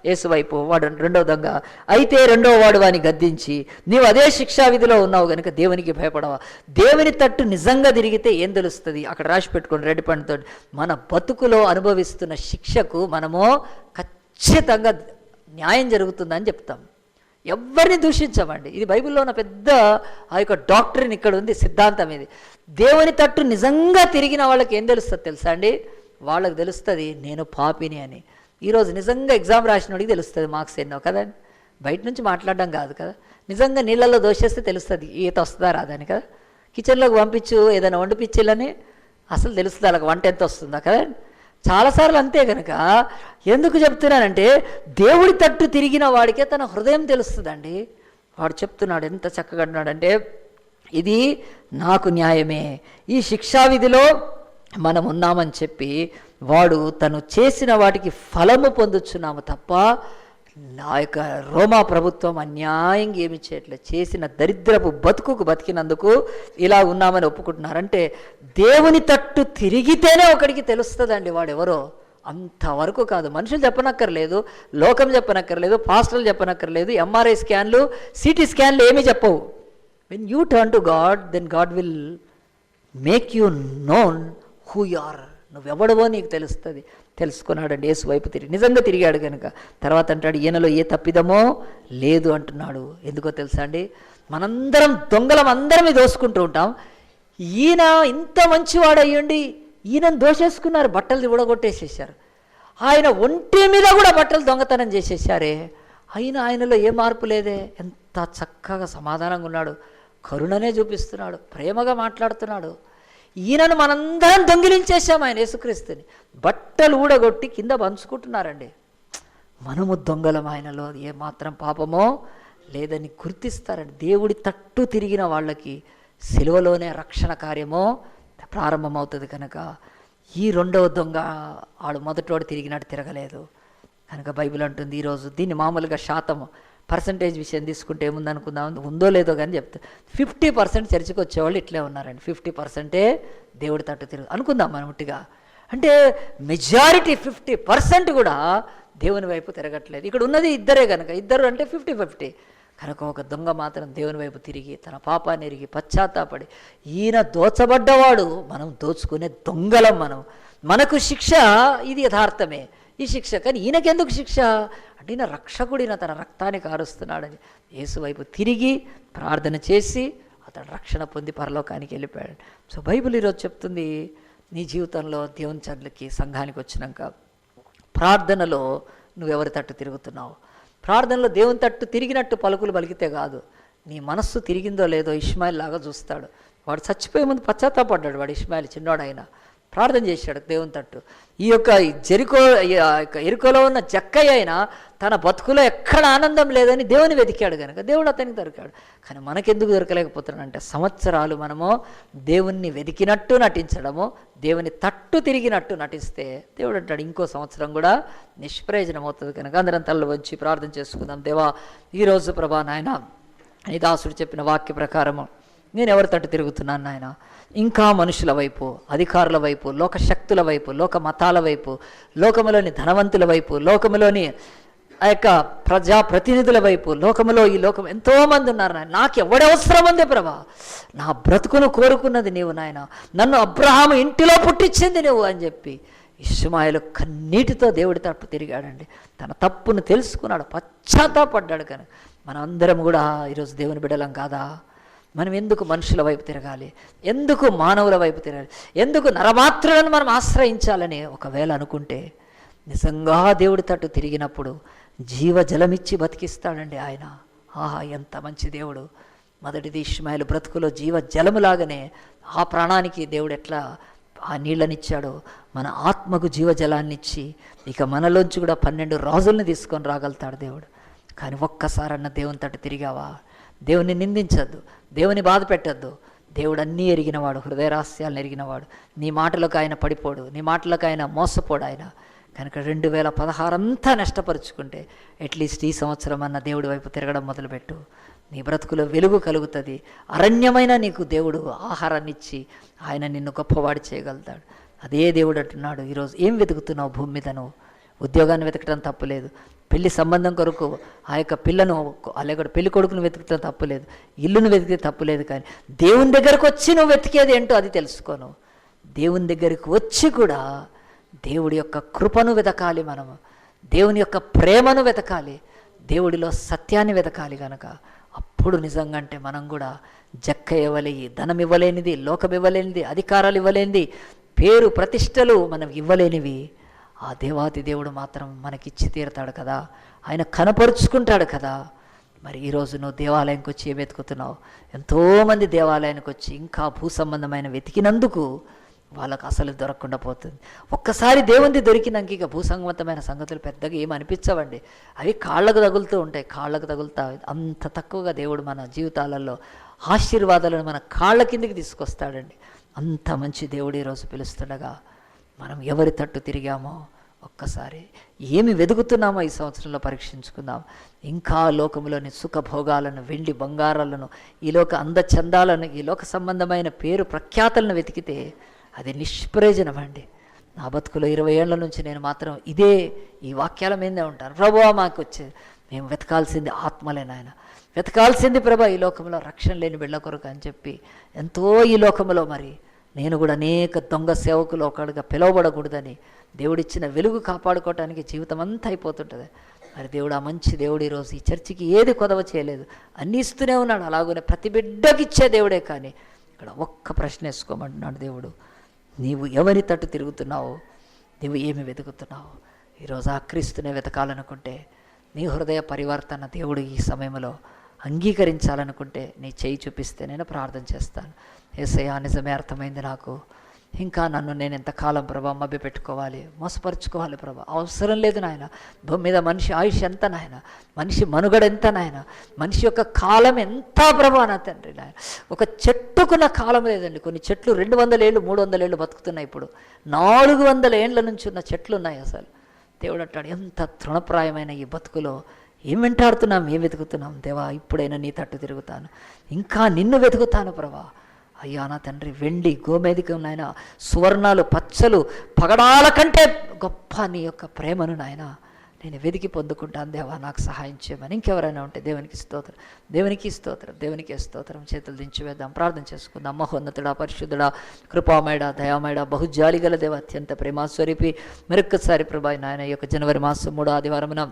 యేసు వైపు వాడు రెండవ దొంగ. అయితే రెండవ వాడు వాని గద్దించి, నీవు అదే శిక్షా విధిలో ఉన్నావు కనుక దేవునికి భయపడవా? దేవుని తట్టు నిజంగా తిరిగితే ఏం తెలుస్తుంది? అక్కడ రాసి పెట్టుకోండి రెడ్ పెన్తో. మన బతుకులో అనుభవిస్తున్న శిక్షకు మనము ఖచ్చితంగా న్యాయం జరుగుతుందని చెప్తాం. ఎవరిని దూషించమండి. ఇది బైబిల్లో ఉన్న పెద్ద ఆ యొక్క డాక్టరీని ఇక్కడ ఉంది, సిద్ధాంతం ఇది. దేవుని తట్టు నిజంగా తిరిగిన వాళ్ళకి ఏం తెలుస్తుంది తెలుసా అండి? వాళ్ళకి తెలుస్తుంది నేను పాపిని అని. ఈరోజు నిజంగా ఎగ్జామ్ రాసిన వాడికి తెలుస్తుంది మార్క్స్ ఎన్నో కదండి. బయట నుంచి మాట్లాడడం కాదు కదా, నిజంగా నీళ్ళల్లో దోషేస్తే తెలుస్తుంది ఈత వస్తుందా రాదని కదా. కిచెన్లోకి పంపించు ఏదైనా వండిపించాలని అసలు తెలుస్తుంది వాళ్ళకి వంట ఎంత వస్తుందా కదండి. చాలాసార్లు అంతే కనుక ఎందుకు చెప్తున్నానంటే దేవుడి తట్టు తిరిగిన వాడికే తన హృదయం తెలుస్తుందండి. వాడు చెప్తున్నాడు ఎంత చక్కగా అన్నాడంటే, ఇది నాకు న్యాయమే, ఈ శిక్షా విధిలో మనం ఉన్నామని చెప్పి వాడు తను చేసిన వాటికి ఫలము పొందుచున్నాము తప్ప నా యొక్క రోమా ప్రభుత్వం అన్యాయంగా ఏమి చేయట్లేదు. చేసిన దరిద్రపు బతుకుకు బతికినందుకు ఇలా ఉన్నామని ఒప్పుకుంటున్నారంటే దేవుని తట్టు తిరిగితేనే ఒకడికి తెలుస్తుందండి వాడెవరో. అంతవరకు కాదు, మనుషులు చెప్పనక్కర్లేదు, లోకం చెప్పనక్కర్లేదు, పాస్టర్లు చెప్పనక్కర్లేదు, ఎంఆర్ఐ స్కాన్లు సిటీ స్కాన్లు ఏమీ చెప్పవు. When you turn to God then God will make you known who you are. నువ్వెవడవో నీకు తెలుస్తుంది. తెలుసుకున్నాడండి యేసు వైపు తిరిగి, నిజంగా తిరిగాడు కనుక. తర్వాత అంటాడు ఈయనలో ఏ తప్పిదమో లేదు అంటున్నాడు. ఎందుకో తెలుసా అండి, మనందరం దొంగలం, అందరం దోసుకుంటూ ఉంటాం. ఈయన ఇంత మంచివాడు అయ్యండి ఈయనను దోషేసుకున్నారు, బట్టలు ఊడగొట్టేసేసారు. ఆయన ఒంటి మీద కూడా బట్టలు దొంగతనం చేసేసారే, అయినా ఆయనలో ఏ మార్పు లేదే. ఎంత చక్కగా సమాధానంగా ఉన్నాడు, కరుణనే చూపిస్తున్నాడు, ప్రేమగా మాట్లాడుతున్నాడు. ఈయనను మనందరం దొంగిలించేసాం ఆయన యేసుక్రీస్తుని, బట్టలు ఊడగొట్టి కింద పంచుకుంటున్నారండి. మనము దొంగలం, ఆయనలో ఏమాత్రం పాపమో లేదని గుర్తిస్తారండి. దేవుడి తట్టు తిరిగిన వాళ్ళకి సిలువలోనే రక్షణ కార్యమో ప్రారంభమవుతుంది కనుక. ఈ రెండవ దొంగ ఆడు మొదటోడు తిరిగినట్టు తిరగలేదు కనుక బైబిల్ అంటుంది ఈరోజు దీన్ని మామూలుగా శాతం పర్సంటేజ్ విషయం తీసుకుంటే ఏముందనుకుందాం, ఉందో లేదో కానీ చెప్తా. 50% చర్చికి వచ్చేవాళ్ళు ఇట్లే ఉన్నారండి, 50% దేవుడి తట్టు తిరుగు అనుకుందాం మనం ఉట్టిగా. అంటే మెజారిటీ 50% కూడా దేవుని వైపు తిరగట్లేదు. ఇక్కడ ఉన్నది ఇద్దరే కనుక, ఇద్దరు అంటే 50-50 కనుక. ఒక దొంగ మాత్రం దేవుని వైపు తిరిగి తన పాపాన్ని ఎరిగి పశ్చాత్తాపడి, ఈయన దోచబడ్డవాడు, మనం దోచుకునే దొంగలం మనకు శిక్ష ఇది యథార్థమే ఈ శిక్ష, కానీ ఈయనకెందుకు శిక్ష అంటే ఈయన రక్షకుడిన తన రక్తాన్ని కారుస్తున్నాడని యేసు వైపు తిరిగి ప్రార్థన చేసి అతడు రక్షణ పొంది పరలోకానికి వెళ్ళిపోయాడు. సో బైబిల్ ఈరోజు చెప్తుంది, నీ జీవితంలో దేవుని చర్లకి సంఘానికి వచ్చినాక ప్రార్థనలో నువ్వెవరి తట్టు తిరుగుతున్నావు? ప్రార్థనలో దేవుని తట్టు తిరిగినట్టు పలుకులు పలికితే కాదు, నీ మనస్సు తిరిగిందో లేదో ఇష్మాయిల్ లాగా చూస్తాడు. వాడు చచ్చిపోయే ముందు పశ్చాత్తాపడ్డాడు. వాడు ఇష్మాయిల్ చిన్నోడైనా ప్రార్థన చేశాడు దేవుని తట్టు. ఈ యొక్క ఎరుకలో ఉన్న జక్కయ్య అయినా తన బతుకులో ఎక్కడ ఆనందం లేదని దేవుని వెతికాడు కనుక దేవుడు అతనికి దొరికాడు. కానీ మనకెందుకు దొరకలేకపోతున్నాడంటే సంవత్సరాలు మనము దేవుణ్ణి వెతికినట్టు నటించడము, దేవుని తట్టు తిరిగినట్టు నటిస్తే దేవుడు అంటాడు ఇంకో సంవత్సరం కూడా నిష్ప్రయోజనం అవుతుంది కనుక అందరం తల్ల వచ్చి ప్రార్థన చేసుకుందాం. దేవా ఈరోజు ప్రభా నాయన నీ దాసుడు చెప్పిన వాక్య ప్రకారము నేను ఎవరి తట్టు తిరుగుతున్నాను నాయన? ఇంకా మనుషుల వైపు, అధికారుల వైపు, లోక శక్తుల వైపు, లోక మతాల వైపు, లోకములోని ధనవంతుల వైపు, లోకములోని ఆ యొక్క ప్రజాప్రతినిధుల వైపు, లోకములో ఈ లోకం ఎంతోమంది ఉన్నారు నాయన, నాకు ఎవడవసరం ఉంది ప్రభా, నా బ్రతుకును కోరుకున్నది నీవు నాయన, నన్ను అబ్రహాము ఇంటిలో పుట్టించింది నువ్వు అని చెప్పి ఇష్మాయేలు కన్నీటితో దేవుడి తట్టు తిరిగాడండి. తన తప్పును తెలుసుకున్నాడు, పశ్చాత్తాపడ్డాడు. కానీ మనం అందరం కూడా ఈరోజు దేవుని బిడ్డలం కాదా? మనం ఎందుకు మనుషుల వైపు తిరగాలి? ఎందుకు మానవుల వైపు తిరగాలి? ఎందుకు నరమాత్రులను మనం ఆశ్రయించాలని ఒకవేళ అనుకుంటే, నిజంగా దేవుడి తట్టు తిరిగినప్పుడు జీవజలమిచ్చి బతికిస్తాడండి ఆయన. ఆహా, ఎంత మంచి దేవుడు! మొదటిది ఇష్మాయేలు బ్రతుకులో జీవజలములాగానే ఆ ప్రాణానికి దేవుడు ఎట్లా ఆ నీళ్ళనిచ్చాడో, మన ఆత్మకు జీవజలాన్ని ఇచ్చి ఇక మనలోంచి కూడా 12 రాజుల్ని తీసుకొని రాగలుగుతాడు దేవుడు. కానీ ఒక్కసారన్న దేవుని తట్టు తిరిగావా? దేవుని నిందించద్దు, దేవుని బాధ పెట్టద్దు. దేవుడు అన్నీ ఎరిగినవాడు, హృదయ రహస్యాలను ఎరిగినవాడు. నీ మాటలకు ఆయన పడిపోడు, నీ మాటలకు ఆయన మోసపోడు ఆయన. కనుక 2016 అంతా నష్టపరుచుకుంటే అట్లీస్ట్ ఈ సంవత్సరం అన్న దేవుడి వైపు తిరగడం మొదలుపెట్టు. నీ బ్రతుకులో వెలుగు కలుగుతుంది. అరణ్యమైన నీకు దేవుడు ఆహారాన్ని ఇచ్చి ఆయన నిన్ను గొప్పవాడు చేయగలుగుతాడు. అదే దేవుడు అంటున్నాడు, ఈరోజు ఏం వెతుకుతున్నావు భూమి మీద? నువ్వు ఉద్యోగాన్ని వెతకడం తప్పులేదు, పెళ్లి సంబంధం కొరకు ఆ యొక్క పిల్లను అలాగే పెళ్లి కొడుకును వెతుకుతాం తప్పులేదు, ఇల్లును వెతికితే తప్పులేదు. కానీ దేవుని దగ్గరకు వచ్చి నువ్వు వెతికేది ఏంటో అది తెలుసుకోను. దేవుని దగ్గరికి వచ్చి కూడా దేవుడి యొక్క కృపను వెతకాలి, మనము దేవుని యొక్క ప్రేమను వెతకాలి, దేవుడిలో సత్యాన్ని వెతకాలి. కనుక అప్పుడు నిజంగా అంటే మనం కూడా జక్క ఇవ్వలే, ధనం ఇవ్వలేనిది, లోకం ఇవ్వలేనిది, అధికారాలు ఇవ్వలేనిది, పేరు ప్రతిష్టలు మనం ఇవ్వలేనివి ఆ దేవాతి దేవుడు మాత్రం మనకిచ్చి తీరుతాడు కదా, ఆయన కనపరుచుకుంటాడు కదా. మరి ఈరోజు నువ్వు దేవాలయంకి వచ్చి ఏం వెతుకుతున్నావు? ఎంతోమంది దేవాలయానికి వచ్చి ఇంకా భూ సంబంధమైన వెతికినందుకు వాళ్ళకు అసలు దొరకకుండా పోతుంది. ఒక్కసారి దేవుంది దొరికినాక ఇక భూసంగతమైన సంగతులు పెద్దగా ఏమి అనిపించవండి. అవి కాళ్ళకు తగులుతూ ఉంటాయి, కాళ్ళకు తగులుతా. అంత తక్కువగా దేవుడు మన జీవితాలలో ఆశీర్వాదాలను మన కాళ్ళ కిందికి తీసుకొస్తాడండి. అంత మంచి దేవుడు ఈరోజు పిలుస్తుండగా మనం ఎవరి తట్టు తిరిగామో ఒక్కసారి ఏమి వెతుకుతున్నామో ఈ సంవత్సరంలో పరీక్షించుకుందాం. ఇంకా లోకంలోని సుఖభోగాలను, వెండి బంగారాలను, ఈ లోక అందచందాలను, ఈ లోక సంబంధమైన పేరు ప్రఖ్యాతలను వెతికితే అది నిష్ప్రయోజనం అండి. నా బతుకులో 20 ఏళ్ల నుంచి నేను మాత్రం ఈ వాక్యాల మీదే ఉంటాను. ప్రభువా, మాకు వచ్చేది మేము వెతకాల్సింది ఆత్మలే నాయన, వెతకాల్సింది ప్రభా ఈ లోకంలో రక్షణ లేని బిళ్ళ కొరకు అని చెప్పి ఎంతో ఈ లోకంలో మరి నేను కూడా అనేక దొంగ సేవకులు ఒకడుగా పిలువబడకూడదని దేవుడిచ్చిన వెలుగు కాపాడుకోవటానికి జీవితం అంతా అయిపోతుంటుంది. మరి దేవుడు, ఆ మంచి దేవుడు ఈరోజు ఈ చర్చికి ఏది కొదవ చేయలేదు, అన్నీ ఇస్తూనే ఉన్నాడు. అలాగనే ప్రతి బిడ్డకి ఇచ్చే దేవుడే. కానీ ఇక్కడ ఒక్క ప్రశ్న వేసుకోమంటున్నాడు దేవుడు, నీవు ఎవరి తట్టు తిరుగుతున్నావు? నీవు ఏమి వెతుకుతున్నావు? ఈరోజు ఆ క్రీస్తునే వెతకాలనుకుంటే, నీ హృదయ పరివర్తన దేవుడు ఈ సమయంలో అంగీకరించాలనుకుంటే నీ చేయి చూపిస్తే నేను ప్రార్థన చేస్తాను. యేసయ్యా, నిజమే అర్థమైంది నాకు, ఇంకా నన్ను నేను ఎంతకాలం ప్రభా మభ్య పెట్టుకోవాలి, మోసపరుచుకోవాలి ప్రభా? అవసరం లేదు నాయన. భూమి మీద మనిషి ఆయుష్ ఎంత నాయన, మనిషి మనుగడ ఎంత నాయన, మనిషి యొక్క కాలం ఎంత ప్రభా నా తండ్రి నాయన. ఒక చెట్టుకున్న కాలం లేదండి. కొన్ని చెట్లు 200 ఏళ్ళు 300 ఏళ్ళు బతుకుతున్నాయి. ఇప్పుడు 400 ఏళ్ళ నుంచి ఉన్న చెట్లు ఉన్నాయి. అసలు దేవుడు అంటాడు, ఎంత తృణప్రాయమైన ఈ బతుకులో ఏం వెంటాడుతున్నాం, ఏం వెతుకుతున్నాం? దేవా, ఇప్పుడైనా నీ తట్టు తిరుగుతాను, ఇంకా నిన్ను వెతుకుతాను ప్రభా. అయ్యా నా తండ్రి, వెండి గోమేధికం నాయన, సువర్ణాలు పచ్చలు పగడాల కంటే గొప్ప నీ యొక్క ప్రేమను నాయన నేను వెతికి పొందుకుంటాను. దేవా, నాకు సహాయం చేయమని. ఇంకెవరైనా ఉంటే దేవునికి స్తోత్రం, దేవునికి స్తోత్రం, దేవునికి స్తోత్రం. చేతులు దించి వేద్దాం, ప్రార్థన చేసుకుందాం. మహోన్నతుడా, పరిశుద్ధుడా, కృపామయుడా, దయామయుడా, బహుజాలిగల దేవ, అత్యంత ప్రేమాస్వరూపి, మరొక్కసారి ప్రభా నాయన ఈ యొక్క జనవరి మాసం 3వ ఆదివారమున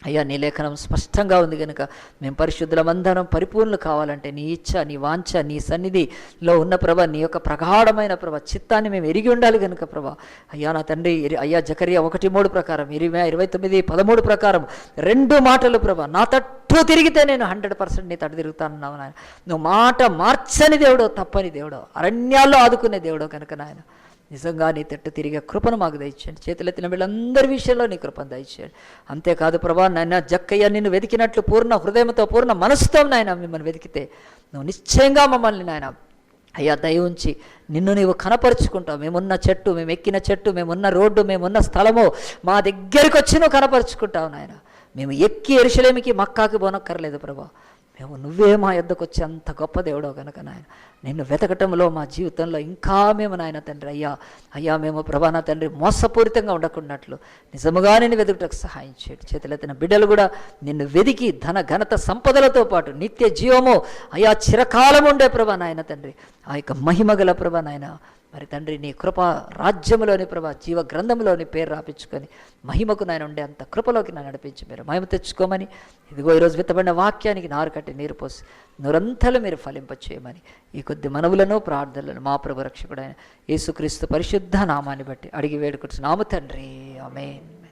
అయ్యా నీ లేఖనం స్పష్టంగా ఉంది కనుక మేము పరిశుద్ధులమందరం పరిపూర్ణులు కావాలంటే నీ ఇచ్ఛ, నీ వాంఛ, నీ సన్నిధిలో ఉన్న ప్రభ, నీ యొక్క ప్రగాఢమైన ప్రభ చిత్తాన్ని మేము ఎరిగి ఉండాలి కనుక ప్రభ. అయ్యా నా తండ్రి, అయ్యా జకర్యా 1:3 ప్రకారం, 29:13 ప్రకారం 2 మాటలు ప్రభ, నా తట్టు తిరిగితే నేను 100% నీ తట్టు తిరుగుతానన్నావు నాయన. నువ్వు మాట మార్చని దేవుడో, తప్పని దేవుడో, అరణ్యాల్లో ఆదుకునే దేవుడో కనుక నాయన నిజంగా నీ తట్టు తిరిగే కృపను మాకు దయచేయండి. చేతులెత్తిన వీళ్ళందరి విషయంలో నీ కృపను దయచేయండి. అంతేకాదు ప్రభా నాయన, జక్కయ్య నిన్ను వెతికినట్లు పూర్ణ హృదయంతో పూర్ణ మనసుతో నాయన మిమ్మల్ని వెతికితే నువ్వు నిశ్చయంగా మమ్మల్ని నాయన అయ్యా దయ ఉంచి నిన్ను నీవు కనపరుచుకుంటావు. మేమున్న చెట్టు, మేము ఎక్కిన చెట్టు, మేమున్న రోడ్డు, మేమున్న స్థలము మా దగ్గరికి వచ్చి నువ్వు కనపరుచుకుంటావు నాయన. మేము ఎక్కి యెరూషలేముకి మక్కాకి పోనక్కర్లేదు ప్రభా. నువ్వే మా యొద్దకు వచ్చి అంత గొప్ప దేవుడో కనుక నాయన నిన్ను వెతకటంలో మా జీవితంలో ఇంకా మేము నాయన తండ్రి అయ్యా మేము ప్రభా నా తండ్రి మోసపూరితంగా ఉండకున్నట్లు నిజముగా నేను వెతుకుటకు సహాయం చేయండి. చేతులెత్తిన బిడ్డలు కూడా నిన్ను వెదికి ధన ఘనత సంపదలతో పాటు నిత్య జీవము అయ్యా చిరకాలం ఉండే ప్రభా నాయన తండ్రి ఆ యొక్క మహిమగల ప్రభా నాయన మరి తండ్రి నీ కృప రాజ్యములోని ప్రభా జీవ గ్రంథంలోని పేరు రాపించుకొని మహిమకు నాయన ఉండే అంత కృపలోకి నన్ను నడిపించి మీరు మహిమ తెచ్చుకోమని, ఇదిగో ఈరోజు విత్తబడిన వాక్యానికి నారు కట్టి నీరు పోసి నూరంతలు మీరు ఫలింపచేయమని ఈ కొద్ది మనవులను ప్రార్థనలను మా ప్రభు రక్షకుడైన యేసుక్రీస్తు పరిశుద్ధ నామాన్ని బట్టి అడిగి వేడుకుంటున్నాము తండ్రి. ఆమేన్.